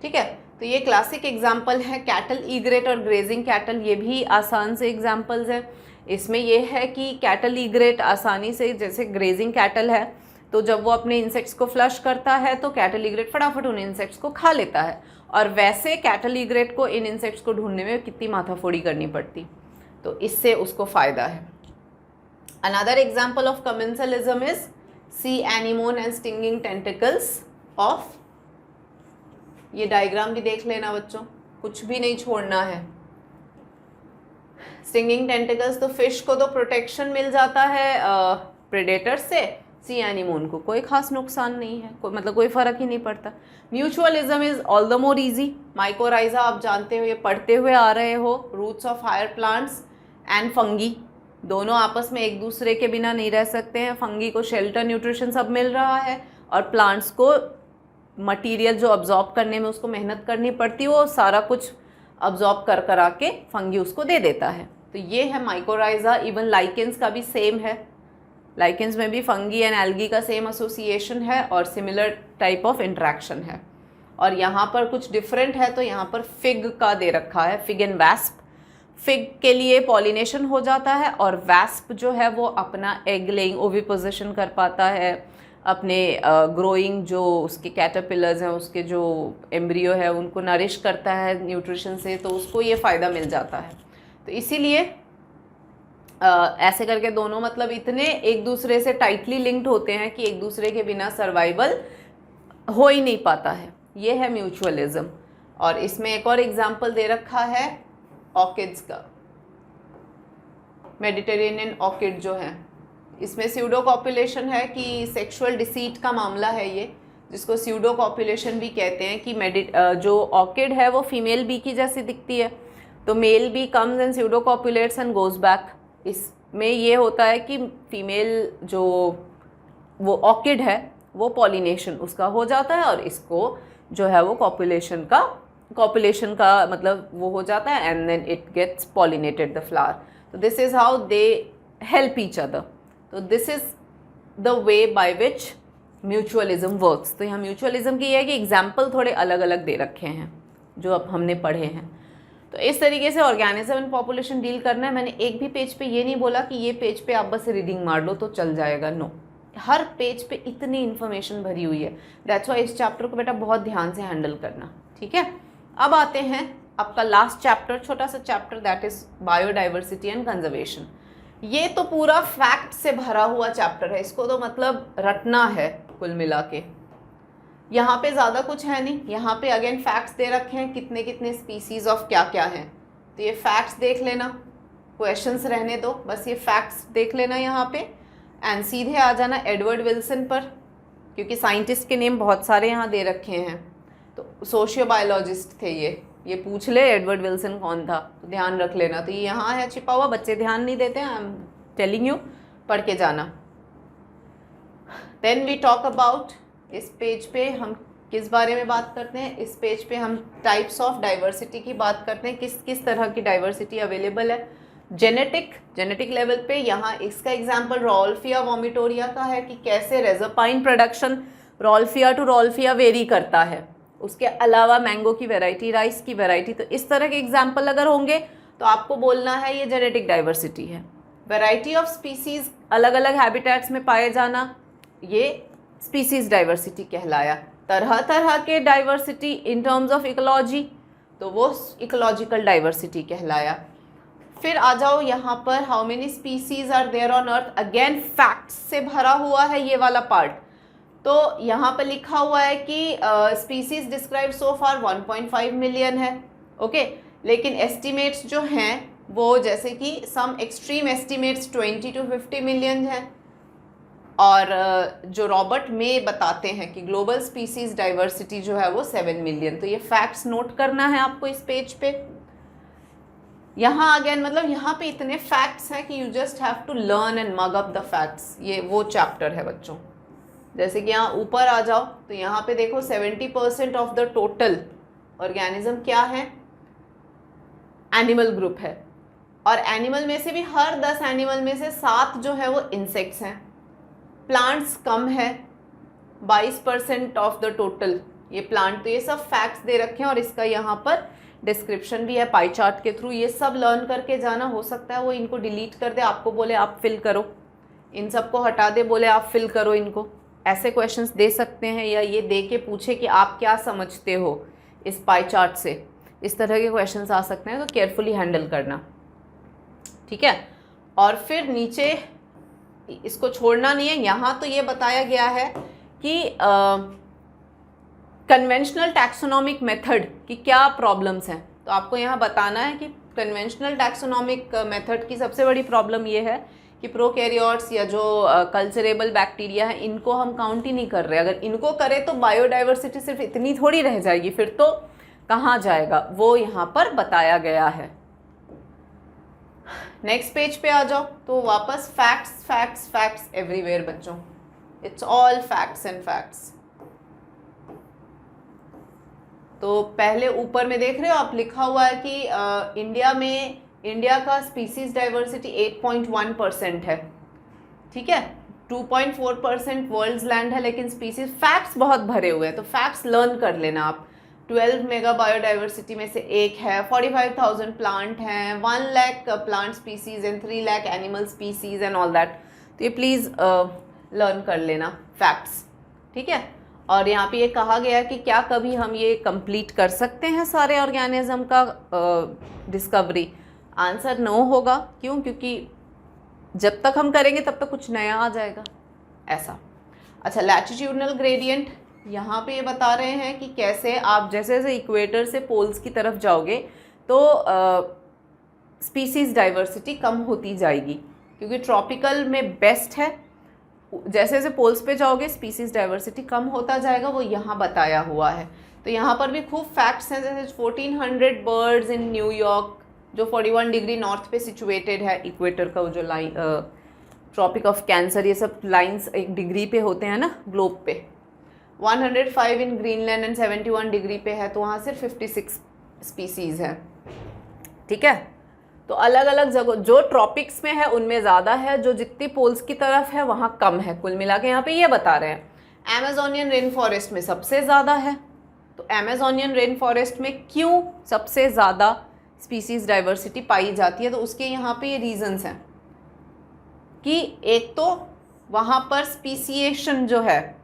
Speaker 1: ठीक है। तो ये क्लासिक एग्जाम्पल है। कैटल ईग्रेट और ग्रेजिंग कैटल, ये भी आसान से एग्जाम्पल्स हैं। इसमें यह है कि कैटल ईग्रेट आसानी से, जैसे ग्रेजिंग कैटल है तो जब वो अपने इंसेक्ट्स को फ्लश करता है तो कैटल ईग्रेट फटाफट उन इंसेक्ट्स को खा लेता है, और वैसे कैटल ईग्रेट को इन इंसेक्ट्स को ढूंढने में कितनी माथाफोड़ी करनी पड़ती, तो इससे उसको फ़ायदा है। Another example of commensalism is C anemone and stinging tentacles of, ये डायग्राम भी देख लेना बच्चों, कुछ भी नहीं छोड़ना है। स्टिंगिंग टेंटिकल्स, तो फिश को तो प्रोटेक्शन मिल जाता है प्रेडेटर से, सी एनिमोन को कोई खास नुकसान नहीं है, कोई मतलब कोई फ़र्क ही नहीं पड़ता। Mutualism is all the more easy. Mycorrhiza आप जानते हो, ये पढ़ते हुए आ रहे हो। Roots of higher plants and fungi, दोनों आपस में एक दूसरे के बिना नहीं रह सकते हैं। फंगी को शेल्टर, न्यूट्रिशन सब मिल रहा है, और प्लांट्स को मटीरियल जो अब्जॉर्ब करने में उसको मेहनत करनी पड़ती है, वो सारा कुछ अब्जॉर्ब करा के फंगी उसको दे देता है। तो ये है माइकोराइजा। इवन लाइकेंस का भी सेम है, लाइकेंस में भी फंगी एंड एल्गी का सेम एसोसिएशन है और सिमिलर टाइप ऑफ इंट्रैक्शन है। और यहाँ पर कुछ डिफरेंट है, तो यहाँ पर फिग का दे रखा है, फिग एंड वैस्प। फिग के लिए पॉलिनेशन हो जाता है, और वैस्प जो है वो अपना एग लेइंग ओविपोजिशन कर पाता है, अपने ग्रोइंग जो उसके कैटरपिलर्स हैं, उसके जो एम्ब्रियो है उनको नरिश करता है न्यूट्रिशन से, तो उसको ये फ़ायदा मिल जाता है। तो इसीलिए ऐसे करके दोनों मतलब इतने एक दूसरे से टाइटली लिंक्ड होते हैं कि एक दूसरे के बिना सर्वाइवल हो ही नहीं पाता है। ये है म्यूचुअलिज्म। और इसमें एक और एग्जाम्पल दे रखा है ऑर्किड्स का, मेडिटेरेनियन ऑर्किड जो है, इसमें स्यूडो कॉपुलेशन है कि सेक्सुअल डिसीट का मामला है ये, जिसको स्यूडो कॉपुलेशन भी कहते हैं कि जो ऑर्किड है वो फीमेल बी की जैसी दिखती है, तो male bee comes and pseudocopulates and goes back. इसमें ये होता है कि फीमेल जो वो ऑर्किड है वो पॉलिनेशन उसका हो जाता है, और इसको जो है वो कॉपुलेशन का मतलब वो हो जाता है, and then it gets pollinated the flower. तो this is how they help each other. तो this is the way by which mutualism works. तो यहाँ म्यूचुअलिज्म की ये है कि एग्जाम्पल थोड़े अलग अलग दे रखे हैं जो अब हमने पढ़े हैं। तो इस तरीके से ऑर्गेनिज्म एंड पॉपुलेशन डील करना है। मैंने एक भी पेज पे ये नहीं बोला कि ये पेज पे आप बस रीडिंग मार लो तो चल जाएगा, नो। हर पेज पे इतनी इन्फॉर्मेशन भरी हुई है, दैट्स वाई इस चैप्टर को बेटा बहुत ध्यान से हैंडल करना, ठीक है। अब आते हैं आपका लास्ट चैप्टर, छोटा सा chapter, that is biodiversity and conservation. ये तो पूरा फैक्ट से भरा हुआ चैप्टर है, इसको तो मतलब रटना है कुल मिला के। यहाँ पे ज़्यादा कुछ है नहीं, यहाँ पे अगेन फैक्ट्स दे रखे हैं, कितने कितने स्पीसीज ऑफ क्या क्या हैं, तो ये फैक्ट्स देख लेना, क्वेश्चंस रहने दो, बस ये फैक्ट्स देख लेना यहाँ पे, एंड सीधे आ जाना एडवर्ड विल्सन पर, क्योंकि साइंटिस्ट के नेम बहुत सारे यहाँ दे रखे हैं। तो सोशियोबायोलॉजिस्ट थे ये पूछ ले एडवर्ड विल्सन कौन था, तो ध्यान रख लेना। तो ये यहाँ है छिपा हुआ, बच्चे ध्यान नहीं देते हैं, आई एम टेलिंग यू, पढ़ के जाना। देन वी टॉक अबाउट, इस पेज पे हम किस बारे में बात करते हैं, इस पेज पे हम टाइप्स ऑफ डाइवर्सिटी की बात करते हैं, किस किस तरह की डाइवर्सिटी अवेलेबल है। जेनेटिक लेवल पे यहाँ इसका एग्जांपल रॉल्फिया वोमिटोरिया का है कि कैसे रेजोपाइन production Rauwolfia to Rauwolfia very करता है। उसके अलावा मैंगो की वैरायटी, राइस की वैरायटी, तो इस तरह के एग्जाम्पल अगर होंगे तो आपको बोलना है ये जेनेटिक डाइवर्सिटी है। वैरायटी ऑफ स्पीसीज, अलग अलग हैबिटेट्स में पाए जाना, ये स्पीसीज डाइवर्सिटी कहलाया। तरह तरह के diversity in terms of ecology, तो वो इकोलॉजिकल डाइवर्सिटी कहलाया। फिर आ जाओ यहाँ पर, how many species are there on earth, again facts से भरा हुआ है ये वाला पार्ट। तो यहाँ पर लिखा हुआ है कि स्पीसीज डिस्क्राइब सो फार 1.5 मिलियन है, ओके। लेकिन एस्टिमेट्स जो हैं वो जैसे कि सम एक्सट्रीम एस्टिमेट्स 20 to 50 मिलियन है, और जो रॉबर्ट मे बताते हैं कि ग्लोबल स्पीसीज डाइवर्सिटी जो है वो 7 मिलियन। तो ये फैक्ट्स नोट करना है आपको इस पेज पे। यहाँ अगेन मतलब यहाँ पे इतने फैक्ट्स हैं कि you just have to learn and mug up the facts. ये वो चैप्टर है बच्चों। जैसे कि यहाँ ऊपर आ जाओ तो यहाँ पे देखो 70% ऑफ द टोटल ऑर्गेनिज्म क्या है, एनिमल ग्रुप है। और एनिमल में से भी हर 10 एनिमल में से 7 जो है वो इंसेक्ट्स हैं। प्लांट्स कम है, 22% ऑफ द टोटल ये प्लांट। तो ये सब फैक्ट्स दे रखे हैं और इसका यहाँ पर डिस्क्रिप्शन भी है पाई चार्ट के थ्रू। ये सब लर्न करके जाना। हो सकता है वो इनको डिलीट कर दे, आपको बोले आप फिल करो, इन सबको हटा दे, बोले आप फिल करो इनको। ऐसे क्वेश्चंस दे सकते हैं, या ये दे के पूछे कि आप क्या समझते हो इस पाई चार्ट से। इस तरह के क्वेश्चंस आ सकते हैं, तो केयरफुली हैंडल करना, ठीक है। और फिर नीचे इसको छोड़ना नहीं है। यहाँ तो ये बताया गया है कि कन्वेंशनल टैक्सोनॉमिक मेथड की क्या प्रॉब्लम्स हैं। तो आपको यहाँ बताना है कि कन्वेंशनल टैक्सोनॉमिक मेथड की सबसे बड़ी प्रॉब्लम ये है कि प्रोकैरियोट्स या जो कल्चरेबल बैक्टीरिया है इनको हम काउंट ही नहीं कर रहे। अगर इनको करें तो बायोडाइवर्सिटी सिर्फ इतनी थोड़ी रह जाएगी, फिर तो कहाँ जाएगा, वो यहाँ पर बताया गया है। नेक्स्ट पेज पे आ जाओ तो वापस फैक्ट्स फैक्ट्स फैक्ट्स एवरीवेयर बच्चों, it's all facts and facts. तो पहले ऊपर में देख रहे हो आप, लिखा हुआ है कि इंडिया का स्पीसीज डाइवर्सिटी 8.1% है, ठीक है। 2.4% वर्ल्ड्स लैंड है, लेकिन स्पीसीज फैक्ट्स बहुत भरे हुए हैं। तो फैक्ट्स लर्न कर लेना आप। 12 मेगा बायोडाइवर्सिटी में से एक है, 45,000 प्लांट हैं, 1 lakh plant species and 3 lakh animal species and all that. तो ये प्लीज़ लर्न कर लेना फैक्ट्स, ठीक है। और यहाँ पे ये कहा गया है कि क्या कभी हम ये कंप्लीट कर सकते हैं सारे ऑर्गेनिज्म का डिस्कवरी। आंसर नो होगा। क्यों? क्योंकि जब तक हम करेंगे तब तक कुछ नया आ जाएगा, ऐसा। अच्छा, लैटिट्यूडनल ग्रेडियंट यहाँ पे ये बता रहे हैं कि कैसे आप जैसे जैसे इक्वेटर से पोल्स की तरफ जाओगे तो स्पीसीज डाइवर्सिटी कम होती जाएगी, क्योंकि ट्रॉपिकल में बेस्ट है। जैसे जैसे पोल्स पे जाओगे स्पीसीज डाइवर्सिटी कम होता जाएगा, वो यहाँ बताया हुआ है। तो यहाँ पर भी खूब फैक्ट्स हैं, जैसे 1400 बर्ड्स इन न्यूयॉर्क जो 41 डिग्री नॉर्थ पे सिचुएटेड है। इक्वेटर का वो जो लाइन, ट्रॉपिक ऑफ कैंसर, ये सब लाइंस 1 डिग्री पे होते हैं ना ग्लोब पे। 105 इन ग्रीनलैंड एंड 71 डिग्री पे है, तो वहाँ सिर्फ 56 स्पीसीज़ है, ठीक है। तो अलग अलग जगह जो ट्रॉपिक्स में है उनमें ज़्यादा है, जो जितनी पोल्स की तरफ है वहाँ कम है। कुल मिला के यहाँ पे ये बता रहे हैं। अमेजोनियन रेन फॉरेस्ट में सबसे ज़्यादा है। तो अमेजोनियन रेन फॉरेस्ट में क्यों सबसे ज़्यादा स्पीसीज डाइवर्सिटी पाई जाती है, तो उसके यहाँ पे ये रीजंस हैं कि एक तो वहाँ पर स्पीसिएशन जो है,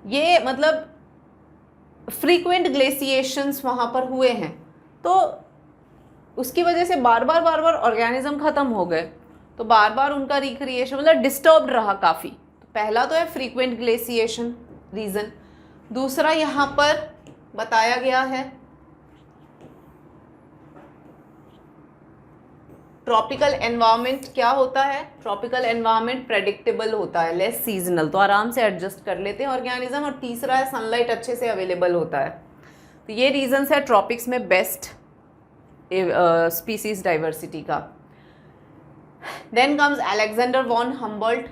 Speaker 1: ये मतलब फ्रीक्वेंट ग्लेशिएशंस वहाँ पर हुए हैं, तो उसकी वजह से बार बार ऑर्गेनिज्म ख़त्म हो गए। तो बार बार उनका रिक्रिएशन मतलब डिस्टर्ब्ड रहा काफ़ी। तो पहला तो है फ्रीक्वेंट ग्लेशिएशन रीज़न। दूसरा यहाँ पर बताया गया है ट्रॉपिकल एनवायरनमेंट। क्या होता है? ट्रॉपिकल एनवायरनमेंट प्रेडिक्टेबल होता है, लेस सीजनल, तो आराम से एडजस्ट कर लेते हैं ऑर्गेनिज्म। और तीसरा है सनलाइट अच्छे से अवेलेबल होता है। तो ये रीजंस है ट्रॉपिक्स में बेस्ट स्पीसीज डाइवर्सिटी का। Then comes Alexander von Humboldt.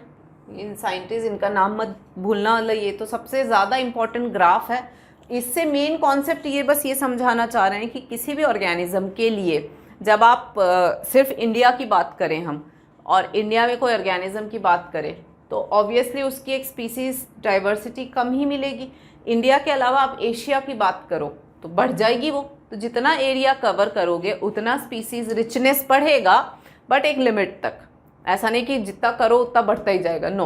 Speaker 1: इन साइंटिस्ट, इनका नाम मत भूलना, मतलब ये तो सबसे ज़्यादा इम्पॉर्टेंट ग्राफ है। इससे मेन कॉन्सेप्ट ये बस ये समझाना चाह रहे हैं कि किसी भी ऑर्गेनिज्म के लिए जब आप सिर्फ इंडिया की बात करें हम, और इंडिया में कोई ऑर्गेनिज्म की बात करें, तो ऑब्वियसली उसकी एक स्पीसीज डाइवर्सिटी कम ही मिलेगी। इंडिया के अलावा आप एशिया की बात करो तो बढ़ जाएगी वो। तो जितना एरिया कवर करोगे उतना स्पीसीज रिचनेस बढ़ेगा, बट एक लिमिट तक। ऐसा नहीं कि जितना करो उतना बढ़ता ही जाएगा, नो।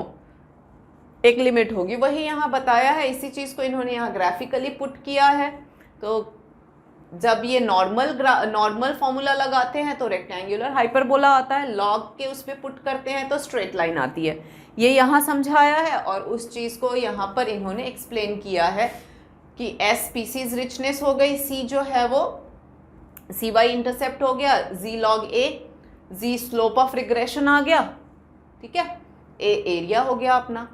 Speaker 1: एक लिमिट होगी, वही यहाँ बताया है। इसी चीज़ को इन्होंने यहाँ ग्राफिकली पुट किया है। तो जब ये नॉर्मल फॉर्मूला लगाते हैं तो रेक्टेंगुलर हाइपरबोला आता है, लॉग के उस पर पुट करते हैं तो स्ट्रेट लाइन आती है। ये यहाँ समझाया है और उस चीज़ को यहाँ पर इन्होंने एक्सप्लेन किया है कि एस स्पीसीज रिचनेस हो गई, सी जो है वो सी वाई इंटरसेप्ट हो गया, Z log A, Z slope of regression आ गया, ठीक है, ए एरिया हो गया अपना।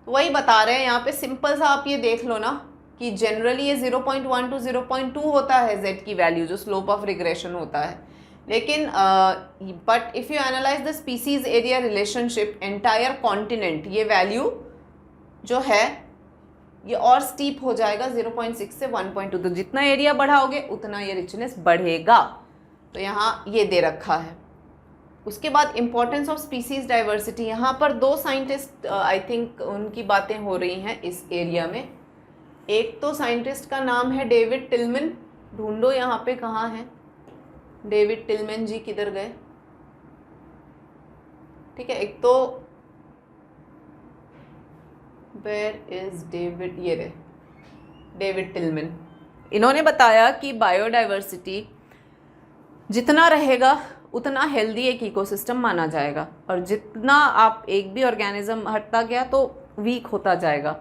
Speaker 1: तो वही बता रहे हैं यहाँ पे, सिंपल सा आप ये देख लो ना कि जनरली ये 0.1 to 0.2 होता है z की वैल्यू, जो स्लोप ऑफ रिग्रेशन होता है। लेकिन but if you analyse the species area relationship entire continent, ये वैल्यू जो है ये और स्टीप हो जाएगा 0.6 से 1.2। तो जितना एरिया बढ़ाओगे उतना ये रिचनेस बढ़ेगा। तो यहाँ ये दे रखा है। उसके बाद इम्पोर्टेंस ऑफ स्पीसीज डाइवर्सिटी, यहाँ पर दो साइंटिस्ट आई थिंक उनकी बातें हो रही हैं इस एरिया में। एक तो साइंटिस्ट का नाम है डेविड टिलमैन, ढूंढो यहाँ पे कहाँ है डेविड टिलमैन जी, किधर गए, ठीक है। एक तो वेयर इज डेविड, ये रहे डेविड टिलमैन। इन्होंने बताया कि बायोडाइवर्सिटी जितना रहेगा उतना हेल्दी एक इकोसिस्टम माना जाएगा, और जितना आप एक भी ऑर्गेनिज्म हटता गया तो वीक होता जाएगा।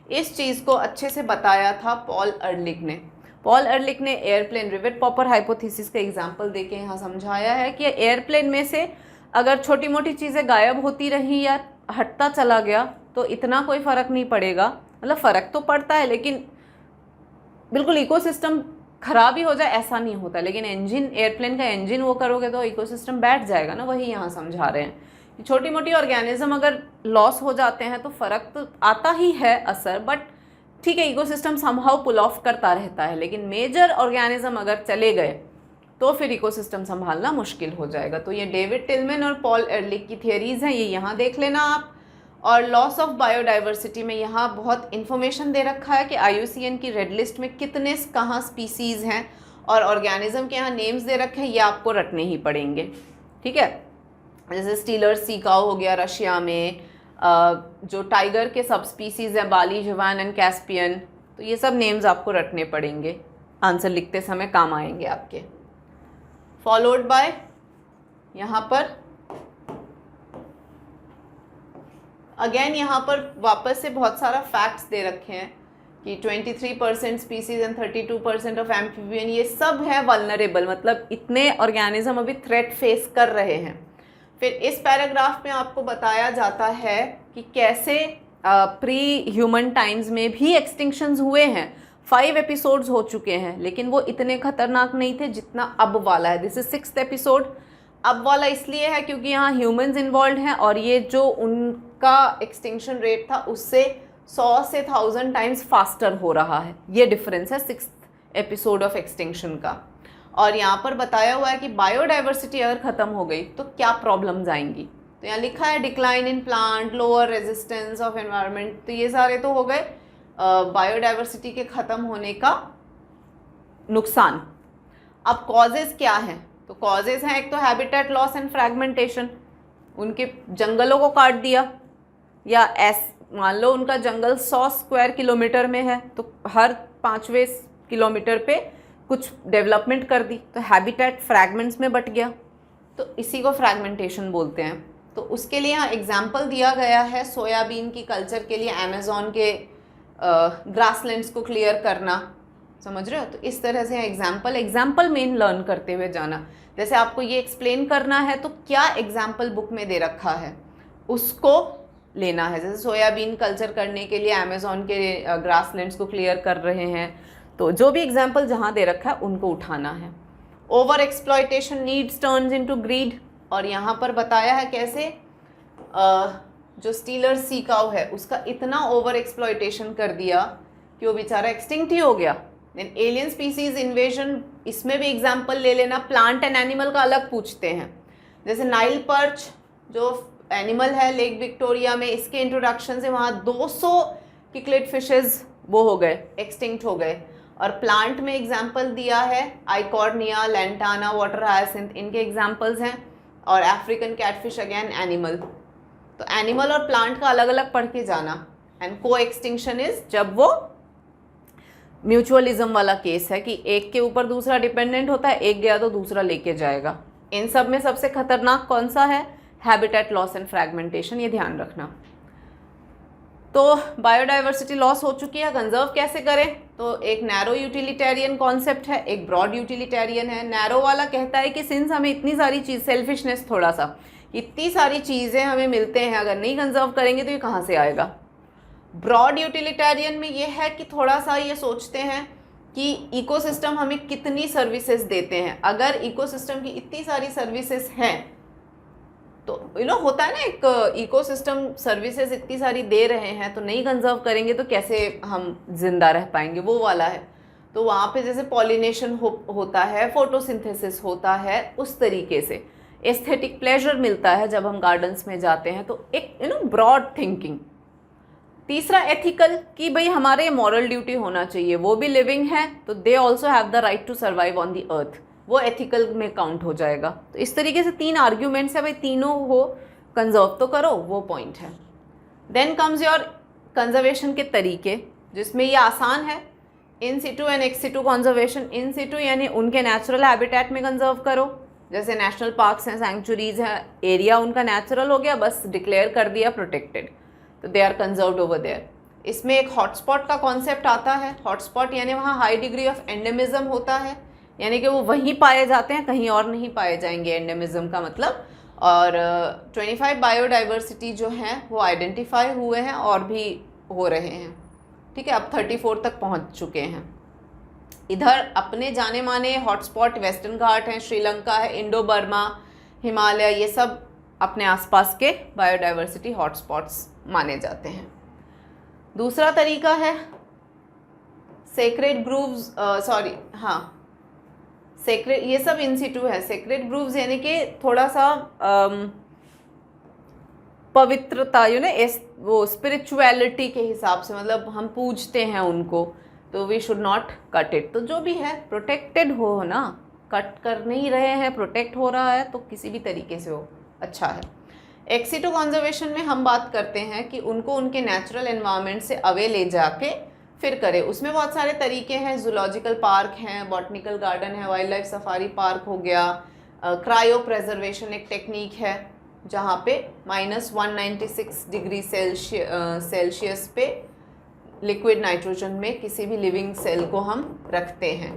Speaker 1: इस चीज़ को अच्छे से बताया था पॉल अर्लिक ने। पॉल अर्लिक ने एयरप्लेन रिवेट पॉपर हाइपोथेसिस का एग्जांपल देके यहाँ समझाया है कि एयरप्लेन में से अगर छोटी मोटी चीज़ें गायब होती रही या हटता चला गया तो इतना कोई फ़र्क नहीं पड़ेगा, मतलब फ़र्क तो पड़ता है लेकिन बिल्कुल इकोसिस्टम खराब ही हो जाए ऐसा नहीं होता। लेकिन इंजन, एयरप्लेन का इंजन वो करोगे तो इकोसिस्टम बैठ जाएगा ना, वही यहाँ समझा रहे हैं। छोटी मोटी ऑर्गेनिज्म अगर लॉस हो जाते हैं तो फ़र्क तो आता ही है असर, बट ठीक है इकोसिस्टम समहाउ पुल ऑफ करता रहता है। लेकिन मेजर ऑर्गेनिज्म अगर चले गए तो फिर इकोसिस्टम संभालना मुश्किल हो जाएगा। तो ये डेविड टिलमैन और पॉल अर्लिक की थियरीज़ हैं, ये यहाँ देख लेना आप। और लॉस ऑफ बायोडाइवर्सिटी में यहाँ बहुत इन्फॉर्मेशन दे रखा है कि IUCN की रेड लिस्ट में कितने कहाँ स्पीसीज़ हैं और ऑर्गेनिज्म के यहाँ नेम्स दे रखे हैं, ये आपको रटने ही पड़ेंगे, ठीक है। जैसे स्टीलर सी काऊ हो गया रशिया में, जो टाइगर के सब स्पीसीज़ हैं बाली, जवान एंड कैस्पियन, तो ये सब नेम्स आपको रटने पड़ेंगे, आंसर लिखते समय काम आएंगे आपके। फॉलोड बाय यहाँ पर अगेन यहाँ पर वापस से बहुत सारा फैक्ट्स दे रखे हैं कि 23% स्पीसीज एंड 32% ऑफ एम्फीबियन, ये सब है वल्नरेबल, मतलब इतने ऑर्गेनिज्म अभी थ्रेट फेस कर रहे हैं। फिर इस पैराग्राफ में आपको बताया जाता है कि कैसे प्री ह्यूमन टाइम्स में भी एक्सटिंक्शंस हुए हैं। 5 एपिसोड्स हो चुके हैं लेकिन वो इतने खतरनाक नहीं थे जितना अब वाला है। This is 6th episode. अब वाला इसलिए है क्योंकि यहाँ ह्यूमंस इन्वॉल्व हैं और ये जो उनका एक्सटिंक्शन रेट था उससे 100 से 1000 टाइम्स फास्टर हो रहा है। ये डिफरेंस है 6th एपिसोड ऑफ एक्सटिंक्शन का। और यहाँ पर बताया हुआ है कि बायोडाइवर्सिटी अगर ख़त्म हो गई तो क्या प्रॉब्लम्स आएंगी। तो यहाँ लिखा है decline in plant, lower resistance of environment, तो ये सारे तो हो गए बायोडाइवर्सिटी के ख़त्म होने का नुकसान। अब कॉजेज़ क्या हैं? तो कॉजेज़ हैं, एक तो हैबिटेट लॉस एंड फ्रैगमेंटेशन, उनके जंगलों को काट दिया, या मान लो उनका जंगल 100 स्क्वायर किलोमीटर में है तो हर 5वें किलोमीटर पे कुछ डेवलपमेंट कर दी तो हैबिटेट फ्रैगमेंट्स में बट गया, तो इसी को फ्रैगमेंटेशन बोलते हैं। तो उसके लिए यहाँ एग्जाम्पल दिया गया है सोयाबीन की कल्चर के लिए अमेज़ॉन के ग्रासलैंड्स को क्लियर करना, समझ रहे हो। तो इस तरह से एग्जाम्पल मेन लर्न करते हुए जाना। जैसे आपको ये एक्सप्लेन करना है तो क्या एग्जाम्पल बुक में दे रखा है उसको लेना है। जैसे सोयाबीन कल्चर करने के लिए अमेज़ॉन के ग्रासलैंड्स को क्लियर कर रहे हैं, तो जो भी एग्जाम्पल जहाँ दे रखा है उनको उठाना है। Over exploitation needs turns into greed, और यहाँ पर बताया है कैसे जो स्टीलर सी काऊ है उसका इतना ओवर एक्सप्लॉयटेशन कर दिया कि वो बेचारा एक्सटिंक्ट ही हो गया। देन एलियन स्पीसीज इन्वेजन, इसमें भी एग्जाम्पल ले लेना। प्लांट एंड एनिमल का अलग पूछते हैं, जैसे नाइल पर्च जो एनिमल है लेक विक्टोरिया में, इसके इंट्रोडक्शन से वहाँ 200 किक्लेट फिशेज वो हो गए, एक्सटिंक्ट हो गए। और प्लांट में एग्जाम्पल दिया है आइकॉर्निया, लैंटाना, वाटर हायासिंथ, इनके एग्जाम्पल्स हैं। और अफ्रीकन कैटफिश अगेन एनिमल। तो एनिमल और प्लांट का अलग अलग पढ़ के जाना। एंड को एक्सटिंक्शन इज जब वो म्यूचुअलिज्म वाला केस है कि एक के ऊपर दूसरा डिपेंडेंट होता है, एक गया तो दूसरा लेके जाएगा। इन सब में सबसे खतरनाक कौन सा है? हैबिटेट लॉस एंड फ्रैगमेंटेशन, ये ध्यान रखना। तो बायोडाइवर्सिटी लॉस हो चुकी है, कंजर्व कैसे करें? तो एक नैरो यूटिलिटेरियन कॉन्सेप्ट है, एक ब्रॉड यूटिलिटेरियन है। नैरो वाला कहता है कि सिंस हमें इतनी सारी चीज़, सेल्फिशनेस थोड़ा सा, इतनी सारी चीज़ें हमें मिलते हैं, अगर नहीं कंजर्व करेंगे तो ये कहाँ से आएगा। ब्रॉड यूटिलिटेरियन में ये है कि थोड़ा सा ये सोचते हैं कि इकोसिस्टम हमें कितनी सर्विसेज देते हैं। अगर इकोसिस्टम की इतनी सारी सर्विसेज हैं तो होता है ना, एक इकोसिस्टम सर्विसेज इतनी सारी दे रहे हैं तो नहीं कंजर्व करेंगे तो कैसे हम जिंदा रह पाएंगे, वो वाला है। तो वहाँ पे जैसे पॉलिनेशन होता है, फोटोसिंथेसिस होता है, उस तरीके से एस्थेटिक प्लेजर मिलता है जब हम गार्डन्स में जाते हैं। तो एक ब्रॉड थिंकिंग। तीसरा एथिकल, कि भाई हमारे मॉरल ड्यूटी होना चाहिए, वो भी लिविंग है तो they also have the right to survive on the earth, वो एथिकल में काउंट हो जाएगा। तो इस तरीके से 3 आर्ग्यूमेंट्स है, भाई तीनों हो कंजर्व तो करो, वो पॉइंट है। देन कम्स योर कंजर्वेशन के तरीके, जिसमें ये आसान है, in situ and ex situ conservation. In situ यानी उनके नेचुरल हैबिटेट में कंजर्व करो, जैसे नेशनल पार्क्स हैं, सैंक्चुरीज हैं, एरिया उनका नेचुरल हो गया, बस डिक्लेयर कर दिया प्रोटेक्टेड, तो they are conserved over there. इसमें एक हॉटस्पॉट का कॉन्सेप्ट आता है। हॉटस्पॉट यानी वहाँ हाई डिग्री ऑफ एंडेमिज्म होता है, यानी कि वो वहीं पाए जाते हैं, कहीं और नहीं पाए जाएंगे, एंडेमिज्म का मतलब। और 25 बायोडाइवर्सिटी जो हैं वो आइडेंटिफाई हुए हैं और भी हो रहे हैं, ठीक है, अब 34 तक पहुंच चुके हैं। इधर अपने जाने माने हॉटस्पॉट वेस्टर्न घाट हैं, श्रीलंका है, इंडो बर्मा, हिमालय, ये सब अपने आसपास के बायोडाइवर्सिटी हॉटस्पॉट्स माने जाते हैं। दूसरा तरीका है सेक्रेड ग्रूव्स, सेक्रेड, ये सब इन सिटू है। सेक्रेड ग्रूव्स यानी कि थोड़ा सा पवित्रता, वो स्पिरिचुअलिटी के हिसाब से, मतलब हम पूजते हैं उनको, तो we should not cut it. तो जो भी है प्रोटेक्टेड हो ना, कट कर नहीं रहे हैं, प्रोटेक्ट हो रहा है तो किसी भी तरीके से हो, अच्छा है। एक्स सिटू कंजर्वेशन में हम बात करते हैं कि उनको उनके नेचुरल एनवायरनमेंट से अवे ले जाके फिर करें। उसमें बहुत सारे तरीके हैं, जूलॉजिकल पार्क हैं, बॉटनिकल गार्डन है, वाइल्ड लाइफ सफारी पार्क हो गया। क्रायो प्रेजर्वेशन एक टेक्निक है जहाँ पे -196 डिग्री सेल्सियस पे लिक्विड नाइट्रोजन में किसी भी लिविंग सेल को हम रखते हैं,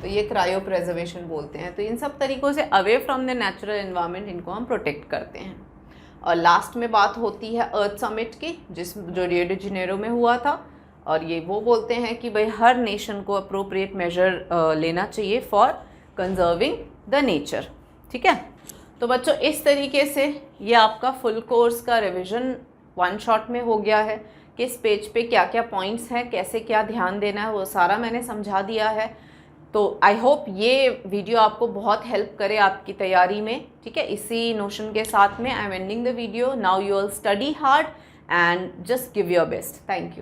Speaker 1: तो ये क्रायो प्रेजर्वेशन बोलते हैं। तो इन सब तरीक़ों से away from the natural environment इनको हम प्रोटेक्ट करते हैं। और लास्ट में बात होती है अर्थ समिट की, जो रियो डी जेनेरो में हुआ था, और ये वो बोलते हैं कि भाई हर नेशन को अप्रोप्रिएट मेजर लेना चाहिए फॉर कंजर्विंग द नेचर, ठीक है। तो बच्चों इस तरीके से ये आपका फुल कोर्स का रिवीजन 1 शॉट में हो गया है। किस पेज पे क्या क्या पॉइंट्स हैं, कैसे क्या ध्यान देना है, वो सारा मैंने समझा दिया है। तो आई होप ये वीडियो आपको बहुत हेल्प करे आपकी तैयारी में, ठीक है। इसी नोशन के साथ में I am ending the video. Now you all study hard and just give your best. Thank you.